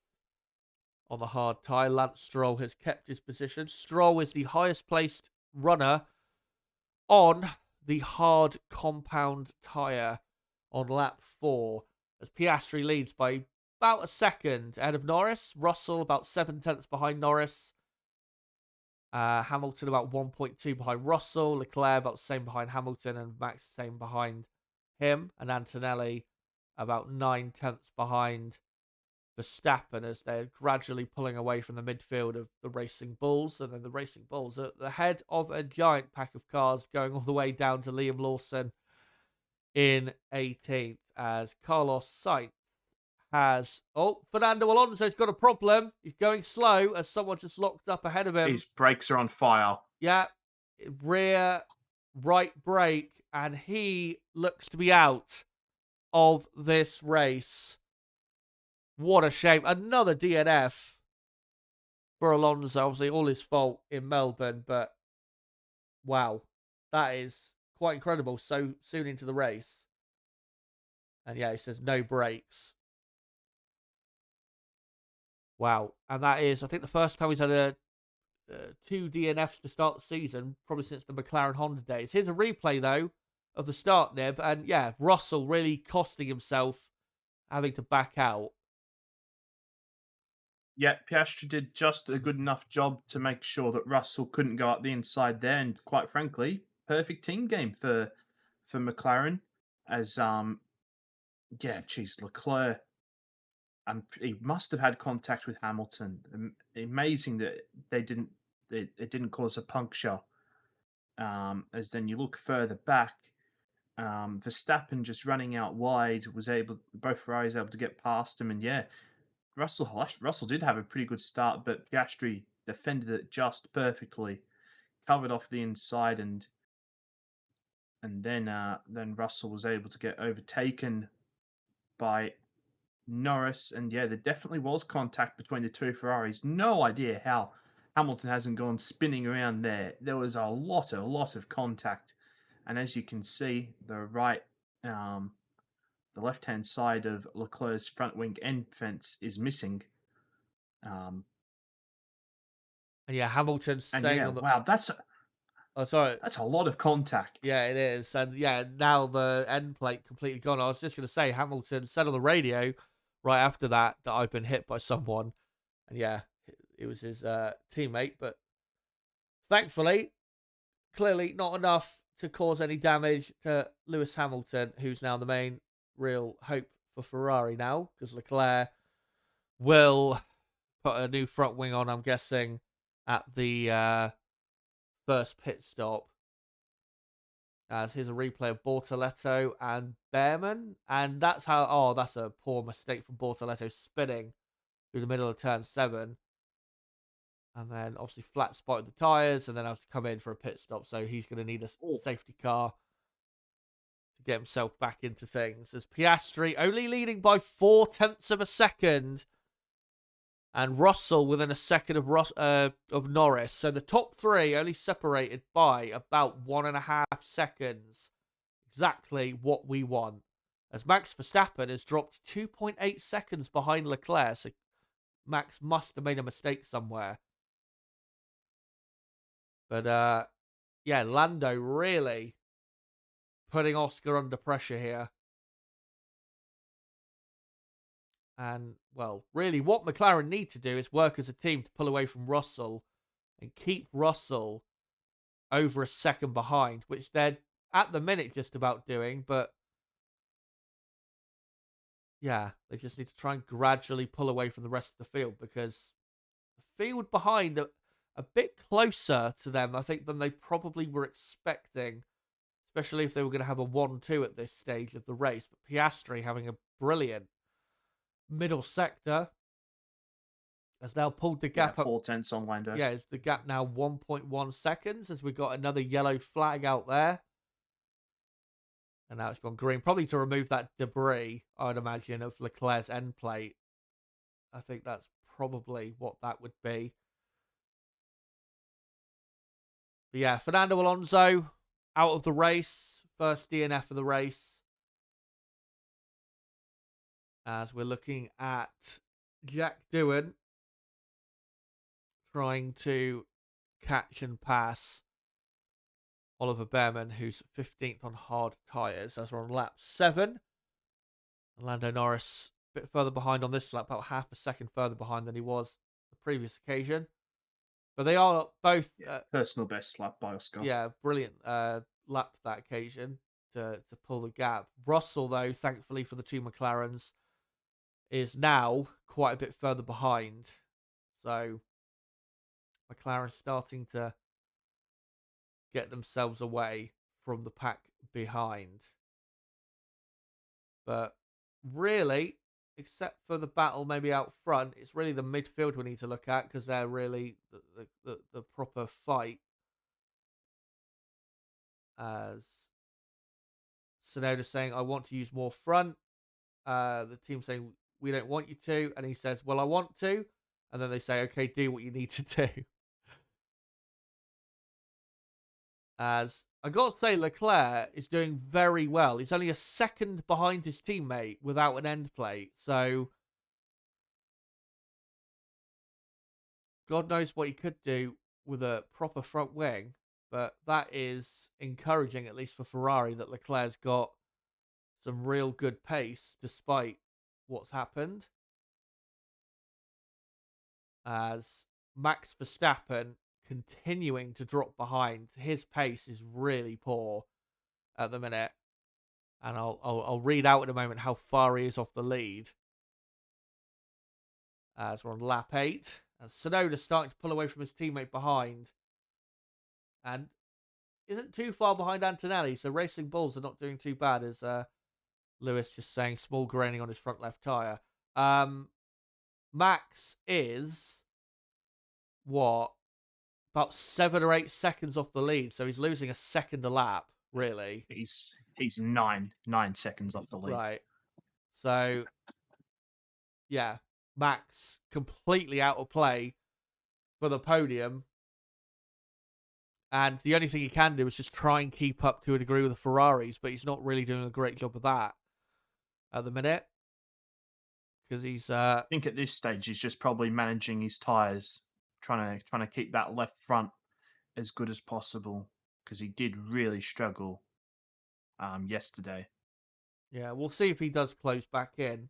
on the hard tyre. Lance Stroll has kept his position. Stroll is the highest placed runner on the hard compound tyre on lap 4, as Piastri leads by about a second ahead of Norris. Russell about 7 tenths behind Norris. Hamilton about 1.2 behind Russell. Leclerc about the same behind Hamilton, and Max same behind him. And Antonelli about 9 tenths behind Verstappen, as they're gradually pulling away from the midfield of the Racing Bulls. And then the Racing Bulls are the head of a giant pack of cars, going all the way down to Liam Lawson in 18th, as Carlos Sainz has... Fernando Alonso's got a problem. He's going slow as someone just locked up ahead of him. His brakes are on fire. Yeah, rear right brake, and he looks to be out of this race. What a shame. Another DNF for Alonso. Obviously, all his fault in Melbourne, but wow. That is quite incredible so soon into the race. And yeah, he says no brakes. Wow. And that is, I think, the first time he's had a two DNFs to start the season, probably since the McLaren Honda days. Here's a replay, though, of the start nib. And yeah, Russell really costing himself having to back out. Yeah, Piastri did just a good enough job to make sure that Russell couldn't go up the inside there, and quite frankly, perfect team game for McLaren. As yeah, geez, Leclerc, and he must have had contact with Hamilton. Amazing that it didn't cause a puncture. As then you look further back, Verstappen just running out wide was able, both Ferraris able to get past him, and yeah, Russell did have a pretty good start, but Piastri defended it just perfectly, covered off the inside, and then Russell was able to get overtaken by Norris, and yeah, there definitely was contact between the two Ferraris. No idea how Hamilton hasn't gone spinning around there. There was a lot of contact, and as you can see, the left-hand side of Leclerc's front wing end fence is missing. Um, And yeah, Hamilton's and saying yeah, on the. wow, Oh, sorry. that's a lot of contact. Yeah, it is. And yeah, now the end plate completely gone. I was just going to say, Hamilton said on the radio right after that I've been hit by someone. And yeah, it was his teammate. But thankfully, clearly not enough to cause any damage to Lewis Hamilton, who's now the main real hope for Ferrari now, because Leclerc will put a new front wing on, I'm guessing, at the first pit stop. As here's a replay of Bortoleto and Behrman. And that's how, oh, that's a poor mistake from Bortoleto, spinning through the middle of turn 7. And then obviously flat spotted the tyres and then has to come in for a pit stop. So he's going to need a safety car to get himself back into things. As Piastri only leading by 0.4 of a second. And Russell within a second of Norris. So the top three only separated by about 1.5 seconds. Exactly what we want. As Max Verstappen has dropped 2.8 seconds behind Leclerc. So Max must have made a mistake somewhere. But yeah, Lando really putting Oscar under pressure here. And, well, really what McLaren need to do is work as a team to pull away from Russell and keep Russell over a second behind, which they're at the minute just about doing. But, yeah, they just need to try and gradually pull away from the rest of the field, because the field behind are a bit closer to them, I think, than they probably were expecting, especially if they were going to have a 1-2 at this stage of the race. But Piastri having a brilliant middle sector has now pulled the gap up 4/10 on Lando. Yeah, is the gap now 1.1 seconds as we got another yellow flag out there. And now it's gone green, probably to remove that debris, I would imagine, of Leclerc's end plate. I think that's probably what that would be. But yeah, Fernando Alonso out of the race. First DNF of the race. As we're looking at Jack Doohan trying to catch and pass Oliver Behrman, who's 15th on hard tyres, as we're on lap 7. Lando Norris a bit further behind on this lap, about half a second further behind than he was the previous occasion. But they are both... personal best lap by Oscar. Yeah, brilliant lap that occasion to pull the gap. Russell, though, thankfully for the two McLarens, is now quite a bit further behind. So McLaren starting to get themselves away from the pack behind. But really, except for the battle maybe out front, it's really the midfield we need to look at, because they're really the proper fight. As Tsunoda saying, I want to use more front. The team saying, we don't want you to. And he says, well, I want to. And then they say, okay, do what you need to do. As I got to say, Leclerc is doing very well. He's only a second behind his teammate without an end plate. So God knows what he could do with a proper front wing, but that is encouraging, at least for Ferrari, that Leclerc's got some real good pace despite what's happened. As Max Verstappen continuing to drop behind, his pace is really poor at the minute. And I'll read out in a moment how far he is off the lead. As we're on lap 8. And Tsunoda's starting to pull away from his teammate behind. And isn't too far behind Antonelli, so Racing Bulls are not doing too bad, as Lewis just saying small graining on his front left tyre. Max is, what, about 7 or 8 seconds off the lead, so he's losing a second a lap, really. He's 9 seconds off the lead. Right. So, yeah, Max completely out of play for the podium. And the only thing he can do is just try and keep up to a degree with the Ferraris, but he's not really doing a great job of that at the minute. Because he's I think at this stage he's just probably managing his tyres, trying to keep that left front as good as possible, because he did really struggle yesterday. Yeah, we'll see if he does close back in.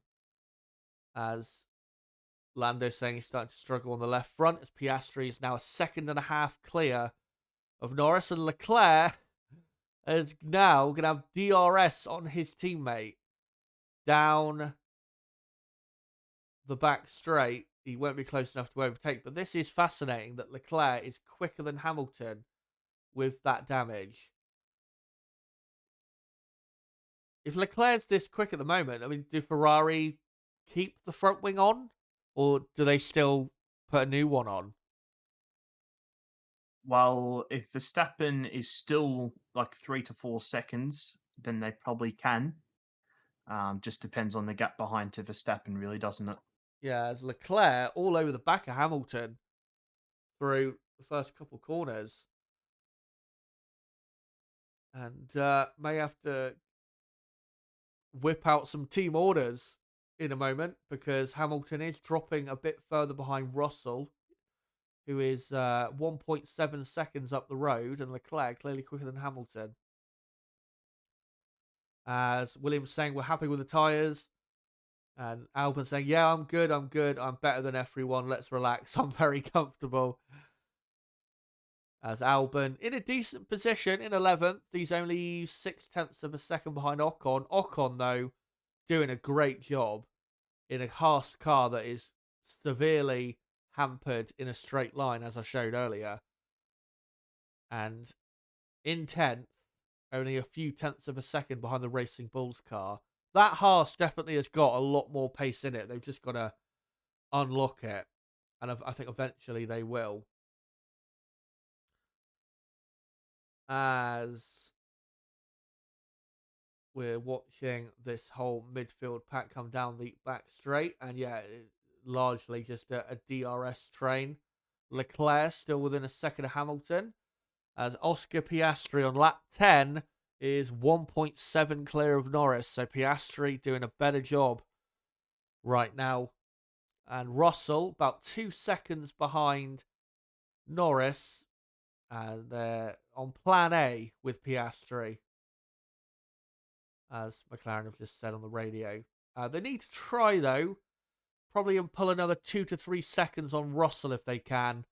As Lando's saying he's starting to struggle on the left front, as Piastri is now a second and a half clear of Norris, and Leclerc is now going to have DRS on his teammate down the back straight. He won't be close enough to overtake, but this is fascinating that Leclerc is quicker than Hamilton with that damage. If Leclerc's this quick at the moment, I mean, do Ferrari keep the front wing on, or do they still put a new one on? Well, if Verstappen is still like 3 to 4 seconds, then they probably can. Just depends on the gap behind to Verstappen, really, doesn't it? Yeah, as Leclerc all over the back of Hamilton through the first couple corners, and may have to whip out some team orders in a moment, because Hamilton is dropping a bit further behind Russell, who is 1.7 seconds up the road, and Leclerc clearly quicker than Hamilton. As Williams saying we're happy with the tyres, and Albon saying, yeah, I'm good, I'm better than everyone, let's relax, I'm very comfortable. As Albon in a decent position in 11th, he's only 0.6 of a second behind Ocon. Ocon, though, doing a great job in a Haas car that is severely hampered in a straight line, as I showed earlier. And in 10th, only a few tenths of a second behind the Racing Bulls car. That Haas definitely has got a lot more pace in it. They've just got to unlock it. And I think eventually they will. As we're watching this whole midfield pack come down the back straight. And yeah, largely just a DRS train. Leclerc still within a second of Hamilton, as Oscar Piastri on lap 10 is 1.7 clear of Norris. So Piastri doing a better job right now. And Russell about 2 seconds behind Norris. And they're on plan A with Piastri, as McLaren have just said on the radio. They need to try, though, probably and pull another 2 to 3 seconds on Russell if they can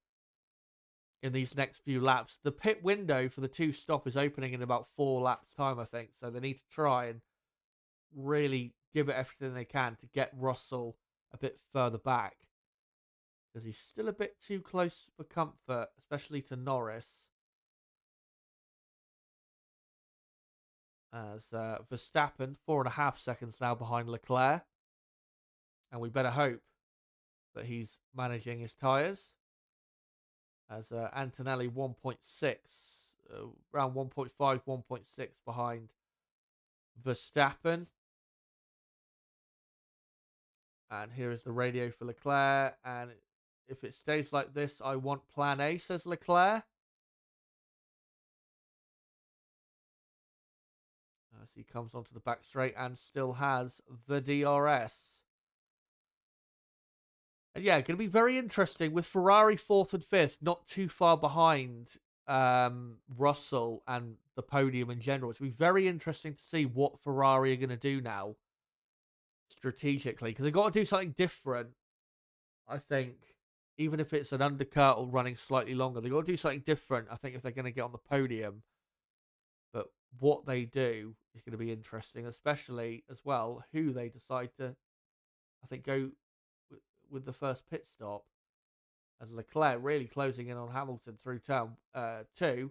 in these next few laps. The pit window for the 2 stop is opening in about 4 laps time, I think. So they need to try and really give it everything they can to get Russell a bit further back, because he's still a bit too close for comfort, especially to Norris. As Verstappen, 4.5 seconds now behind Leclerc. And we better hope that he's managing his tyres. As Antonelli 1.6, around 1.5, 1.6 behind Verstappen. And here is the radio for Leclerc. And if it stays like this, I want plan A, says Leclerc. As he comes onto the back straight and still has the DRS. And yeah, going to be very interesting with Ferrari 4th and 5th, not too far behind Russell and the podium in general. It's going to be very interesting to see what Ferrari are going to do now strategically, because they've got to do something different, I think. Even if it's an undercut or running slightly longer, they've got to do something different, I think, if they're going to get on the podium. But what they do is going to be interesting, especially as well who they decide to, I think, go with the first pit stop. As Leclerc really closing in on Hamilton through turn 2,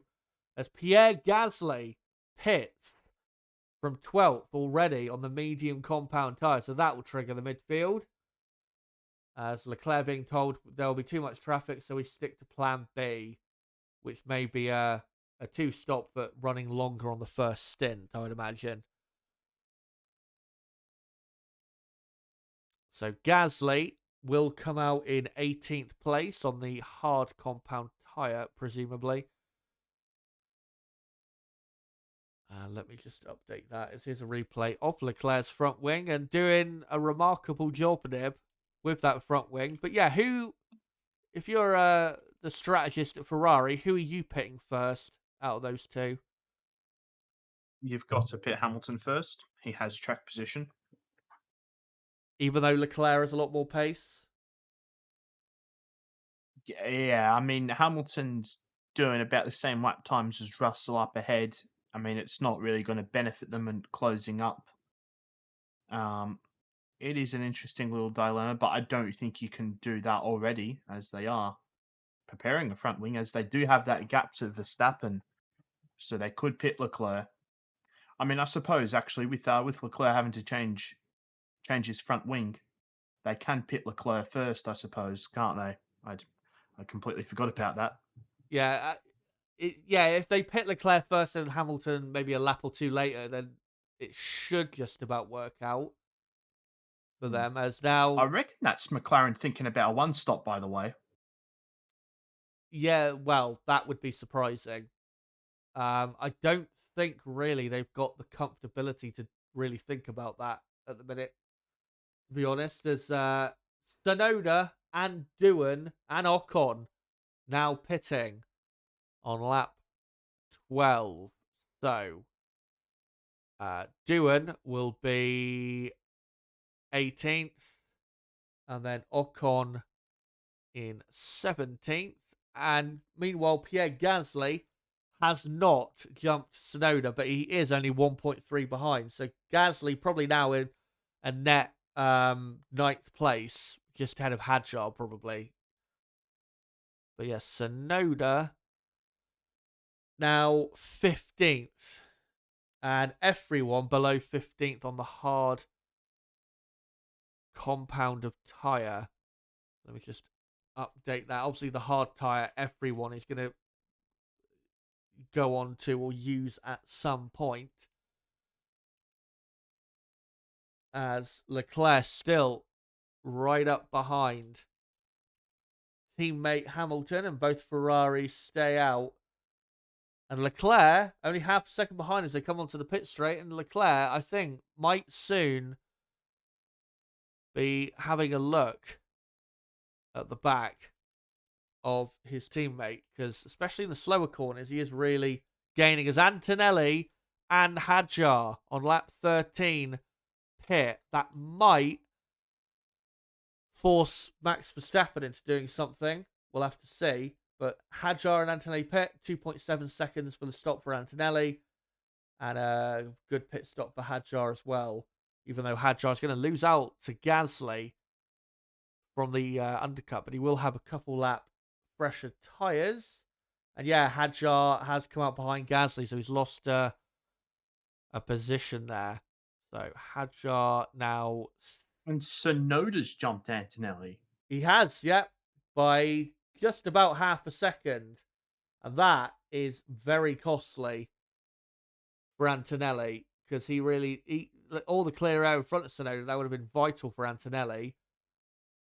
as Pierre Gasly pits from 12th already on the medium compound tyre, so that will trigger the midfield. As Leclerc being told there will be too much traffic, so we stick to plan B, which may be a 2-stop, but running longer on the first stint, I would imagine. So Gasly will come out in 18th place on the hard compound tyre, presumably. Let me just update that. Here's a replay of Leclerc's front wing and doing a remarkable job, Nib, with that front wing. But yeah, if you're the strategist at Ferrari, who are you pitting first out of those two? You've got to pit Hamilton first. He has track position. Even though Leclerc has a lot more pace? Yeah, I mean, Hamilton's doing about the same lap times as Russell up ahead. I mean, it's not really going to benefit them in closing up. It is an interesting little dilemma, but I don't think you can do that already, as they are preparing a front wing, as they do have that gap to Verstappen, so they could pit Leclerc. I mean, I suppose actually with Leclerc having to change his front wing, they can pit Leclerc first, I suppose, can't they? I completely forgot about that. Yeah, if they pit Leclerc first and Hamilton maybe a lap or two later, then it should just about work out for them. As now, I reckon that's McLaren thinking about a one stop, by the way. yeah, well, that would be surprising. I don't think really they've got the comfortability to really think about that at the minute. To be honest, there's Tsunoda and Doohan and Ocon now pitting on lap 12. So Doohan will be 18th, and then Ocon in 17th. And meanwhile, Pierre Gasly has not jumped Tsunoda, but he is only 1.3 behind. So Gasly probably now in a net 9th place, just ahead of Hadjar probably. But yes, Tsunoda now 15th. And everyone below 15th on the hard compound of tyre. Let me just update that. Obviously, the hard tyre, everyone is going to go on to or use at some point. As Leclerc still right up behind teammate Hamilton, and both Ferraris stay out. And Leclerc only half a second behind as they come onto the pit straight. And Leclerc, I think, might soon be having a look at the back of his teammate, because especially in the slower corners, he is really gaining as Antonelli and Hadjar on lap 13 pit. That might force Max Verstappen into doing something. We'll have to see. But Hadjar and Antonelli pit, 2.7 seconds for the stop for Antonelli, and a good pit stop for Hadjar as well, even though Hadjar is going to lose out to Gasly from the undercut, but he will have a couple lap fresher tyres. And yeah, Hadjar has come up behind Gasly, so he's lost a position there. So Hadjar now... And Tsunoda's jumped Antonelli. He has, yep, by just about half a second. And that is very costly for Antonelli, because all the clear air in front of Tsunoda, that would have been vital for Antonelli.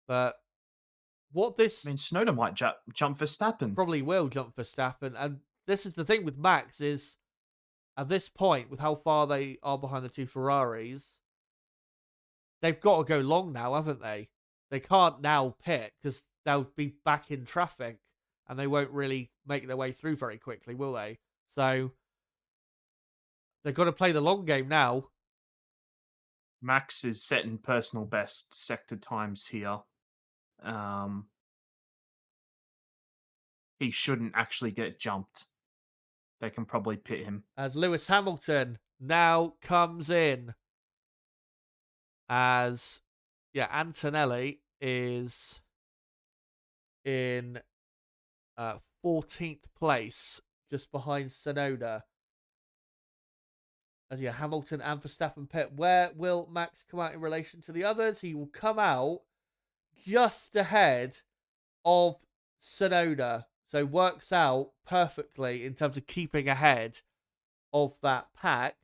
But what this... I mean, Tsunoda might jump Verstappen. Probably will jump Verstappen. And this is the thing with Max is, at this point, with how far they are behind the two Ferraris, they've got to go long now, haven't they? they can't now pit because they'll be back in traffic and they won't really make their way through very quickly, will they? So they've got to play the long game now. Max is setting personal best sector times here. Um, he shouldn't actually get jumped. They can probably pit him. As Lewis Hamilton now comes in as, Antonelli is in 14th place, just behind Sonoda. As Hamilton and Verstappen pit. Where will Max come out in relation to the others? He will come out just ahead of Sonoda. So works out perfectly in terms of keeping ahead of that pack.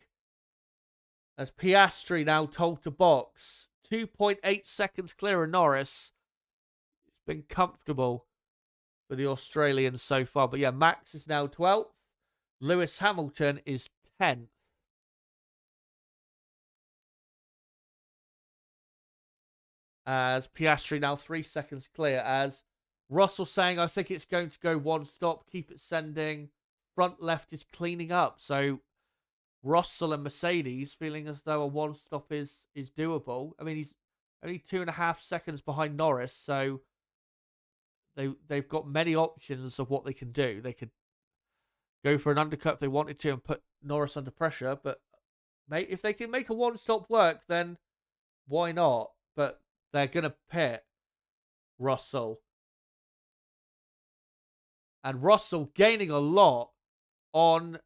As Piastri now told to box. 2.8 seconds clear of Norris. It's been comfortable for the Australians so far. But Max is now 12th. Lewis Hamilton is 10th. As Piastri now 3 seconds clear. As Russell saying, I think it's going to go one stop. Keep it sending. Front left is cleaning up. So Russell and Mercedes feeling as though a one stop is doable. I mean, he's only 2.5 seconds behind Norris. So they've got many options of what they can do. They could go for an undercut if they wanted to and put Norris under pressure. But if they can make a one stop work, then why not? But they're going to pit Russell. And Russell gaining a lot on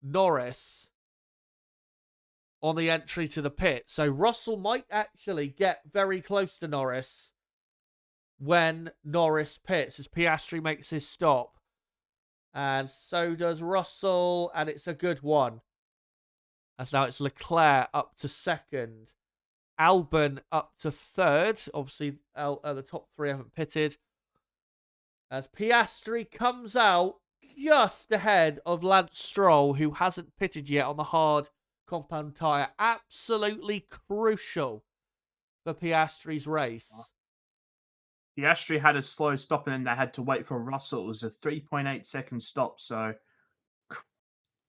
Norris on the entry to the pit. So Russell might actually get very close to Norris when Norris pits as Piastri makes his stop. And so does Russell, and it's a good one. As now it's Leclerc up to second. Albon up to third. Obviously, the top three haven't pitted. As Piastri comes out just ahead of Lance Stroll, who hasn't pitted yet on the hard compound tyre. Absolutely crucial for Piastri's race. Piastri had a slow stop and then they had to wait for Russell. It was a 3.8 second stop, so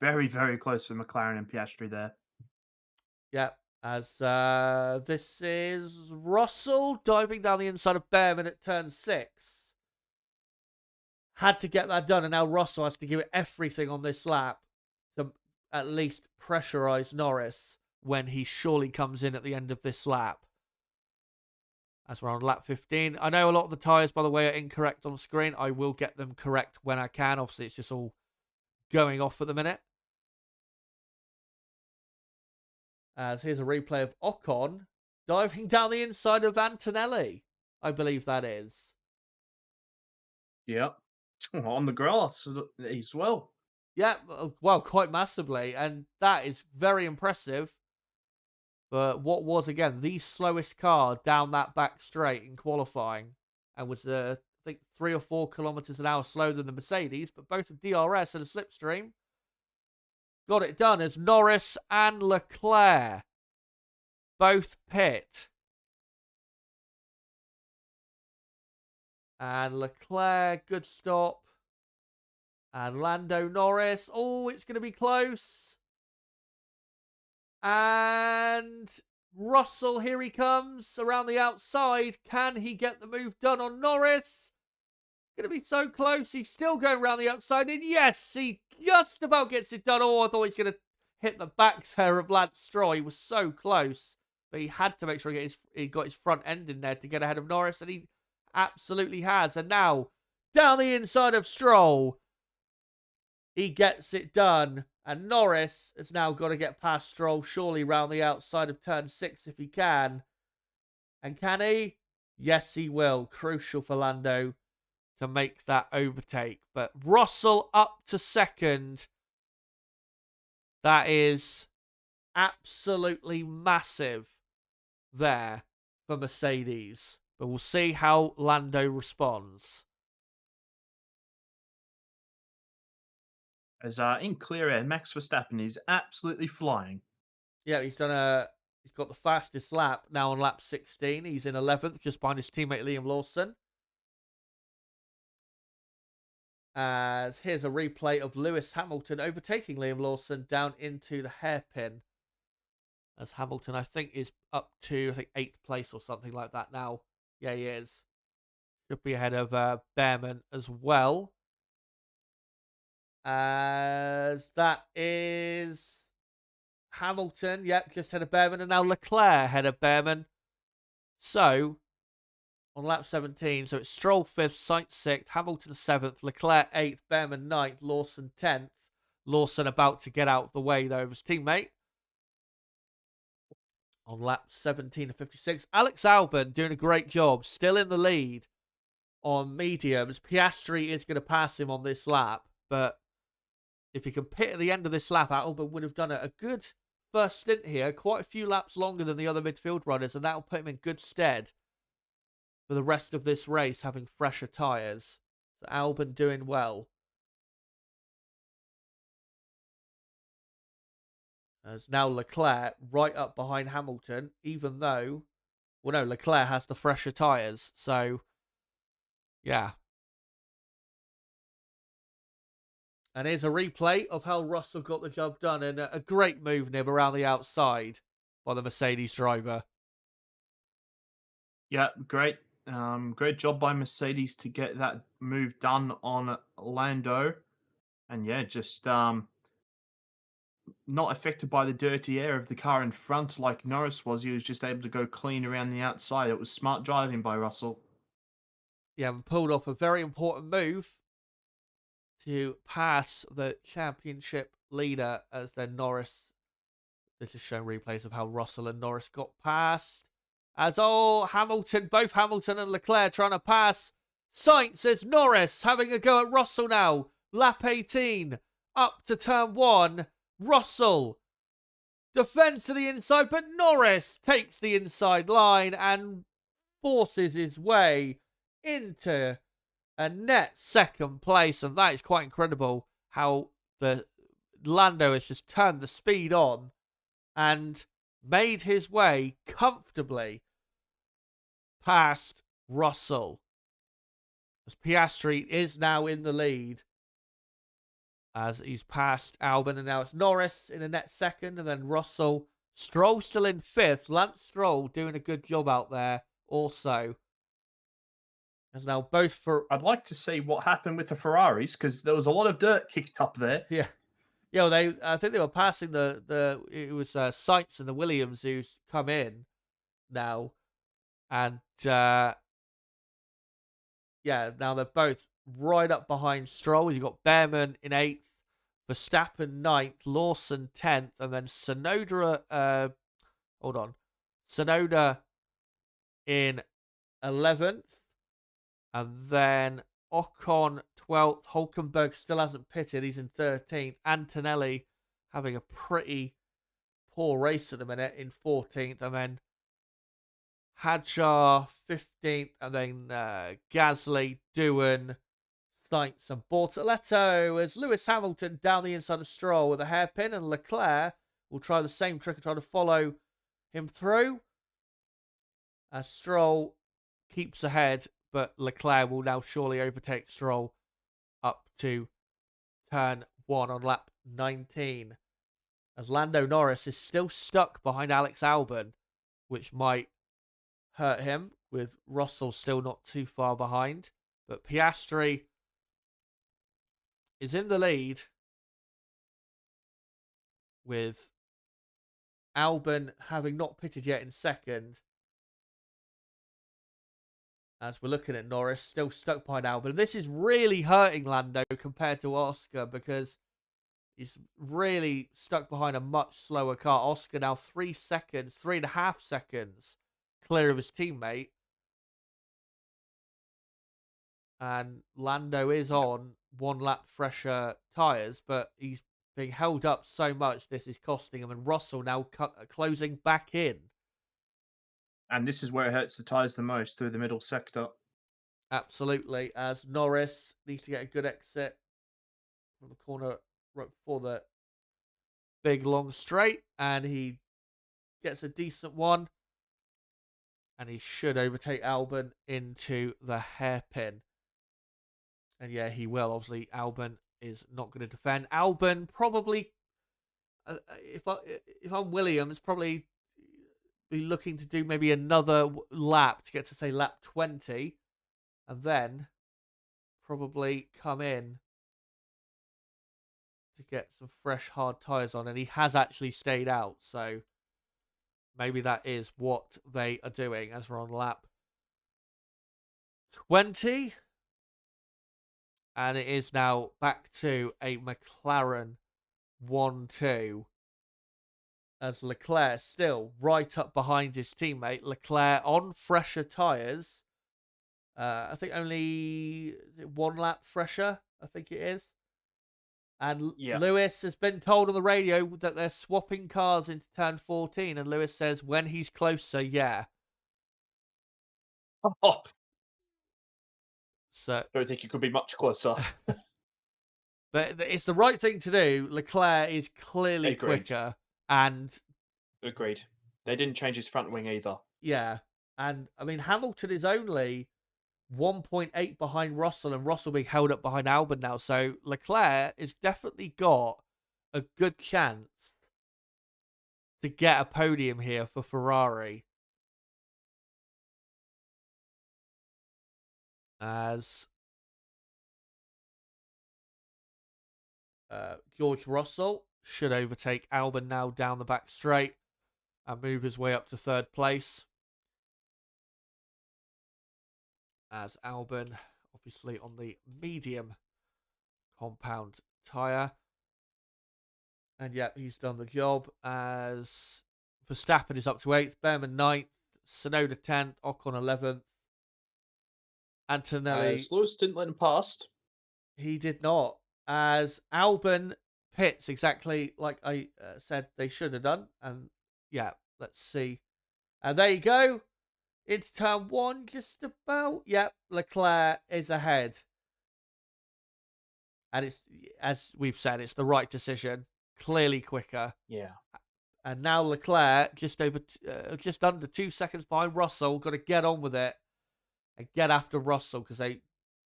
very, very close for McLaren and Piastri there. Yeah, as this is Russell diving down the inside of Behrman at turn 6. Had to get that done, and now Russell has to give it everything on this lap to at least pressurise Norris when he surely comes in at the end of this lap. As we're on lap 15. I know a lot of the tyres, by the way, are incorrect on the screen. I will get them correct when I can. Obviously, it's just all going off at the minute. As here's a replay of Ocon diving down the inside of Antonelli. I believe that is. Yep. On the grass as well. Yeah, well, quite massively. And that is very impressive. But what was, again, the slowest car down that back straight in qualifying. And was, I think, 3 or 4 kilometers an hour slower than the Mercedes. But both of DRS and a slipstream got it done as Norris and Leclerc both pit. And Leclerc, good stop. And Lando Norris. Oh, it's going to be close. And Russell, here he comes around the outside. Can he get the move done on Norris? Going to be so close. He's still going around the outside. And yes, he just about gets it done. Oh, I thought he was going to hit the back there of Lance Stroll. He was so close. But he had to make sure he got his front end in there to get ahead of Norris. And he absolutely has. And now, down the inside of Stroll, he gets it done. And Norris has now got to get past Stroll, surely round the outside of turn 6 if he can. And can he? Yes, he will. Crucial for Lando to make that overtake. But Russell up to second. That is absolutely massive there for Mercedes. But we'll see how Lando responds. As in clear air, Max Verstappen is absolutely flying. Yeah, he's done a He's got the fastest lap now on lap 16. He's in 11th, just behind his teammate Liam Lawson. As here's a replay of Lewis Hamilton overtaking Liam Lawson down into the hairpin. As Hamilton, I think, is up to 8th place or something like that now. Yeah, he is. Should be ahead of Behrman as well. As that is Hamilton, yep, just ahead of Behrman, and now Leclerc ahead of Behrman. So, on lap 17, so it's Stroll 5th, Sainz 6th, Hamilton 7th, Leclerc 8th, Behrman 9th, Lawson 10th. Lawson about to get out of the way, though, of his teammate. On lap 17 of 56, Alex Albon doing a great job, still in the lead on mediums. Piastri is going to pass him on this lap, but if he can pit at the end of this lap, Albon would have done a good first stint here, quite a few laps longer than the other midfield runners, and that'll put him in good stead for the rest of this race, having fresher tyres. So Albon doing well. As now Leclerc right up behind Hamilton, even though, well, no, Leclerc has the fresher tyres. So, yeah. And here's a replay of how Russell got the job done, and a great move, Nib, around the outside by the Mercedes driver. Yeah, great. Great job by Mercedes to get that move done on Lando. And yeah, just not affected by the dirty air of the car in front like Norris was. He was just able to go clean around the outside. It was smart driving by Russell. Yeah, and pulled off a very important move to pass the championship leader, as then Norris. This is showing replays of how Russell and Norris got past. As Hamilton, both Hamilton and Leclerc trying to pass. Sainz says Norris having a go at Russell now. Lap 18, up to turn 1. Russell defends to the inside, but Norris takes the inside line and forces his way into a net second place. And that is quite incredible how the Lando has just turned the speed on and made his way comfortably past Russell. As Piastri is now in the lead, as he's passed Albon, and now it's Norris in the net second, and then Russell. Stroll still in 5th. Lance Stroll doing a good job out there also. As now both for... I'd like to see what happened with the Ferraris, because there was a lot of dirt kicked up there. Yeah. Yeah, well, I think they were passing it was Sainz and the Williams who's come in now. And yeah, now they're both right up behind Stroll. You've got Behrman in 8th, Verstappen 9th, Lawson 10th, and then Sonoda, Sonoda in 11th, and then Ocon 12th. Hulkenberg still hasn't pitted. He's in 13th. Antonelli having a pretty poor race at the minute in 14th, and then Hadjar 15th, and then Gasly, Doohan, Sainz, and Bortoleto as Lewis Hamilton down the inside of Stroll with a hairpin, and Leclerc will try the same trick and try to follow him through. As Stroll keeps ahead, but Leclerc will now surely overtake Stroll up to turn 1 on lap 19. As Lando Norris is still stuck behind Alex Albon, which might hurt him, with Russell still not too far behind. But Piastri is in the lead, with Albon having not pitted yet in second. As we're looking at Norris, still stuck behind Albon. This is really hurting Lando compared to Oscar, because he's really stuck behind a much slower car. Oscar now 3.5 seconds clear of his teammate. And Lando is on 1 lap fresher tyres, but he's being held up so much this is costing him. And Russell now closing back in. And this is where it hurts the tyres the most, through the middle sector. Absolutely, as Norris needs to get a good exit from the corner right before the big long straight, and he gets a decent one. And he should overtake Albon into the hairpin. And yeah, he will. Obviously, Albon is not going to defend. Albon probably, if I'm Williams, probably be looking to do maybe another lap to get to say lap 20, and then probably come in to get some fresh hard tyres on. And he has actually stayed out, so maybe that is what they are doing as we're on lap 20. And it is now back to a McLaren 1-2. As Leclerc still right up behind his teammate. Leclerc on fresher tyres. I think only 1 lap fresher, I think it is. And Lewis has been told on the radio that they're swapping cars into turn 14. And Lewis says when he's closer, yeah. Oh, So don't think it could be much closer. But it's the right thing to do. Leclerc is clearly quicker. And agreed. They didn't change his front wing either. Yeah. And I mean, Hamilton is only 1.8 behind Russell, and Russell being held up behind Albon now. So Leclerc has definitely got a good chance to get a podium here for Ferrari. As George Russell should overtake Albon now down the back straight and move his way up to 3rd place. As Albon, obviously on the medium compound tyre. And yep, he's done the job. As Verstappen is up to 8th, Behrman 9th, Tsunoda 10th, Ocon 11th. Antonelli. Lewis didn't let him past. He did not. As Albon pits exactly like I said they should have done. And yeah, let's see. And there you go. It's turn 1, just about. Yep, Leclerc is ahead. And it's, as we've said, it's the right decision. Clearly quicker. Yeah. And now Leclerc, just under 2 seconds behind Russell, got to get on with it and get after Russell because they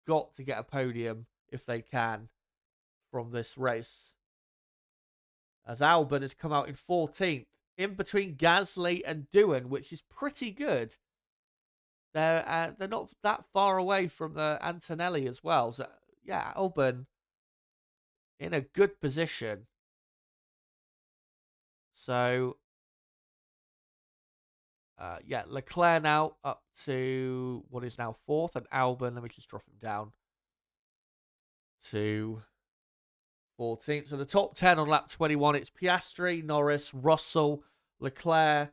got to get a podium if they can from this race. As Albon has come out in 14th, in between Gasly and Doohan, which is pretty good. They're not that far away from the Antonelli as well. So yeah, Albon in a good position. So yeah, Leclerc now up to what is now 4th, and Albon, let me just drop him down to 14th. So the top 10 on lap 21, it's Piastri, Norris, Russell, Leclerc,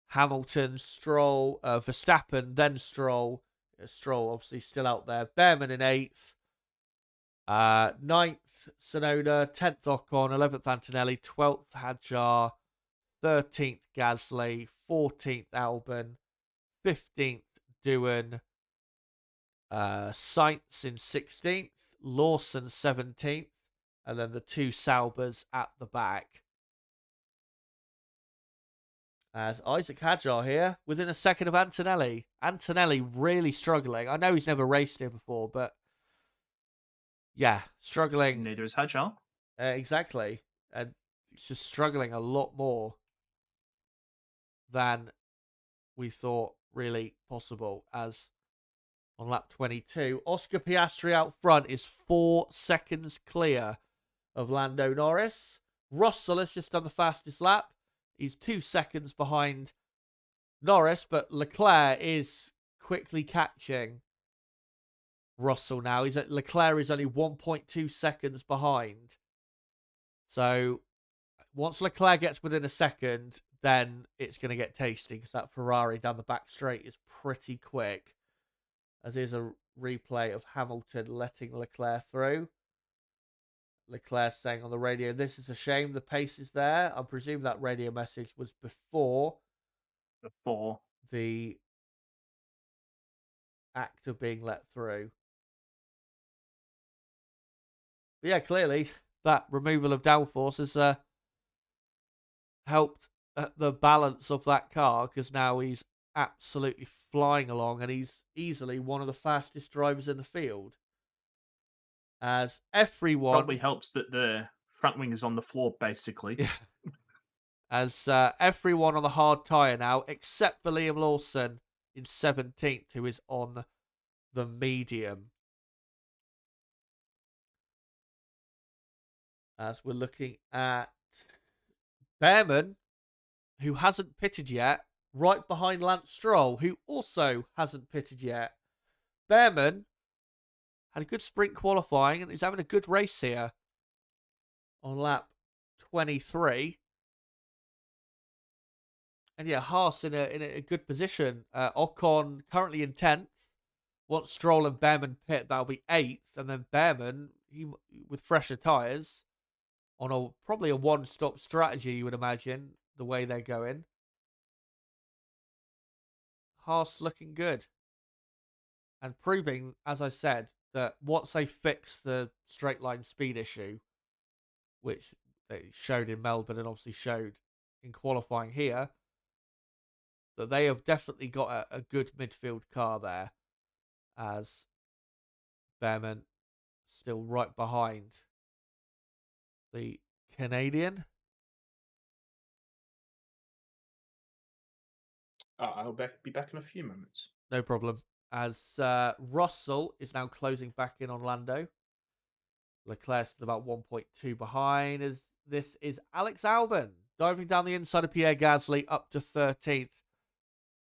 Hamilton, Stroll, Verstappen, then Stroll. Stroll obviously still out there. Behrman in 8th. 9th, Tsunoda. 10th, Ocon. 11th, Antonelli. 12th, Hadjar. 13th, Gasly. 14th, Albon. 15th, Doohan. Sainz in 16th. Lawson 17th. And then the 2 Saubers at the back. As Isaac Hadjar here, within a second of Antonelli. Antonelli really struggling. I know he's never raced here before, but yeah, struggling. Neither is Hadjar. Exactly. And he's just struggling a lot more than we thought really possible. As on lap 22, Oscar Piastri out front is 4 seconds clear of Lando Norris. Russell has just done the fastest lap. He's 2 seconds behind Norris, but Leclerc is quickly catching Russell now. Leclerc is only 1.2 seconds behind. So once Leclerc gets within a second, then it's going to get tasty because that Ferrari down the back straight is pretty quick. As here's a replay of Hamilton letting Leclerc through. Leclerc saying on the radio, "This is a shame. The pace is there." I presume that radio message was before the act of being let through. But yeah, clearly that removal of downforce has helped the balance of that car, because now he's absolutely flying along and he's easily one of the fastest drivers in the field. As Probably everyone, helps that the front wing is on the floor, basically. as everyone on the hard tyre now, except for Liam Lawson in 17th, who is on the medium. As we're looking at Behrman, who hasn't pitted yet, right behind Lance Stroll, who also hasn't pitted yet. Behrman had a good sprint qualifying and is having a good race here on lap 23. And yeah, Haas in a good position. Ocon currently in 10th. Once Stroll and Behrman pit, that'll be 8th. And then Behrman, with fresher tyres, on probably a one-stop strategy, you would imagine, the way they're going. Haas looking good. And proving, as I said, that once they fix the straight line speed issue, which they showed in Melbourne and obviously showed in qualifying here, that they have definitely got a good midfield car there, as Behrman still right behind the Canadian. I'll be back in a few moments. No problem. As Russell is now closing back in on Lando. Leclerc's still about 1.2 behind. As this is Alex Albon diving down the inside of Pierre Gasly up to 13th.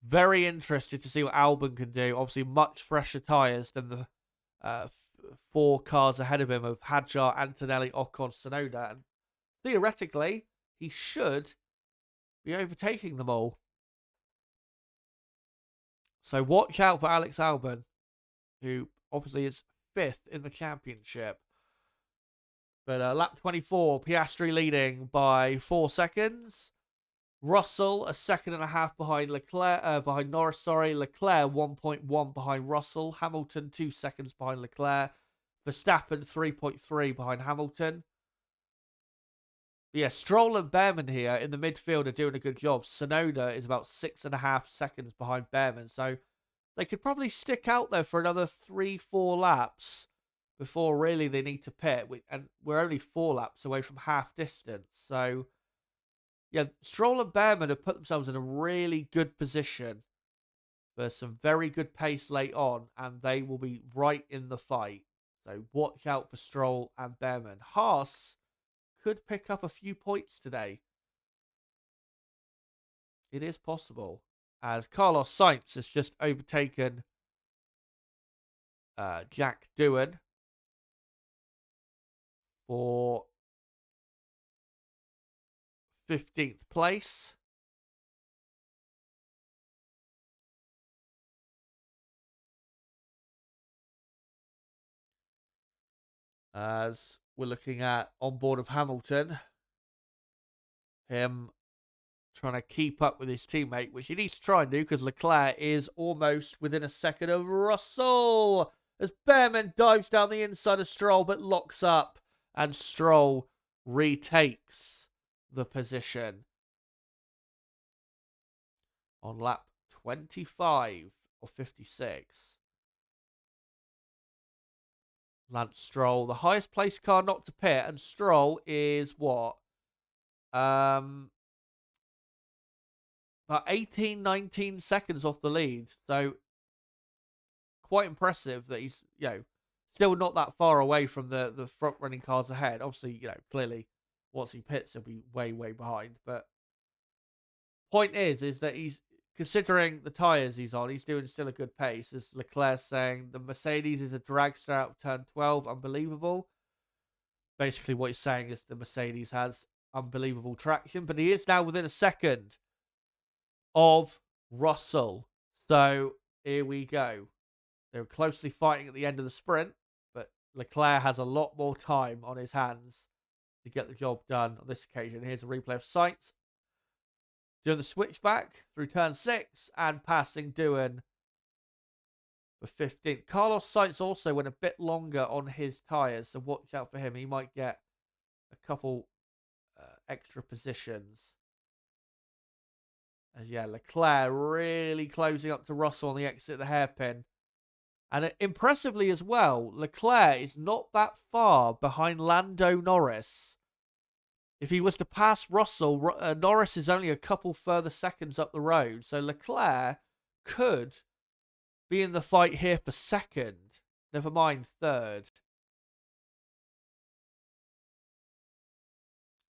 Very interested to see what Albon can do. Obviously, much fresher tyres than the 4 cars ahead of him of Hadjar, Antonelli, Ocon, Tsunoda. And theoretically, he should be overtaking them all. So watch out for Alex Albon, who obviously is 5th in the championship. But lap 24, Piastri leading by 4 seconds. Russell a second and a half behind behind Norris. Leclerc 1.1 behind Russell. Hamilton 2 seconds behind Leclerc. Verstappen 3.3 behind Hamilton. But yeah, Stroll and Behrman here in the midfield are doing a good job. Tsunoda is about 6.5 seconds behind Behrman, so they could probably stick out there for another 3-4 laps before really they need to pit. And we're only 4 laps away from half distance, so yeah, Stroll and Behrman have put themselves in a really good position for some very good pace late on, and they will be right in the fight. So watch out for Stroll and Behrman. Haas could pick up a few points today. It is possible, as Carlos Sainz has just overtaken Jack Doohan for 15th place. As we're looking at on board of Hamilton, him trying to keep up with his teammate, which he needs to try and do because Leclerc is almost within a second of Russell. As Behrman dives down the inside of Stroll but locks up, and Stroll retakes the position on lap 25 or 56. Lance Stroll, the highest placed car not to pit, and Stroll is what? About 18, 19 seconds off the lead. So quite impressive that he's, still not that far away from the front running cars ahead. Obviously, clearly once he pits, he'll be way, way behind. But point is that he's, considering the tyres he's on, he's doing still a good pace. As Leclerc saying, the Mercedes is a dragster out of turn 12. Unbelievable. Basically, what he's saying is the Mercedes has unbelievable traction, but he is now within a second of Russell. So here we go. They were closely fighting at the end of the sprint, but Leclerc has a lot more time on his hands to get the job done on this occasion. Here's a replay of Sainz doing the switchback through turn 6 and passing Doohan for 15th. Carlos Sainz also went a bit longer on his tyres, so watch out for him. He might get a couple extra positions As Leclerc really closing up to Russell on the exit of the hairpin. And impressively as well, Leclerc is not that far behind Lando Norris. If he was to pass Russell, Norris is only a couple further seconds up the road. So Leclerc could be in the fight here for second. Never mind third.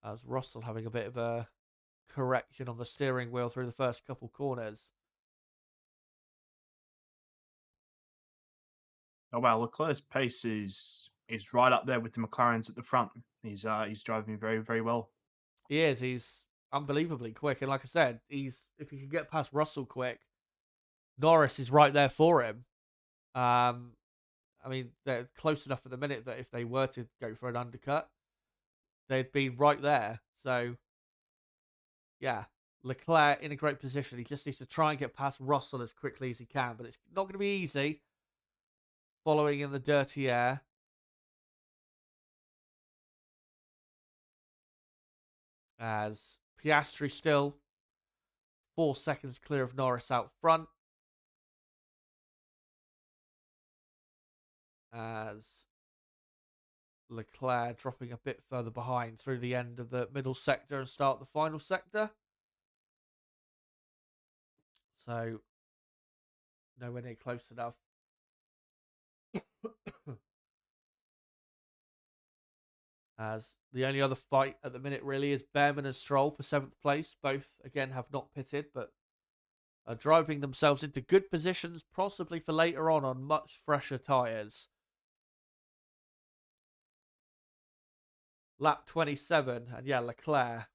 As Russell having a bit of a correction on the steering wheel through the first couple corners. Oh wow, Leclerc's pace is right up there with the McLarens at the front. He's driving very, very well. He is. He's unbelievably quick. And like I said, if he can get past Russell quick, Norris is right there for him. I mean, they're close enough at the minute that if they were to go for an undercut, they'd be right there. So, yeah, Leclerc in a great position. He just needs to try and get past Russell as quickly as he can, but it's not going to be easy. Following in the dirty air. As Piastri still 4 seconds clear of Norris out front. As Leclerc dropping a bit further behind through the end of the middle sector and start the final sector. So, nowhere near close enough. As the only other fight at the minute really is Behrman and Stroll for 7th place. Both, again, have not pitted, but are driving themselves into good positions, possibly for later on much fresher tyres. Lap 27, and Leclerc,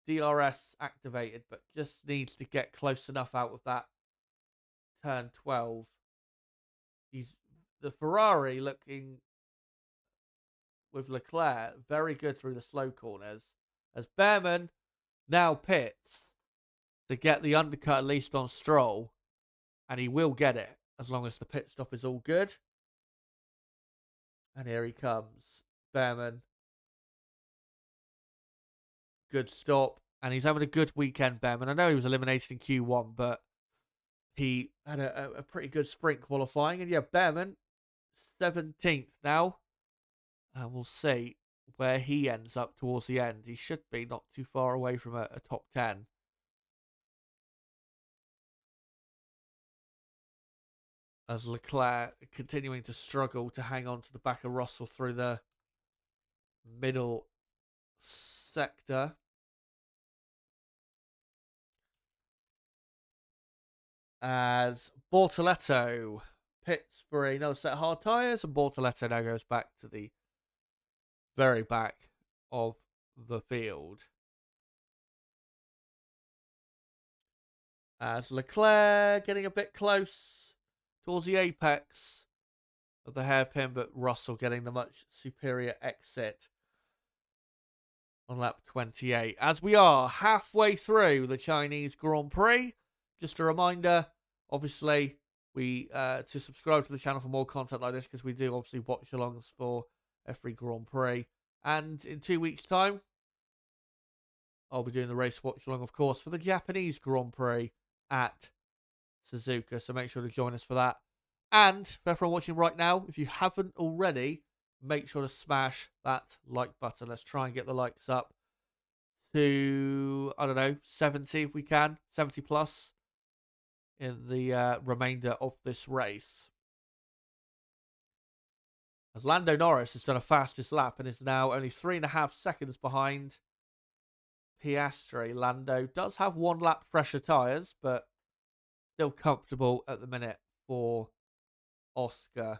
DRS activated, but just needs to get close enough out of that turn 12. He's the Ferrari looking with Leclerc very good through the slow corners, as Behrman now pits to get the undercut at least on Stroll, and he will get it as long as the pit stop is all good. And here he comes, Behrman. Good stop, and he's having a good weekend, Behrman. I know he was eliminated in Q1, but he had a pretty good sprint qualifying. And Behrman, 17th now. And we'll see where he ends up towards the end. He should be not too far away from a top 10. As Leclerc continuing to struggle to hang on to the back of Russell through the middle sector. As Bortoleto pits for another set of hard tyres, and Bortoleto now goes back to the very back of the field. As Leclerc getting a bit close towards the apex of the hairpin, but Russell getting the much superior exit on lap 28. As we are halfway through the Chinese Grand Prix, just a reminder, obviously, to subscribe to the channel for more content like this, because we do obviously watch-alongs for every Grand Prix. And in 2 weeks' time, I'll be doing the race watch-along, of course, for the Japanese Grand Prix at Suzuka. So make sure to join us for that. And for everyone watching right now, if you haven't already, make sure to smash that like button. Let's try and get the likes up to, 70 if we can. 70 plus in the remainder of this race. As Lando Norris has done a fastest lap and is now only 3.5 seconds behind Piastri. Lando does have 1 lap fresher tyres, but still comfortable at the minute for Oscar.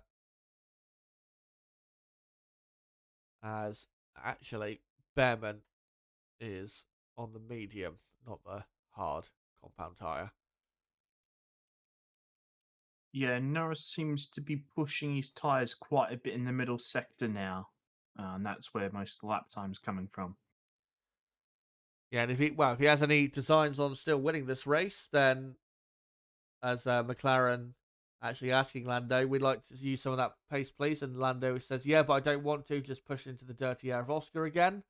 As actually Behrman is on the medium, not the hard compound tyre. Yeah, Norris seems to be pushing his tyres quite a bit in the middle sector now. And that's where most of the lap time's coming from. Yeah, and if he has any designs on still winning this race, then as McLaren actually asking Lando, we'd like to use some of that pace, please. And Lando says, yeah, but I don't want to. Just push into the dirty air of Oscar again.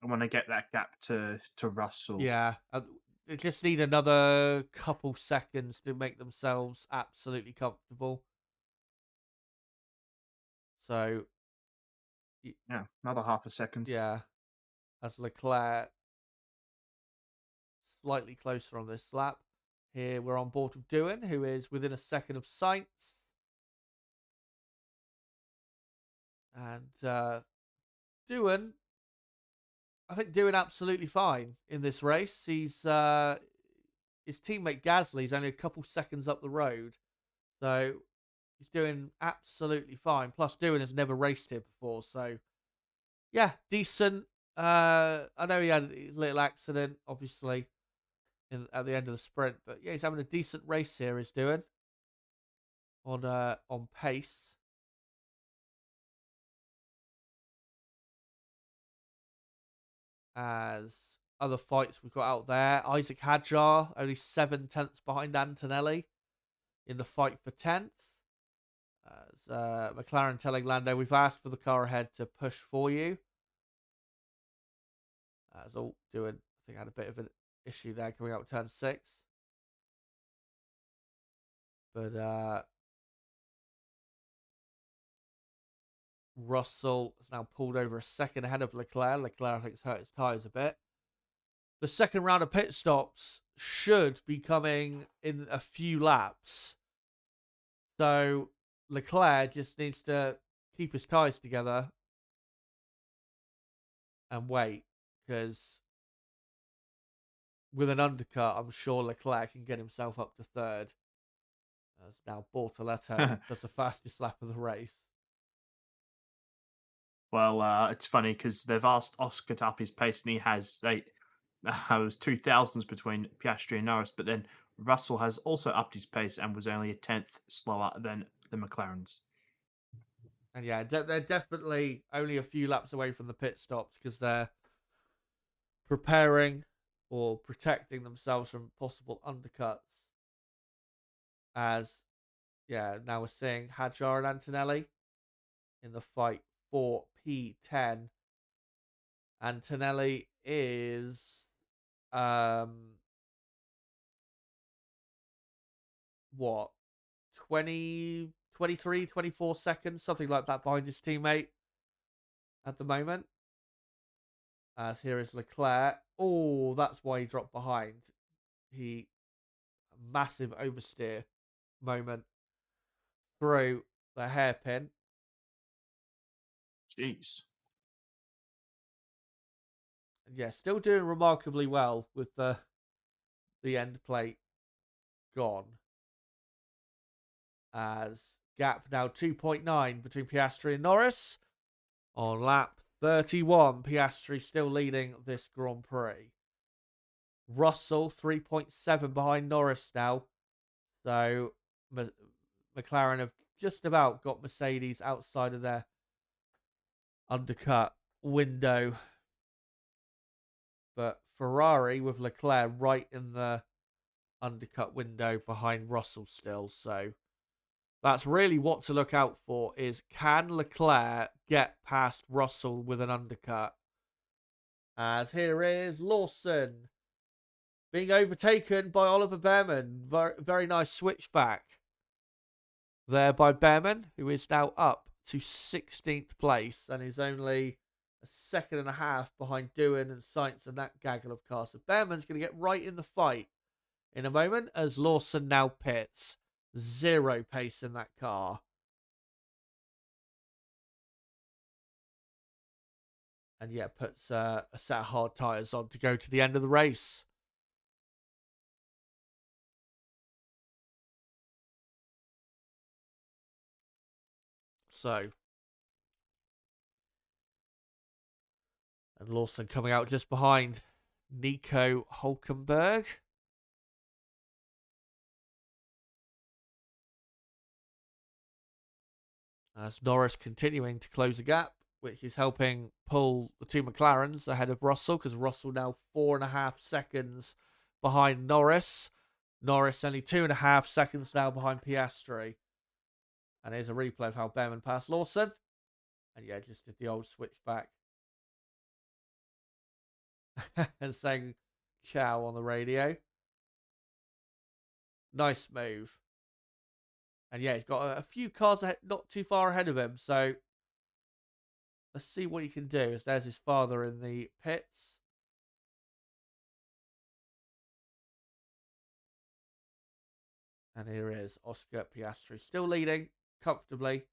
want to get that gap to Russell. Yeah, they just need another couple seconds to make themselves absolutely comfortable. So, Yeah, another half a second. yeah, as Leclerc slightly closer on this lap. Here we're on board with Doohan, who is within a second of Sainz. And Doohan, I think Doohan absolutely fine in this race. His teammate Gasly's only a couple seconds up the road. So he's doing absolutely fine. Plus, Doohan has never raced here before. So, yeah, decent. I know he had a little accident, obviously, at the end of the sprint. But, yeah, he's having a decent race here, he's doing. On pace. As other fights we've got out there, Isaac Hadjar only 7/10 behind Antonelli in the fight for 10th. As McLaren telling Lando, we've asked for the car ahead to push for you. As all doing, I think had a bit of an issue there coming out of turn 6. But Russell has now pulled over a second ahead of Leclerc. Leclerc, I think, has hurt his tyres a bit. The second round of pit stops should be coming in a few laps. So Leclerc just needs to keep his tyres together and wait, because with an undercut, I'm sure Leclerc can get himself up to third. As now Bortoleto does the fastest lap of the race. Well, it's funny because they've asked Oscar to up his pace, and he has. It was 2000s between Piastri and Norris, but then Russell has also upped his pace and was only a tenth slower than the McLarens. And yeah, they're definitely only a few laps away from the pit stops because they're preparing or protecting themselves from possible undercuts. As, yeah, now we're seeing Hadjar and Antonelli in the fight for P10. Antonelli is what, 20, 23, 24 seconds, something like that behind his teammate at the moment. As here is Leclerc. Oh, that's why he dropped behind. Massive oversteer moment through the hairpin. Jeez. Yeah, still doing remarkably well with the end plate gone. As gap now 2.9 between Piastri and Norris. On lap 31, Piastri still leading this Grand Prix. Russell 3.7 behind Norris now. So McLaren have just about got Mercedes outside of their undercut window. But Ferrari with Leclerc right in the undercut window behind Russell still. So that's really what to look out for, is can Leclerc get past Russell with an undercut? As here is Lawson being overtaken by Oliver Behrman. Very, very nice switchback there by Behrman, who is now up to 16th place and is only a second and a half behind Doohan and Sainz and that gaggle of cars. So Behrman's going to get right in the fight in a moment as Lawson now pits. Zero pace in that car. And yeah, puts a set of hard tyres on to go to the end of the race. So, and Lawson coming out just behind Nico Hulkenberg. As Norris continuing to close the gap, which is helping pull the two McLarens ahead of Russell, because Russell now 4.5 seconds behind Norris. Norris only 2.5 seconds now behind Piastri. And here's a replay of how Behrman passed Lawson. And yeah, just did the old switchback. and saying ciao on the radio. Nice move. And yeah, he's got a few cars ahead, not too far ahead of him. So let's see what he can do. As there's his father in the pits. And here is Oscar Piastri still leading comfortably.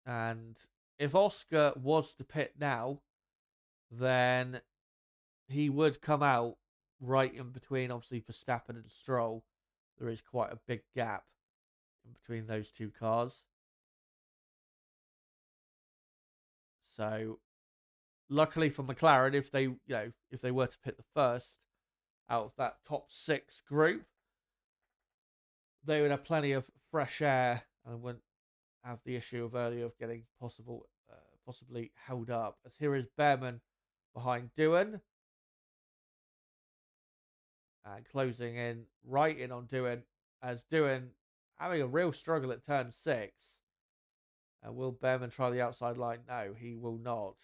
And if Oscar was to pit now, then he would come out right in between, obviously, Verstappen and Stroll. There is quite a big gap in between those two cars. So, luckily for McLaren, if they were to pit the first out of that top 6 group, they would have plenty of fresh air and wouldn't have the issue of earlier of getting possibly held up. As here is Behrman behind Doohan and closing in right in on Doohan, as Doohan having a real struggle at turn 6. Will Behrman try the outside line? No, he will not.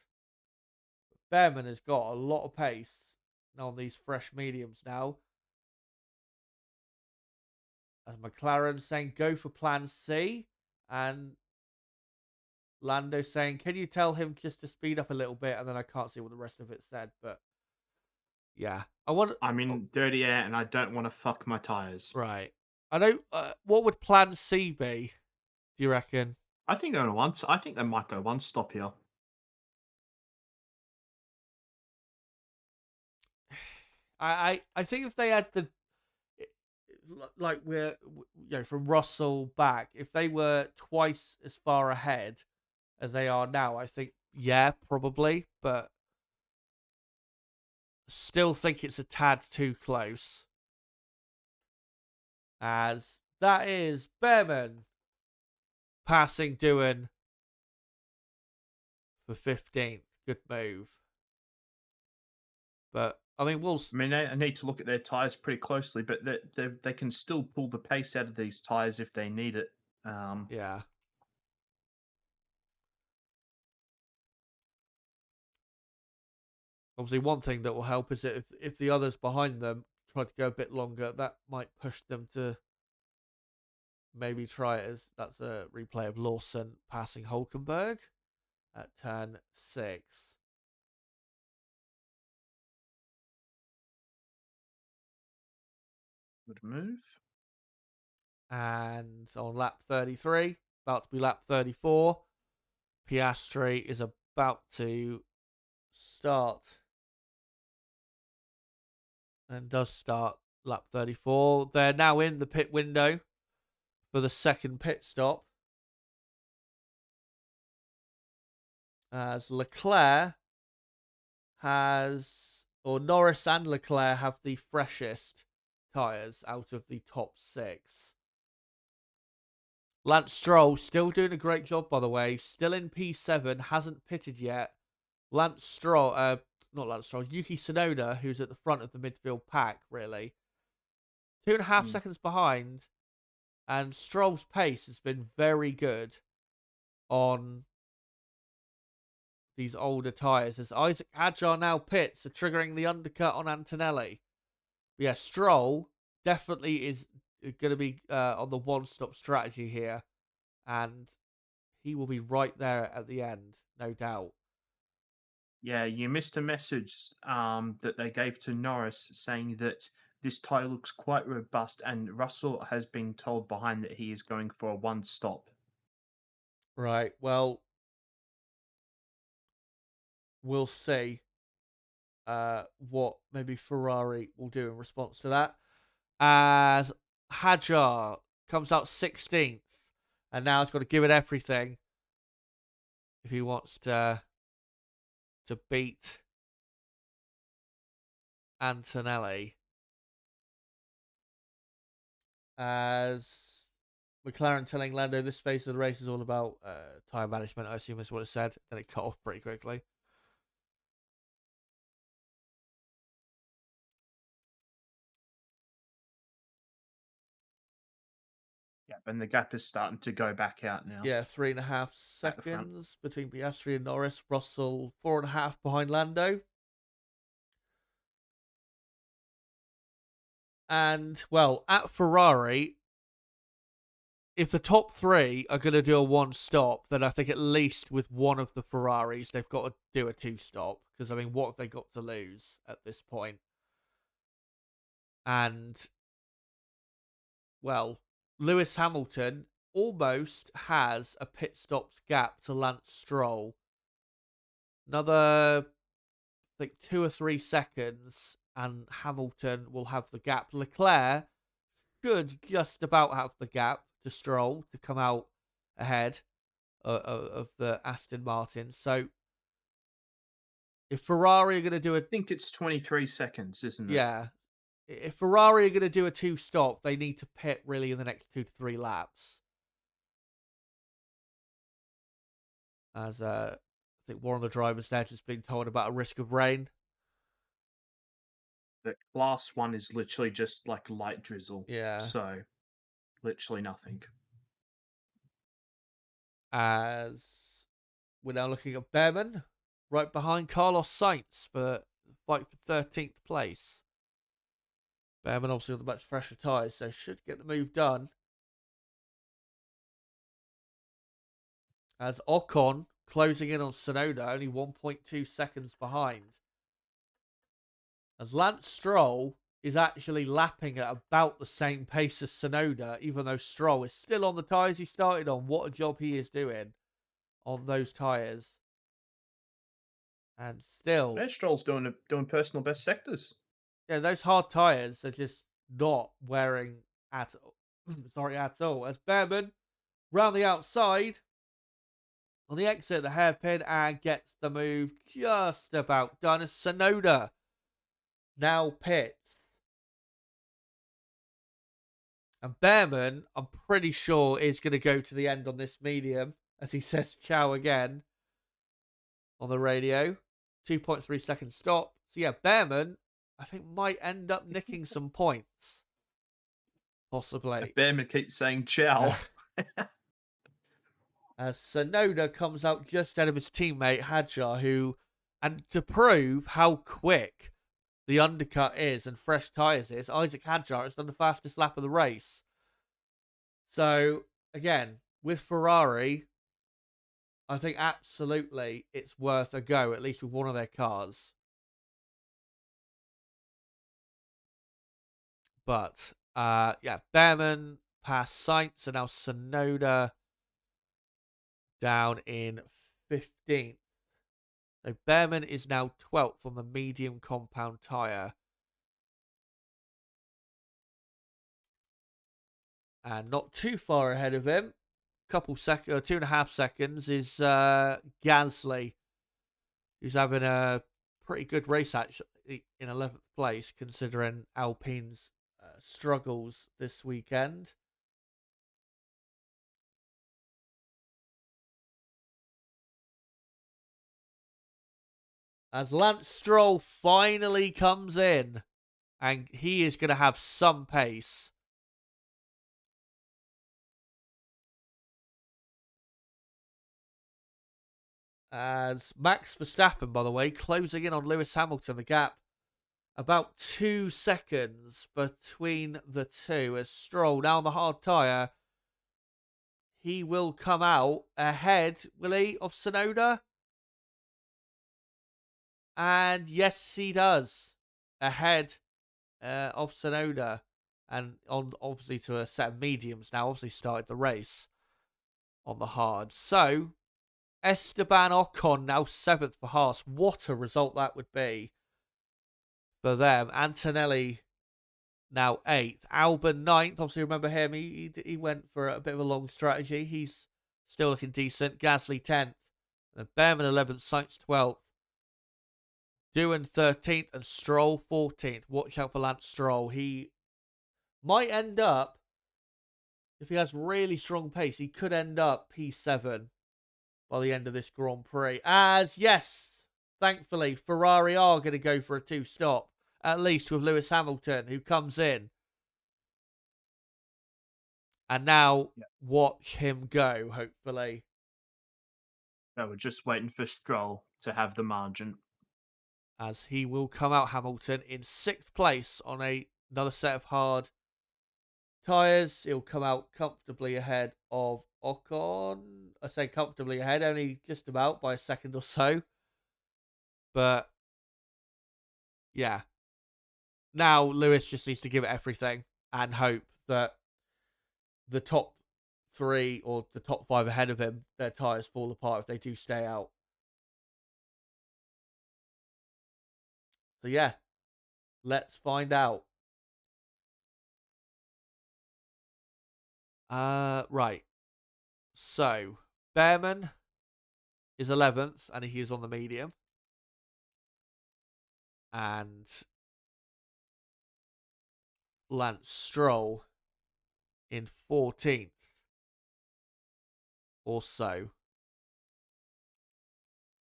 Behrman has got a lot of pace on these fresh mediums now. As McLaren saying go for plan C, and Lando saying, can you tell him just to speed up a little bit? And then I can't see what the rest of it said, but yeah. I'm in dirty air and I don't want to fuck my tires. Right. I don't. What would plan C be, do you reckon? I think I think they might go one stop here. I think if they had the like we're from Russell back, if they were twice as far ahead as they are now, I think yeah, probably, but still think it's a tad too close. As that is Behrman passing Doohan for 15th. Good move. But I mean, I mean, I need to look at their tires pretty closely, but they can still pull the pace out of these tires if they need it. Yeah. Obviously, one thing that will help is that if the others behind them try to go a bit longer, that might push them to maybe try it as that's a replay of Lawson passing Hulkenberg at turn 6. Good move. And on lap 33, about to be lap 34, Piastri is about to start and does start lap 34. They're now in the pit window for the second pit stop. As Leclerc Norris and Leclerc have the freshest tyres out of the top 6. Lance Stroll still doing a great job, by the way. Still in P7, hasn't pitted yet. Not Lance Stroll, Yuki Tsunoda, who's at the front of the midfield pack, really. 2.5 seconds behind. And Stroll's pace has been very good on these older tyres. As Isaac Hadjar now pits, triggering the undercut on Antonelli. But yeah, Stroll definitely is going to be on the one-stop strategy here. And he will be right there at the end, no doubt. Yeah, you missed a message that they gave to Norris saying that this tyre looks quite robust, and Russell has been told behind that he is going for a one stop. Right, well, we'll see what maybe Ferrari will do in response to that. As Hadjar comes out 16th, and now he's got to give it everything if he wants to beat Antonelli. As McLaren telling Lando this phase of the race is all about tyre management, I assume is what it said. Then it cut off pretty quickly. gap, and the gap is starting to go back out now Yeah, 3.5 at the front. seconds between Piastri and Norris. Russell 4.5 behind Lando. And, well, at Ferrari, if the top three are going to do a one stop, then I think at least with one of the Ferraris, they've got to do a two stop. Because, I mean, what have they got to lose at this point? And, well, Lewis Hamilton almost has a pit stops gap to Lance Stroll. Another, I think, 2 or 3 seconds, and Hamilton will have the gap. Leclerc should just about have the gap to Stroll to come out ahead of the Aston Martin. So if Ferrari are going to do I think it's 23 seconds, isn't it? yeah, if Ferrari are going to do a two stop, they need to pit really in the next 2 to 3 laps. As I think one of the drivers there just been told about a risk of rain. The class 1 is literally just like light drizzle. Yeah. So, literally nothing. As we're now looking at Behrman, right behind Carlos Sainz for fight for 13th place. Behrman obviously with the much fresher tyres, so should get the move done. As Ocon closing in on Tsunoda, only 1.2 seconds behind. As Lance Stroll is actually lapping at about the same pace as Tsunoda, even though Stroll is still on the tyres he started on. What a job he is doing on those tyres. And still, Yeah, Stroll's doing personal best sectors. yeah, those hard tyres are just not wearing at all. Sorry, at all. As Behrman round the outside on the exit, the hairpin, and gets the move just about done as Tsunoda now pits. And Behrman, I'm pretty sure, is going to go to the end on this medium as he says ciao again on the radio. 2.3 second stop. So yeah, Behrman, I think, might end up nicking some points. Possibly. If Behrman keeps saying ciao. As Tsunoda comes out just ahead of his teammate Hadjar, who, and to prove how quick the undercut is and fresh tyres is, Isaac Hadjar has done the fastest lap of the race. So, again, with Ferrari, I think absolutely it's worth a go, at least with one of their cars. But, yeah, Behrman past Sainz, and now Tsunoda down in 15th. So Behrman is now 12th on the medium compound tyre. And not too far ahead of him, 2.5 seconds, is Gasly, who's having a pretty good race actually in 11th place, considering Alpine's struggles this weekend. As Lance Stroll finally comes in, and he is going to have some pace. As Max Verstappen, by the way, closing in on Lewis Hamilton, the gap about 2 seconds between the two. As Stroll, now on the hard tyre, he will come out ahead, will he, of Tsunoda? And yes, he does. Ahead of Tsunoda. And on obviously to a set of mediums now, obviously started the race on the hard. So, Esteban Ocon now 7th for Haas. What a result that would be for them. Antonelli now 8th. Albon 9th. Obviously, remember him. He went for a bit of a long strategy. He's still looking decent. Gasly 10th. And Behrman 11th. Sainz 12th. Doohan 13th. And Stroll 14th. Watch out for Lance Stroll. He might end up, if he has really strong pace, he could end up P7 by the end of this Grand Prix. As, yes, thankfully, Ferrari are going to go for a two-stop, at least with Lewis Hamilton, who comes in And now Yeah. watch him go, hopefully. They were just waiting for Stroll to have the margin. As he will come out, Hamilton, in 6th place on another set of hard tyres. He'll come out comfortably ahead of Ocon. I say comfortably ahead, only just about by a second or so. But yeah, now Lewis just needs to give it everything and hope that the top 3 or the top 5 ahead of him, their tyres fall apart if they do stay out. So yeah, let's find out. Right. So Behrman is 11th and he is on the medium. And Lance Stroll in 14th or so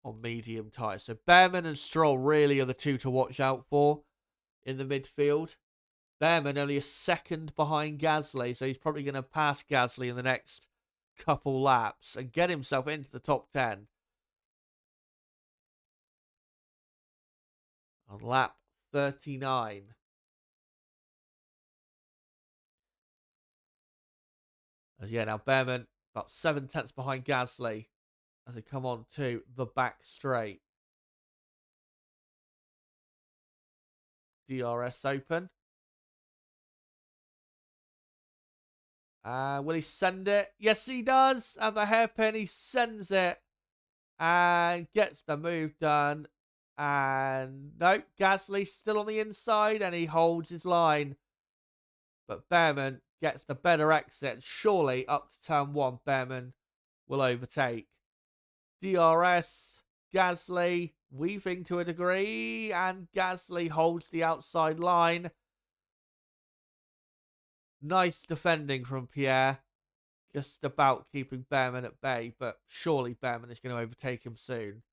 on medium tyres. So Behrman and Stroll really are the two to watch out for in the midfield. Behrman only a second behind Gasly, so he's probably going to pass Gasly in the next couple laps and get himself into the top 10. On lap 39. As yeah, now Behrman about 7 tenths behind Gasly as they come on to the back straight. DRS open. Will he send it? Yes, he does. At the hairpin, he sends it and gets the move done. And no, Gasly's still on the inside and he holds his line. But Behrman gets the better exit. Surely up to turn 1, Behrman will overtake. DRS, Gasly weaving to a degree, and Gasly holds the outside line. Nice defending from Pierre. Just about keeping Behrman at bay, but surely Behrman is going to overtake him soon.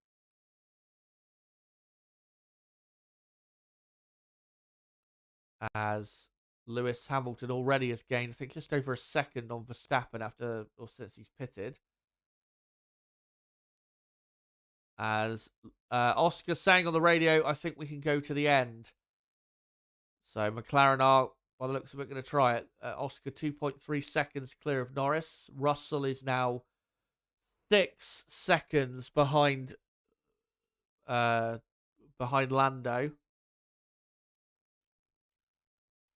As Lewis Hamilton already has gained, I think, just over a second on Verstappen since he's pitted. As Oscar saying on the radio, I think we can go to the end. So McLaren are, by the looks of it, going to try it. Oscar 2.3 seconds clear of Norris. Russell is now 6 seconds behind Lando.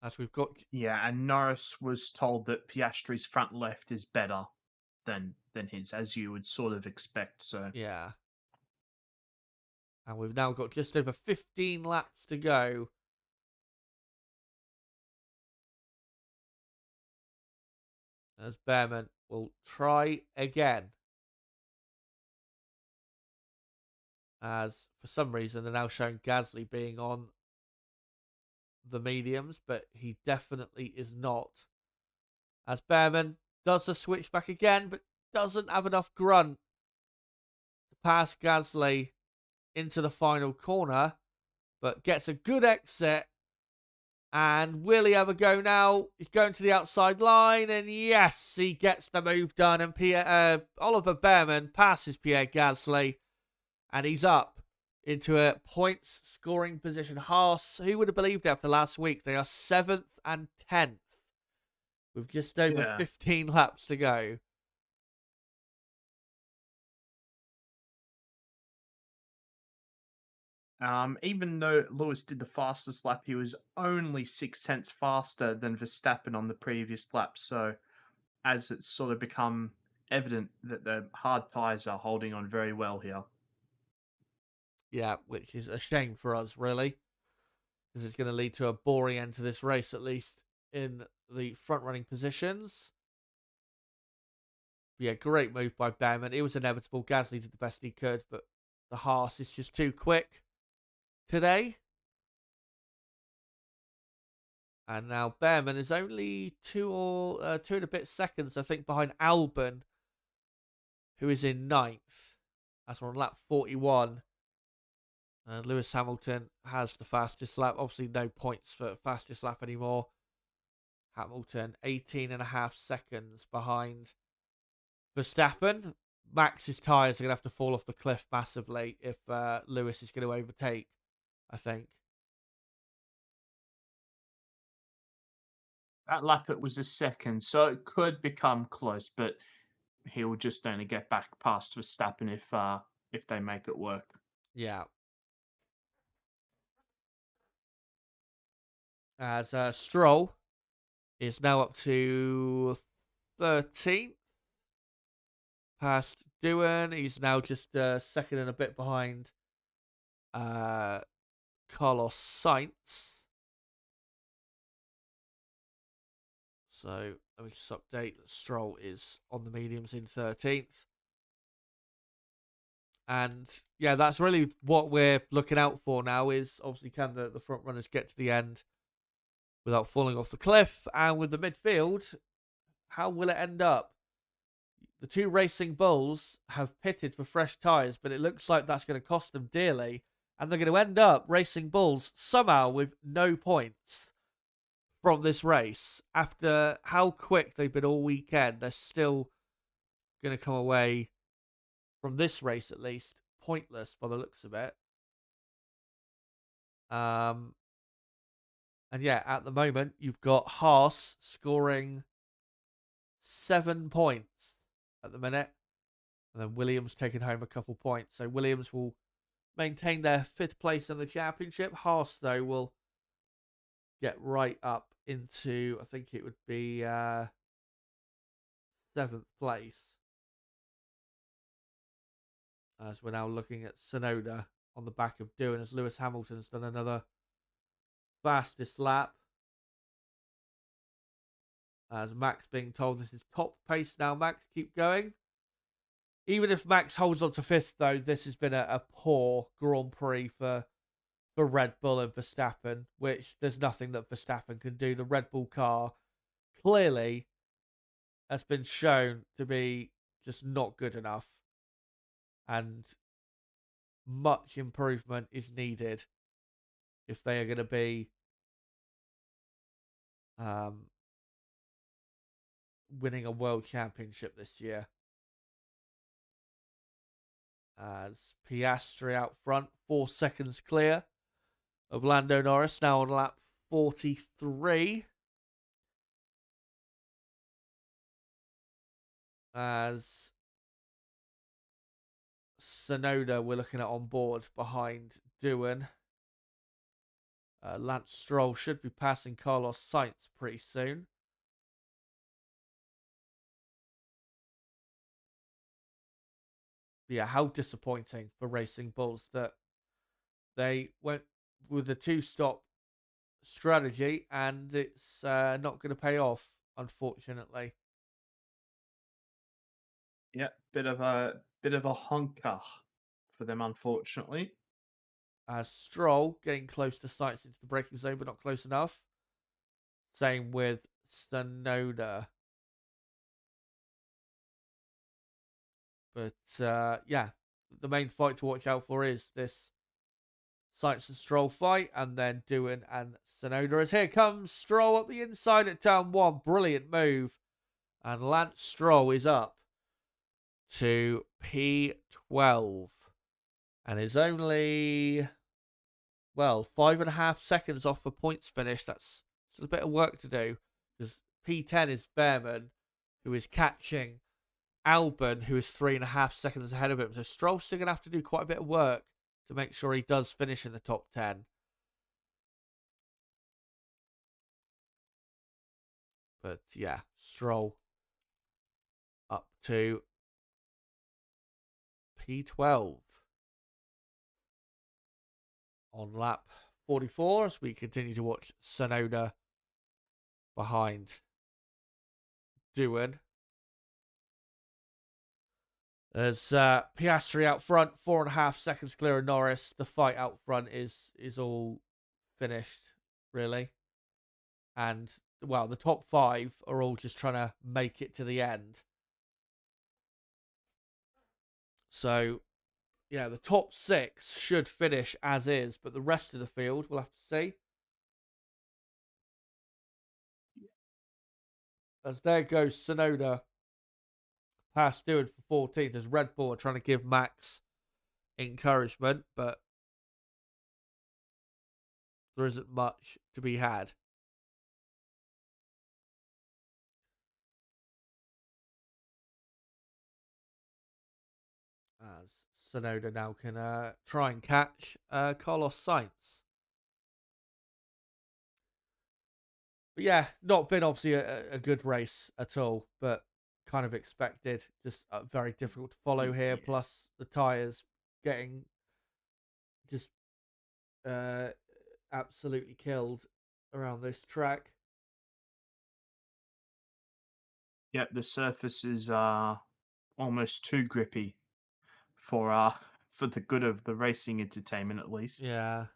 As we've got... Yeah, and Norris was told that Piastri's front left is better than his, as you would sort of expect. So yeah. And we've now got just over 15 laps to go. As Behrman will try again. As for some reason they're now showing Gasly being on the mediums, but he definitely is not. As Behrman does the switch back again, but doesn't have enough grunt to pass Gasly into the final corner, but gets a good exit. And will he have a go now? He's going to the outside line, and yes, he gets the move done. And Oliver Behrman passes Pierre Gasly, and he's up into a points scoring position. Haas, who would have believed after last week? They are 7th and 10th with just over 15 laps to go. Even though Lewis did the fastest lap, he was only 6 tenths faster than Verstappen on the previous lap. So, as it's sort of become evident that the hard tyres are holding on very well here. Yeah, which is a shame for us, really, because it's going to lead to a boring end to this race, at least in the front-running positions. Yeah, great move by Behrman. It was inevitable. Gasly did the best he could, but the Haas is just too quick today. And now Behrman is only 2 and a bit seconds, I think, behind Albon, who is in 9th. That's on lap 41. Lewis Hamilton has the fastest lap. Obviously, no points for fastest lap anymore. Hamilton 18.5 seconds behind Verstappen. Max's tyres are going to have to fall off the cliff massively if Lewis is going to overtake, I think. That lap it was a second, so it could become close, but he will just only get back past Verstappen if they make it work. Yeah. As Stroll is now up to 13th. Past Doohan. He's now just second and a bit behind Carlos Sainz. So let me just update that Stroll is on the mediums in 13th. And yeah, that's really what we're looking out for now is obviously can the front runners get to the end without falling off the cliff? And with the midfield, how will it end up? The two Racing Bulls have pitted for fresh tyres, but it looks like that's going to cost them dearly. And they're going to end up, Racing Bulls, somehow with no points from this race. After how quick they've been all weekend, they're still going to come away from this race, at least, pointless by the looks of it. And yeah, at the moment, you've got Haas scoring 7 points at the minute. And then Williams taking home a couple points. So Williams will maintain their 5th place in the championship. Haas, though, will get right up into, I think it would be 7th place. As we're now looking at Tsunoda on the back of Doohan as Lewis Hamilton's done another fastest lap. As Max being told this is top pace now. Max, keep going. Even if Max holds on to 5th, though, this has been a poor Grand Prix for Red Bull and Verstappen, which there's nothing that Verstappen can do. The Red Bull car clearly has been shown to be just not good enough. And much improvement is needed if they are going to be winning a world championship this year. As Piastri out front, 4 seconds clear of Lando Norris, now on lap 43. As Tsunoda we're looking at on board behind Doohan. Lance Stroll should be passing Carlos Sainz pretty soon. Yeah, how disappointing for Racing Bulls that they went with the 2-stop strategy and it's not going to pay off, unfortunately. Yeah, bit of a honker for them, unfortunately. As Stroll getting close to Sainz into the braking zone, but not close enough. Same with Tsunoda. But yeah, the main fight to watch out for is this Sainz and Stroll fight, and then Doohan and Tsunoda. As here comes Stroll up the inside at turn 1. Brilliant move. And Lance Stroll is up to P12. And is only, well, 5.5 seconds off for points finish. That's still a bit of work to do. Because P10 is Behrman, who is catching Albon, who is 3.5 seconds ahead of him. So Stroll's still going to have to do quite a bit of work to make sure he does finish in the top 10. But yeah, Stroll up to P12 on lap 44 as we continue to watch Tsunoda behind Doohan. There's Piastri out front, 4.5 seconds clear of Norris. The fight out front is all finished, really. And, well, the top 5 are all just trying to make it to the end. So, yeah, the top 6 should finish as is, but the rest of the field, we'll have to see. As there goes Sonoda past Stewart for 14th as Red Bull are trying to give Max encouragement, but there isn't much to be had. As Sonoda now can try and catch Carlos Sainz. But yeah, not been obviously a good race at all, but kind of expected. Just very difficult to follow here. Yeah. Plus the tyres getting just absolutely killed around this track. Yeah, the surfaces are almost too grippy for for the good of the racing entertainment, at least. Yeah.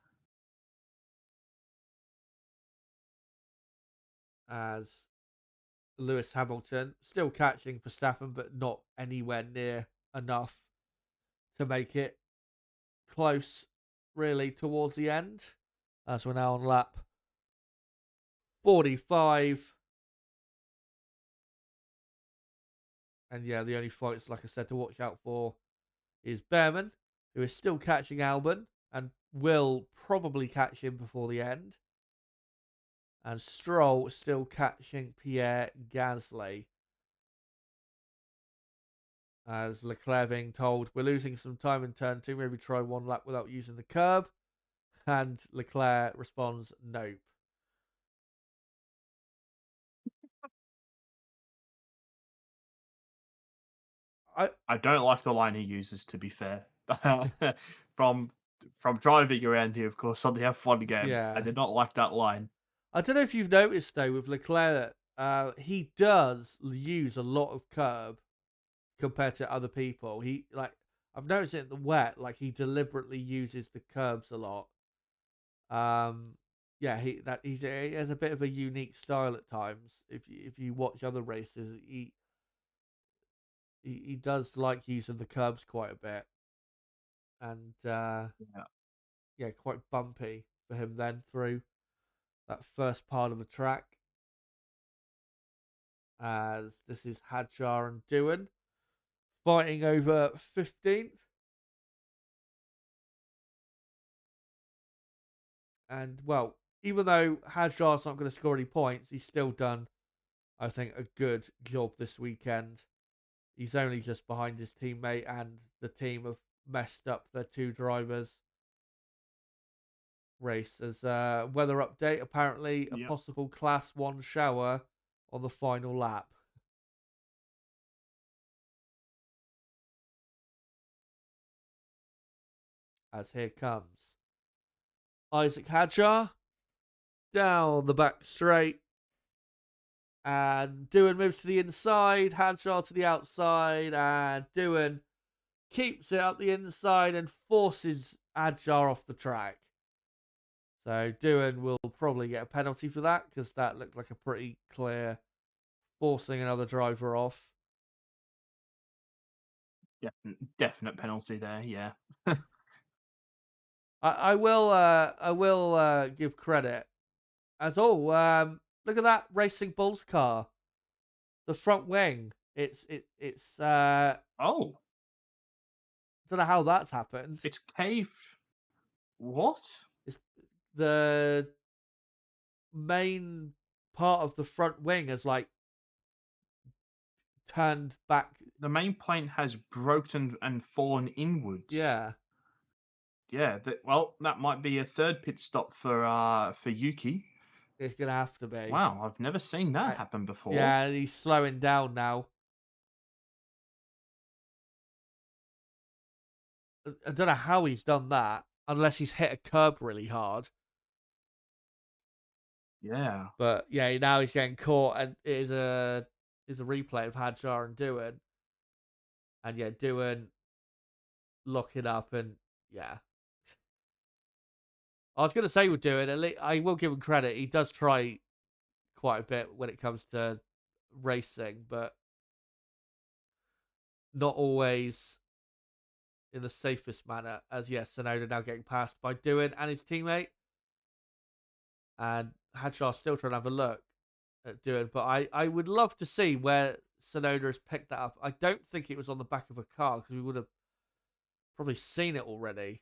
As Lewis Hamilton still catching Verstappen, but not anywhere near enough to make it close, really, towards the end. As we're now on lap 45. And yeah, the only fights, like I said, to watch out for is Behrman, who is still catching Albon and will probably catch him before the end. And Stroll still catching Pierre Gasly. As Leclerc being told, we're losing some time in turn 2, maybe try one lap without using the curb. And Leclerc responds, nope. I don't like the line he uses, to be fair. from from driving around here, of course, on the F1 game, I Yeah. did not like that line. I don't know if you've noticed, though, with Leclerc, he does use a lot of curb compared to other people. I've noticed it in the wet, like he deliberately uses the curbs a lot. Yeah, he has a bit of a unique style at times. If you watch other races, he does like using the curbs quite a bit, and Yeah. yeah, quite bumpy for him then through that first part of the track. As this is Hadjar and Doohan fighting over 15th. And, well, even though Hadjar's not going to score any points, he's still done, I think, a good job this weekend. He's only just behind his teammate, and the team have messed up their two drivers' race. As weather update, apparently a Yep. possible Class 1 shower on the final lap. As here comes Isaac Hadjar down the back straight. And Doohan moves to the inside, Hadjar to the outside, and Doohan keeps it up the inside and forces Hadjar off the track. So Doohan will probably get a penalty for that, because that looked like a pretty clear forcing another driver off. Definite penalty there, yeah. I will give credit as look at that Racing Bulls car, the front wing. It's Oh, don't know how that's happened. it's cave. What? It's the main part of the front wing has like turned back. The main plane has broken and fallen inwards. Yeah, Yeah, well, that might be a third pit stop for Yuki. it's gonna have to be. Wow, I've never seen that I, happen before. yeah, he's slowing down now. I don't know how he's done that, unless he's hit a curb really hard. Yeah. But yeah, now he's getting caught, and it is a replay of Hadjar and Doohan, and yeah, Doohan locking up, and yeah. I was gonna say with Doohan, I will give him credit. He does try quite a bit when it comes to racing, but not always in the safest manner. As yes, Sonoda now getting passed by Doohan and his teammate, and Hadjar still trying to have a look. at doing. But I would love to see where Sonoda has picked that up. I don't think it was on the back of a car because we would have probably seen it already.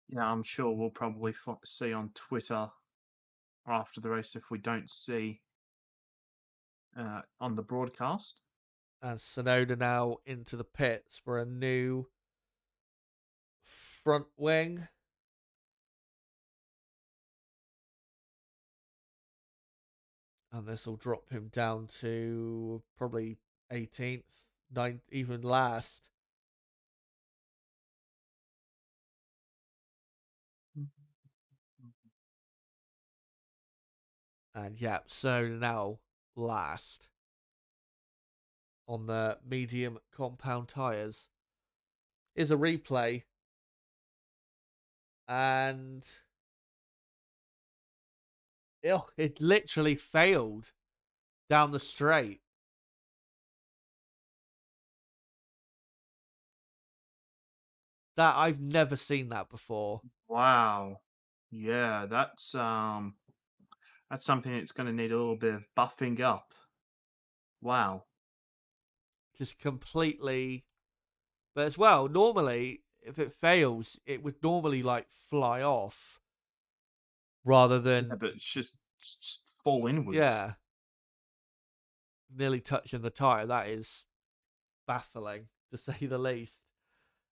Yeah, I'm sure we'll probably see on Twitter after the race if we don't see on the broadcast. And Sonoda now into the pits for a new front wing. And this will drop him down to probably 18th, 9th, even last. And yeah, so now last on the medium compound tyres is a replay. And it literally failed down the straight. That I've never seen that before. Wow. Yeah, that's something that's going to need a little bit of buffing up. Wow. Just completely. But as well, normally, if it fails, it would normally like fly off rather Yeah, than, but it's just fall inwards. yeah, nearly touching the tyre. That is baffling, to say the least.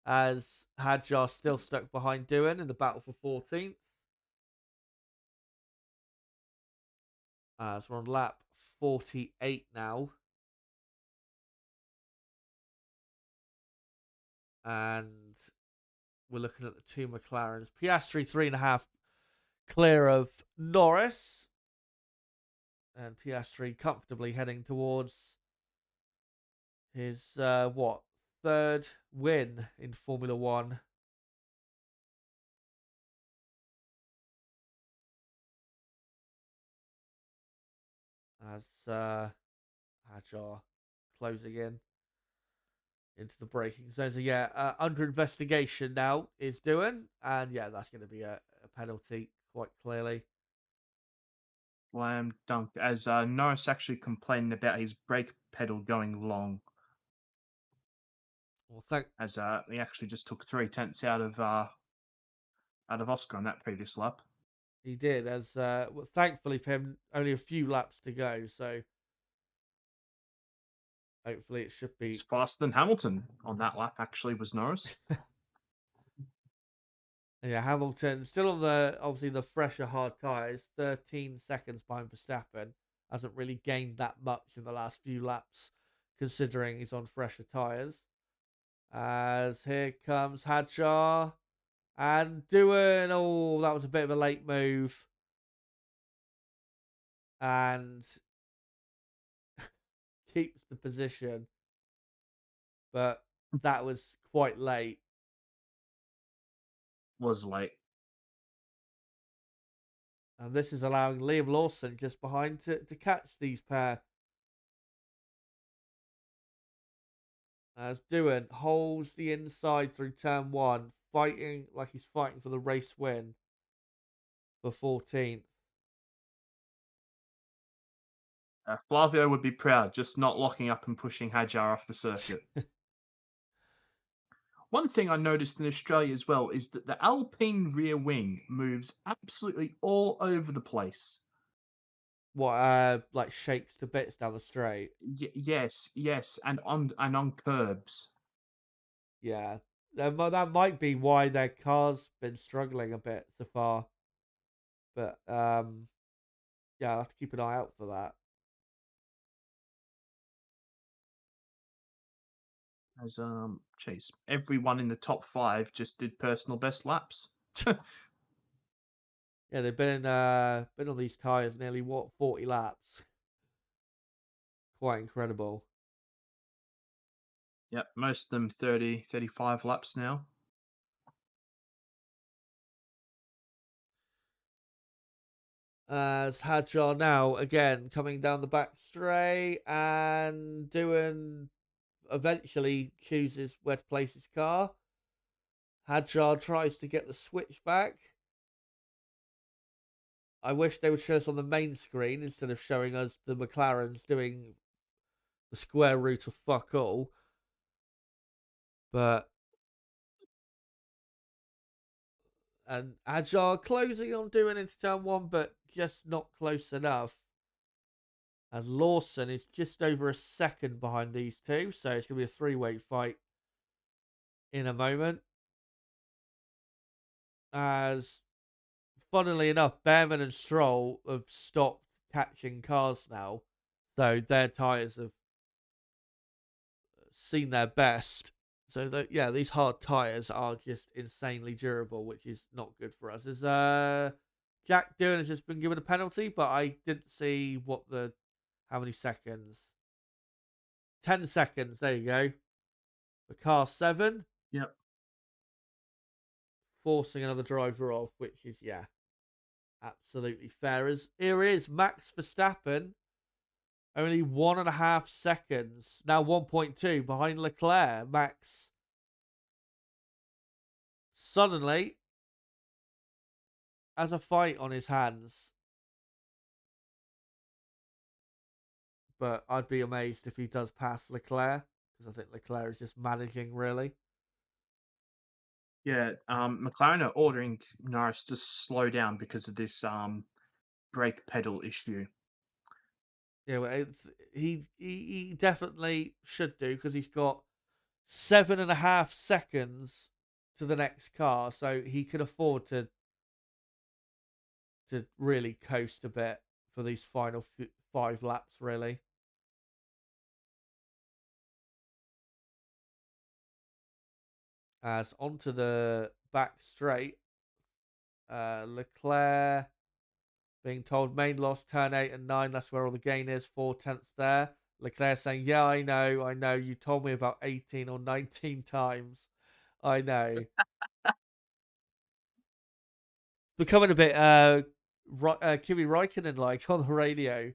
As Hadjar still stuck behind Doohan in the battle for 14th. As we're on lap 48 now. And we're looking at the two McLarens. Piastri 3.5 clear of Norris. And Piastri comfortably heading towards his, third win in Formula One. As Hadjar closing in into the braking zone. So yeah, under investigation now is Doohan, and yeah, that's going to be a penalty quite clearly. Slam dunk. As Norris actually complaining about his brake pedal going long. Well, As he actually just took 3/10 out of Oscar on that previous lap. he did. As well, thankfully for him, only a few laps to go, so hopefully it should It's be. faster than Hamilton on that lap. Actually, was Norris. Yeah, Hamilton still on the obviously the fresher hard tyres, 13 seconds behind Verstappen. Hasn't really gained that much in the last few laps, considering he's on fresher tyres. As here comes Hadjar and doing. Oh, that was a bit of a late move, and keeps the position, but that was quite late. Was late. And this is allowing Liam Lawson just behind to catch these pair. As Doohan holds the inside through turn one, fighting like he's fighting for the race win for 14th. Flavio would be proud, just not locking up and pushing Hadjar off the circuit. One thing I noticed in Australia as well is that the Alpine rear wing moves absolutely all over the place. What, like shakes to bits down the straight. Yes, and on curbs. Yeah, that might be why their car's been struggling a bit so far. But yeah, I'll have to keep an eye out for that. As Chase, everyone in the top 5 just did personal best laps. Yeah, they've been on these tires nearly 40 laps. Quite incredible. Yep, most of them 30, 35 laps now. As Hadjar now again coming down the back straight and doing eventually chooses where to place his car. Hadjar tries to get the switch back. I wish they would show us on the main screen instead of showing us the McLarens doing the square root of fuck all. But and Agile closing on doing into turn one, but just not close enough. And Lawson is just over a second behind these two, so it's going to be a three-way fight in a moment. As, funnily enough, Behrman and Stroll have stopped catching cars now, so their tyres have seen their best. So, these hard tyres are just insanely durable, which is not good for us. Is Jack Doohan has just been given a penalty, but I didn't see how many seconds. 10 seconds, there you go. For car 7. Yep. Forcing another driver off, which is, absolutely fair. As here is Max Verstappen, only 1.5 seconds, now 1.2 behind Leclerc. Max suddenly has a fight on his hands. But I'd be amazed if he does pass Leclerc, because I think Leclerc is just managing, really. Yeah, McLaren are ordering Norris to slow down because of this brake pedal issue. Yeah, well, he definitely should do, because he's got 7.5 seconds to the next car, so he can afford to really coast a bit for these final 5 laps, really. As onto the back straight, Leclerc being told main loss, turn 8 and 9, that's where all the gain is, 4/10 there. Leclerc saying, yeah, I know, you told me about 18 or 19 times. I know. Becoming a bit Kimi Räikkönen like on the radio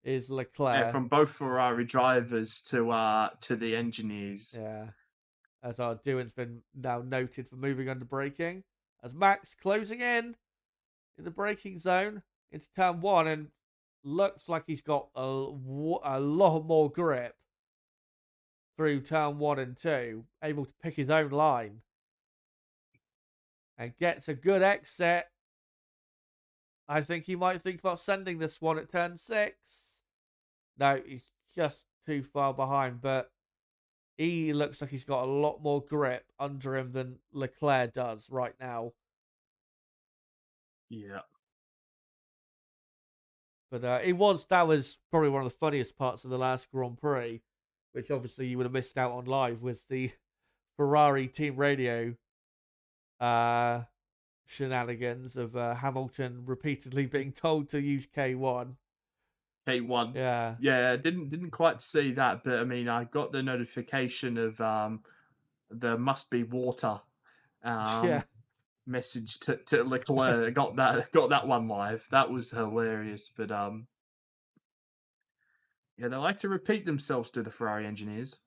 is Leclerc. Yeah, from both Ferrari drivers to the engineers. Yeah. As our Doohan's been now noted for moving under braking. As Max closing in the braking zone into turn 1, and looks like he's got a lot more grip through turn 1 and 2, able to pick his own line. And gets a good exit. I think he might think about sending this one at turn 6. No, he's just too far behind, but he looks like he's got a lot more grip under him than Leclerc does right now. Yeah. But that was probably one of the funniest parts of the last Grand Prix, which obviously you would have missed out on live, was the Ferrari team radio shenanigans of Hamilton repeatedly being told to use K1. K1. Yeah. Yeah, didn't quite see that, but I mean, I got the notification of there must be water Yeah. message to Leclerc. got that one live. That was hilarious. But yeah, they like to repeat themselves to the Ferrari engineers.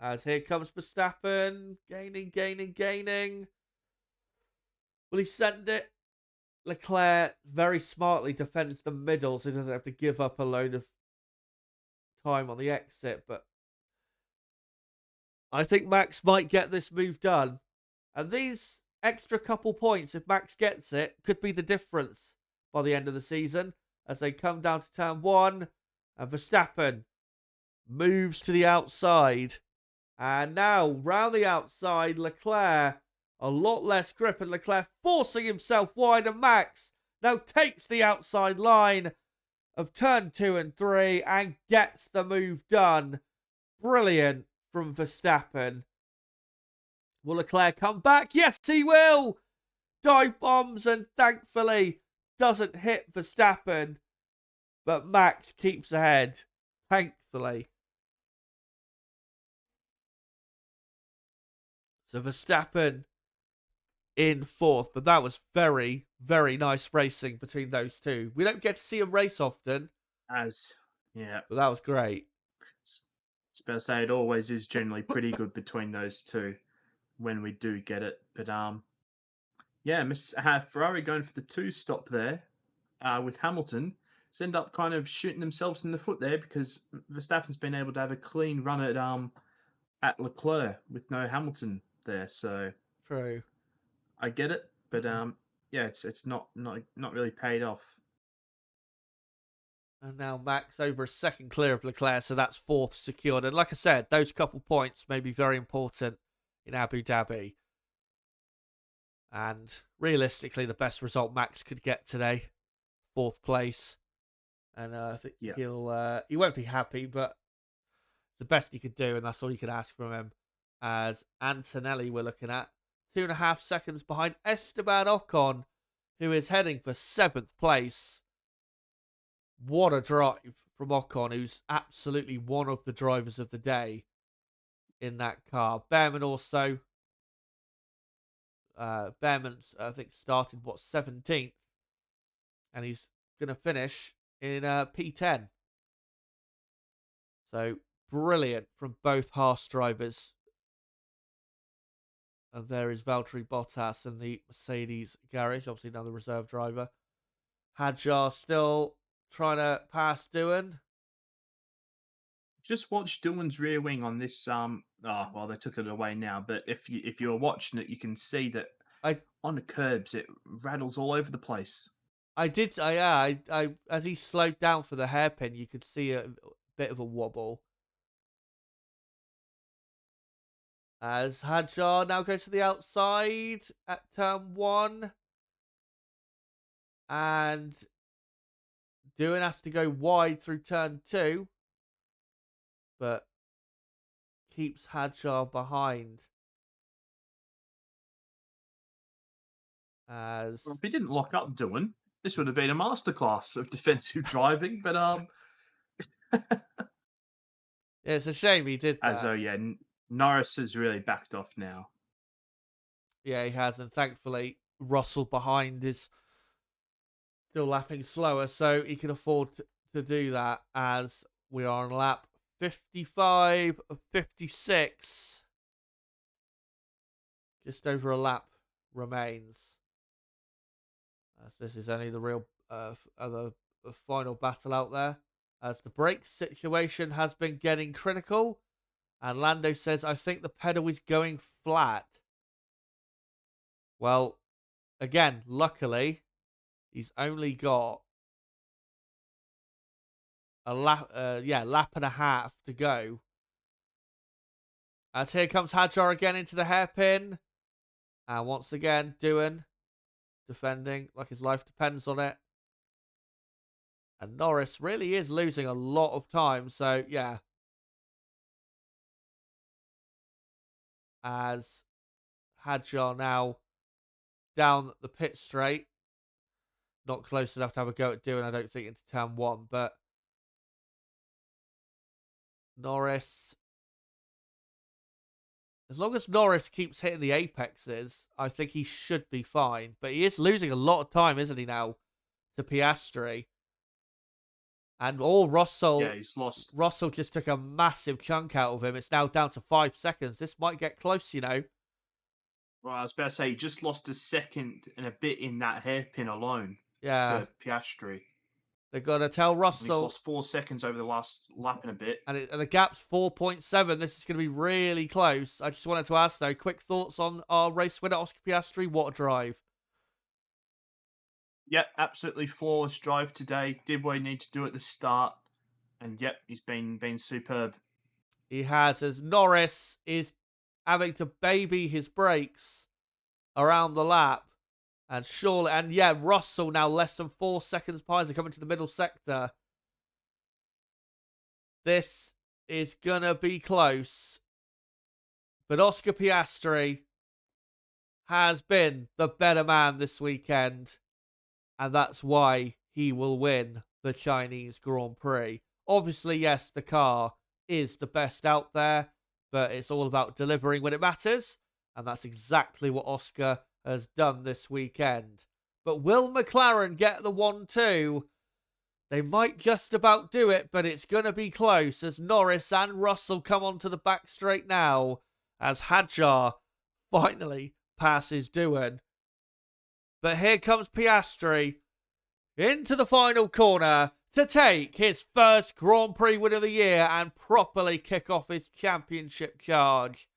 As here comes Verstappen, gaining. Will he send it? Leclerc very smartly defends the middle, so he doesn't have to give up a load of time on the exit. But I think Max might get this move done. And these extra couple points, if Max gets it, could be the difference by the end of the season, as they come down to turn 1. And Verstappen moves to the outside. And now, round the outside, Leclerc, a lot less grip, and Leclerc forcing himself wide, and Max now takes the outside line of turn 2 and 3 and gets the move done. Brilliant from Verstappen. Will Leclerc come back? Yes, he will! Dive bombs, and thankfully doesn't hit Verstappen. But Max keeps ahead, thankfully. So Verstappen in 4th, but that was very, very nice racing between those two. We don't get to see them race often. Yeah. But that was great. It's about to say it always is generally pretty good between those two when we do get it. But Yeah, Ferrari going for the two stop there with Hamilton. End up kind of shooting themselves in the foot there because Verstappen's been able to have a clean run at Leclerc with no Hamilton there. So True. I get it, but yeah, it's not really paid off. And now Max over a second clear of Leclerc, so that's fourth secured. And like I said, those couple points may be very important in Abu Dhabi. And realistically, the best result Max could get today, fourth place. And I think Yeah. he won't be happy, but the best he could do, and that's all you could ask from him. As Antonelli, we're looking at 2.5 seconds behind Esteban Ocon, who is heading for seventh place. What a drive from Ocon, who's absolutely one of the drivers of the day in that car. Behrman also. Behrman's, I think, started, 17th? And he's going to finish in P10. So, brilliant from both Haas drivers. And there is Valtteri Bottas in the Mercedes garage, obviously another reserve driver. Hadjar still trying to pass Doohan. Just watch Dillon's rear wing on this. Well, they took it away now. But if you're watching it, you can see that I on the curbs it rattles all over the place. I as he slowed down for the hairpin, you could see a bit of a wobble. As Hadjar now goes to the outside at turn 1. And Doohan has to go wide through turn 2. But keeps Hadjar behind. As Well, if he didn't lock up Dillon, this would have been a masterclass of defensive driving. But yeah, it's a shame he did that. yeah, Norris has really backed off now. Yeah, he has, and thankfully Russell behind is still lapping slower, so he can afford to do that. As we are on lap 55 of 56, just over a lap remains. As this is only the real other final battle out there. As the brakes situation has been getting critical, and Lando says, "I think the pedal is going flat." Well, again, luckily, he's only got a lap and a half to go. As here comes Hadjar again into the hairpin. And once again, Doohan defending like his life depends on it. And Norris really is losing a lot of time. So, yeah. As Hadjar now down the pit straight. Not close enough to have a go at Doohan, I don't think, into turn 1. But Norris, as long as Norris keeps hitting the apexes, I think he should be fine. But he is losing a lot of time, isn't he, now, to Piastri? And Russell. Yeah, he's lost. Russell just took a massive chunk out of him. It's now down to 5 seconds. This might get close, you know. Well, I was about to say, he just lost a second and a bit in that hairpin alone. Yeah. To Piastri. They've got to tell Russell. And he's lost 4 seconds over the last lap and a bit. And the gap's 4.7. This is going to be really close. I just wanted to ask, though, quick thoughts on our race winner, Oscar Piastri. What a drive. Yep, absolutely flawless drive today. Did what he needed to do at the start. And yep, he's been superb. He has, as Norris is having to baby his brakes around the lap. And surely, and yeah, Russell now less than 4 seconds behind. They're coming to the middle sector. This is going to be close. But Oscar Piastri has been the better man this weekend. And that's why he will win the Chinese Grand Prix. Obviously, yes, the car is the best out there. But it's all about delivering when it matters. And that's exactly what Oscar has done this weekend. But will McLaren get the 1-2? They might just about do it, but it's going to be close as Norris and Russell come onto the back straight now as Hadjar finally passes Doohan. But here comes Piastri into the final corner to take his first Grand Prix win of the year and properly kick off his championship charge.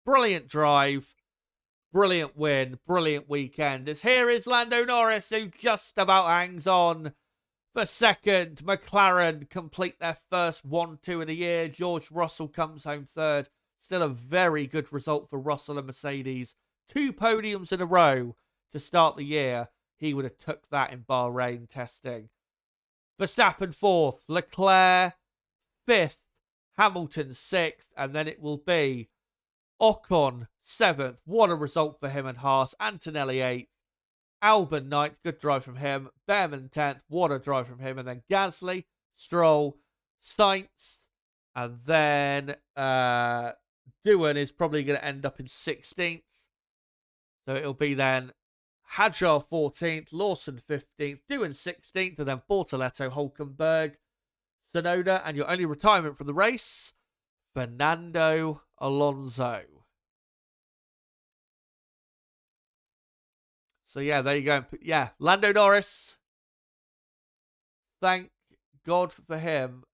Brilliant drive, brilliant win, brilliant weekend. As here is Lando Norris, who just about hangs on for second. McLaren complete their first 1-2 of the year. George Russell comes home third. Still a very good result for Russell and Mercedes. 2 podiums in a row to start the year. He would have took that in Bahrain testing. Verstappen 4th, Leclerc 5th, Hamilton 6th, and then it will be Ocon 7th. What a result for him and Haas. Antonelli 8th. Albon 9th. Good drive from him. Behrman 10th. What a drive from him. And then Gasly, Stroll, Sainz, and then Doohan is probably going to end up in 16th. So it'll be then Hadjar 14th, Lawson 15th, Doohan 16th, and then Bortoletto, Hulkenberg, Tsunoda, and your only retirement from the race, Fernando Alonso. So yeah, there you go. Yeah, Lando Norris. Thank God for him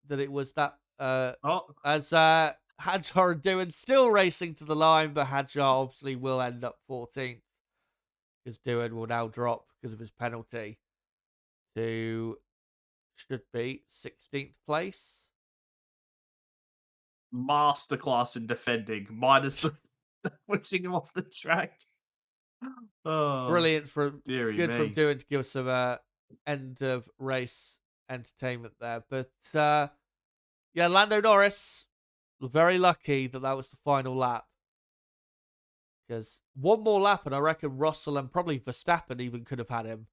that it was that as Hadjar and Doohan still racing to the line, but Hadjar obviously will end up 14th. Because Doohan will now drop because of his penalty to should be 16th place. Masterclass in defending, minus the pushing him off the track. Oh, Brilliant from dearie good me. from Doohan to give us some end of race entertainment there. But yeah, Lando Norris, very lucky that was the final lap. Because one more lap, and I reckon Russell and probably Verstappen even could have had him.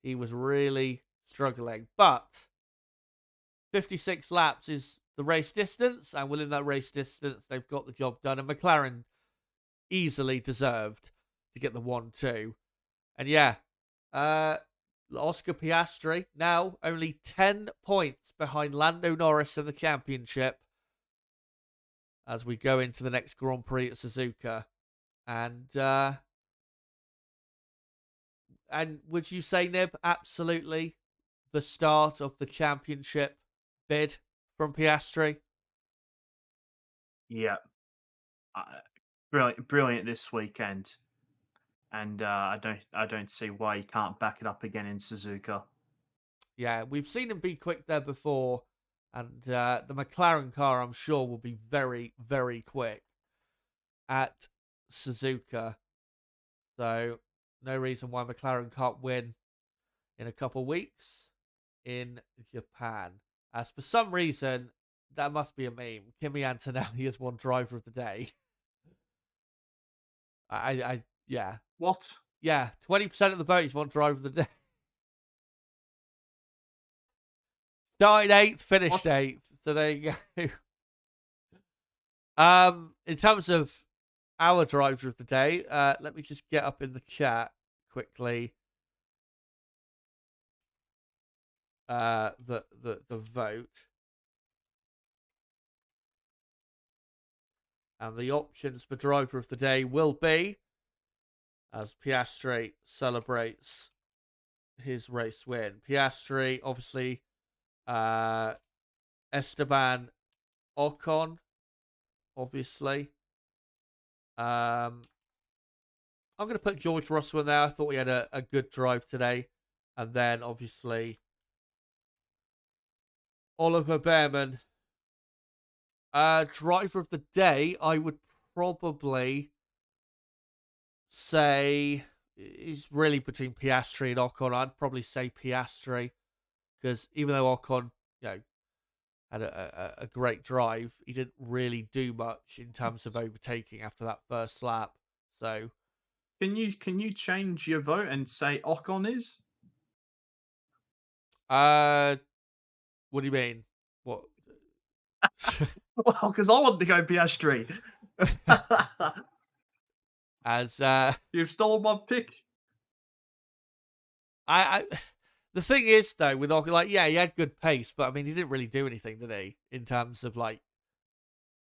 He was really struggling. But 56 laps is the race distance, and within that race distance, they've got the job done. And McLaren easily deserved to get the 1-2. And yeah, Oscar Piastri now only 10 points behind Lando Norris in the championship as we go into the next Grand Prix at Suzuka. And would you say, Nib, absolutely the start of the championship bid from Piastri? Yeah, brilliant this weekend, and I don't see why he can't back it up again in Suzuka. Yeah, we've seen him be quick there before, and the McLaren car, I'm sure, will be very, very quick at Suzuka. So no reason why McLaren can't win in a couple of weeks in Japan. As for some reason, that must be a meme. Kimi Antonelli has won driver of the day. Yeah. What? Yeah, 20% of the vote he's won driver of the day. Started 8th, finished 8th. So there you go. In terms of our driver of the day, let me just get up in the chat quickly the vote. And the options for driver of the day will be, as Piastri celebrates his race win, Piastri, obviously, Esteban Ocon, obviously. I'm going to put George Russell in there. I thought we had a good drive today. And then, obviously, Oliver Behrman. Driver of the day, I would probably say is really between Piastri and Ocon. I'd probably say Piastri. Because even though Ocon, had a great drive, he didn't really do much in terms of overtaking after that first lap. So, can you change your vote and say Ocon is? what do you mean? What? Well, because I want to go Piastri. As You've stolen my pick. The thing is, though, with Ocon, he had good pace, but I mean, he didn't really do anything, did he? In terms of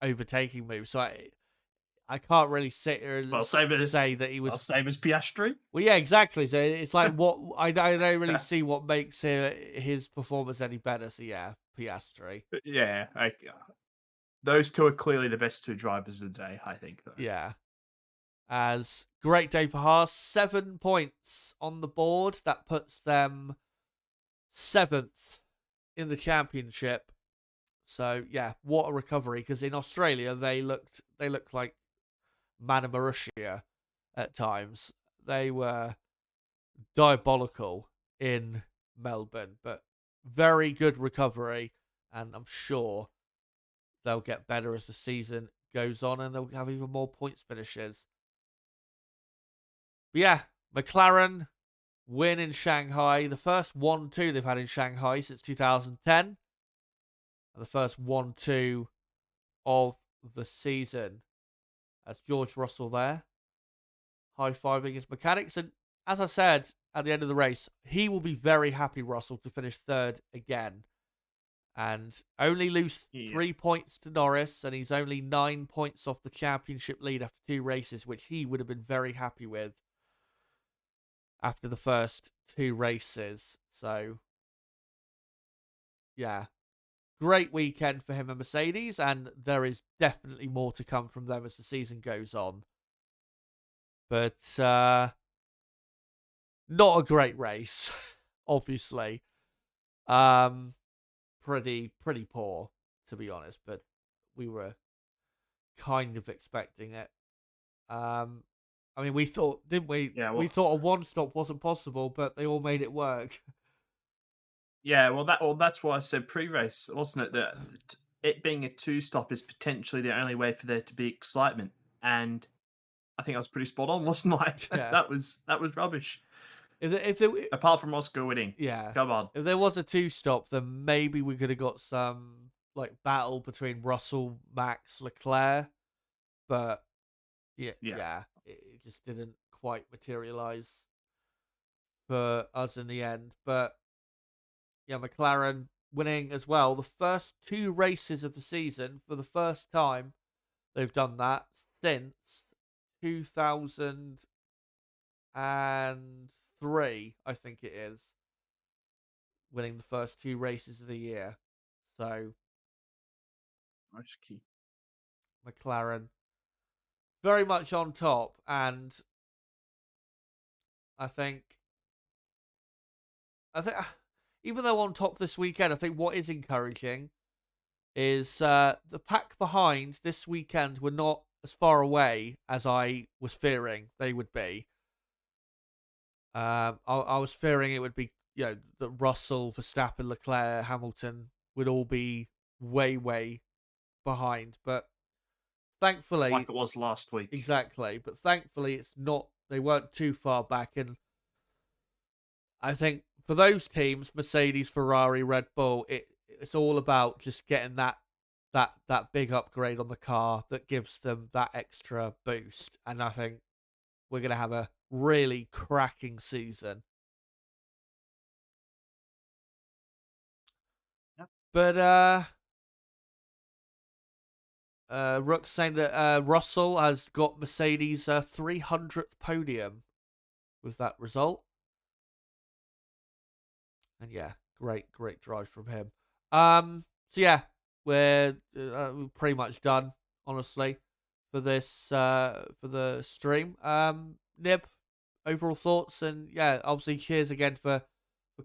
overtaking moves. So I can't really sit here and Well, same as say that he was. same as Piastri. Well, yeah, exactly. So it's like what I don't really see what makes his performance any better. So yeah, Piastri. But yeah, those two are clearly the best two drivers of the day, I think, though. Yeah. As great day for Haas, 7 points on the board. That puts them 7th in the championship. So yeah, what a recovery! Because in Australia they looked like Mana Marussia at times. They were diabolical in Melbourne, but very good recovery, and I'm sure they'll get better as the season goes on, and they'll have even more points finishes. But yeah, McLaren win in Shanghai. The first 1-2 they've had in Shanghai since 2010. And the first 1-2 of the season. That's George Russell there, high-fiving his mechanics. And as I said at the end of the race, he will be very happy, Russell, to finish third again. And only lose 3 points to Norris, and he's only 9 points off the championship lead after 2 races, which he would have been very happy with after the first 2 races. So, yeah, great weekend for him and Mercedes, and there is definitely more to come from them as the season goes on. But not a great race, obviously. Pretty poor, to be honest, but we were kind of expecting it. I mean, we thought, didn't we? Yeah, we thought a 1-stop wasn't possible, but they all made it work. Yeah, that's why I said pre-race, wasn't it? That it being a 2-stop is potentially the only way for there to be excitement, and I think I was pretty spot on, wasn't I? Yeah. that was rubbish. If Apart from Oscar winning, yeah, come on. if there was a 2-stop, then maybe we could have got some like battle between Russell, Max, Leclerc, but yeah, it just didn't quite materialize for us in the end. But yeah, McLaren winning as well. The first 2 races of the season for the first time they've done that since 2003, I think it is, winning the first 2 races of the year. So McLaren very much on top, and I think even though on top this weekend, I think what is encouraging is the pack behind this weekend were not as far away as I was fearing they would be. I was fearing it would be, that Russell, Verstappen, Leclerc, Hamilton would all be way behind, but thankfully, Like it was last week. exactly. But thankfully, it's not. They weren't too far back, and I think for those teams, Mercedes, Ferrari, Red Bull, it's all about just getting that big upgrade on the car that gives them that extra boost. And I think we're going to have a really cracking season. Yep. But Rook's saying that Russell has got Mercedes' 300th podium with that result. And yeah, great drive from him. So yeah, we're pretty much done, honestly, for this for the stream. Nib, overall thoughts, and yeah, obviously cheers again for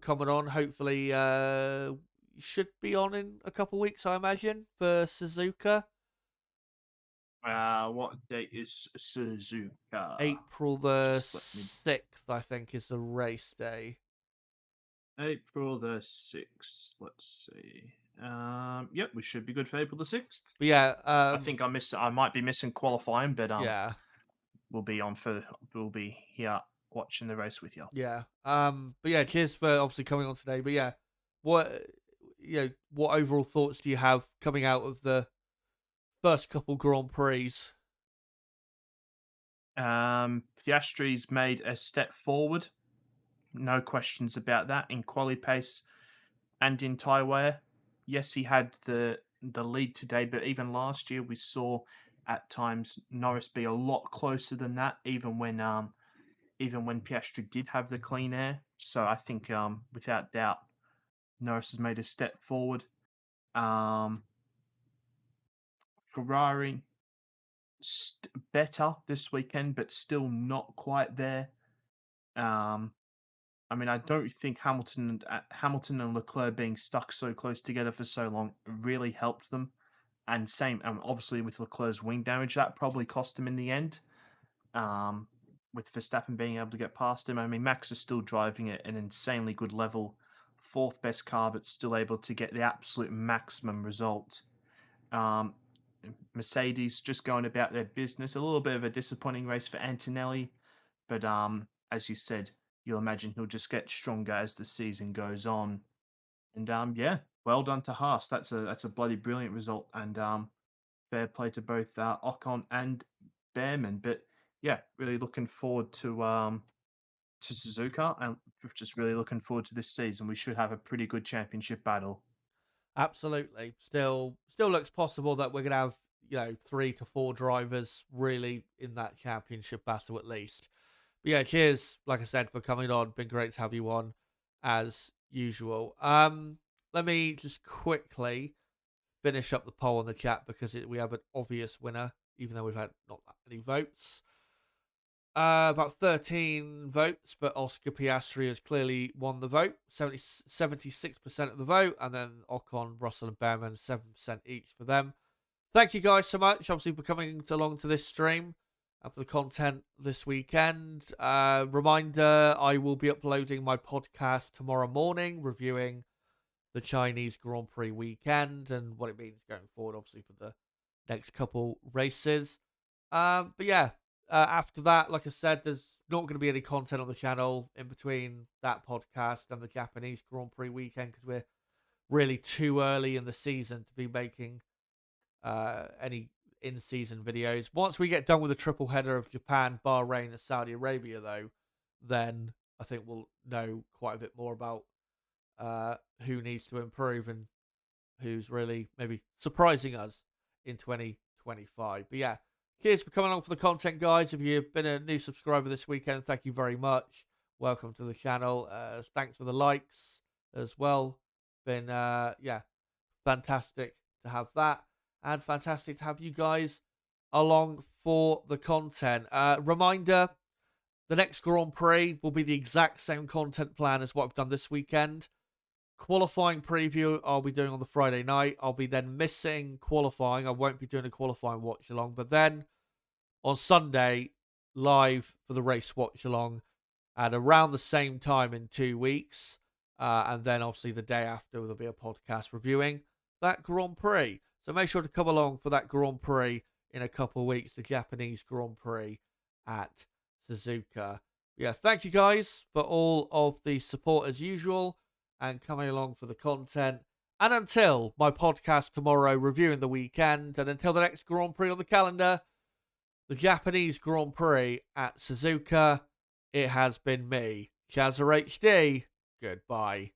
coming on. Hopefully, you should be on in a couple of weeks, I imagine, for Suzuka. What date is Suzuka? April the 6th, I think, is the race day. April the 6th. Let's see. Yep, we should be good for April the 6th. But yeah, I think I might be missing qualifying, but yeah, we'll be here watching the race with you. yeah. But yeah, cheers for obviously coming on today. But yeah, what overall thoughts do you have coming out of the first couple Grand Prix? Piastri's made a step forward. No questions about that in quali pace and in tyre wear. Yes, he had the lead today, but even last year we saw at times Norris be a lot closer than that, even when Piastri did have the clean air. So I think without doubt Norris has made a step forward. Um, Ferrari better this weekend, but still not quite there. Um, I mean, I don't think Hamilton and Leclerc being stuck so close together for so long really helped them. And same, obviously with Leclerc's wing damage, that probably cost him in the end. With Verstappen being able to get past him, I mean, Max is still driving at an insanely good level, fourth best car, but still able to get the absolute maximum result. Um, Mercedes just going about their business. A little bit of a disappointing race for Antonelli, but as you said, you'll imagine he'll just get stronger as the season goes on. And yeah, well done to Haas. That's a bloody brilliant result, and fair play to both Ocon and Behrman. But yeah, really looking forward to Suzuka, and just really looking forward to this season. We should have a pretty good championship battle. Absolutely. Still looks possible that we're gonna have, 3 to 4 drivers really in that championship battle at least. But yeah, cheers, like I said, for coming on. Been great to have you on as usual. Let me just quickly finish up the poll in the chat because we have an obvious winner, even though we've had not that many votes. About 13 votes, but Oscar Piastri has clearly won the vote. 76% of the vote, and then Ocon, Russell, and Behrman, 7% each for them. Thank you guys so much, obviously, for coming along to this stream and for the content this weekend. Reminder, I will be uploading my podcast tomorrow morning, reviewing the Chinese Grand Prix weekend and what it means going forward, obviously, for the next couple races. But yeah, after that, like I said, there's not going to be any content on the channel in between that podcast and the Japanese Grand Prix weekend because we're really too early in the season to be making any in-season videos. Once we get done with the triple header of Japan, Bahrain, and Saudi Arabia, though, then I think we'll know quite a bit more about who needs to improve and who's really maybe surprising us in 2025. But yeah, cheers for coming along for the content, guys. If you've been a new subscriber this weekend, thank you very much. Welcome to the channel. Thanks for the likes as well. Been fantastic to have that, and fantastic to have you guys along for the content. Reminder, the next Grand Prix will be the exact same content plan as what I've done this weekend. Qualifying preview I'll be doing on the Friday night. I'll be then missing qualifying. I won't be doing a qualifying watch along, but then on Sunday, live for the race watch along at around the same time in 2 weeks. And then obviously the day after there'll be a podcast reviewing that Grand Prix. So make sure to come along for that Grand Prix in a couple of weeks, the Japanese Grand Prix at Suzuka. Yeah, thank you guys for all of the support as usual and coming along for the content. And until my podcast tomorrow reviewing the weekend, and until the next Grand Prix on the calendar, the Japanese Grand Prix at Suzuka, it has been me, Chazza HD. Goodbye.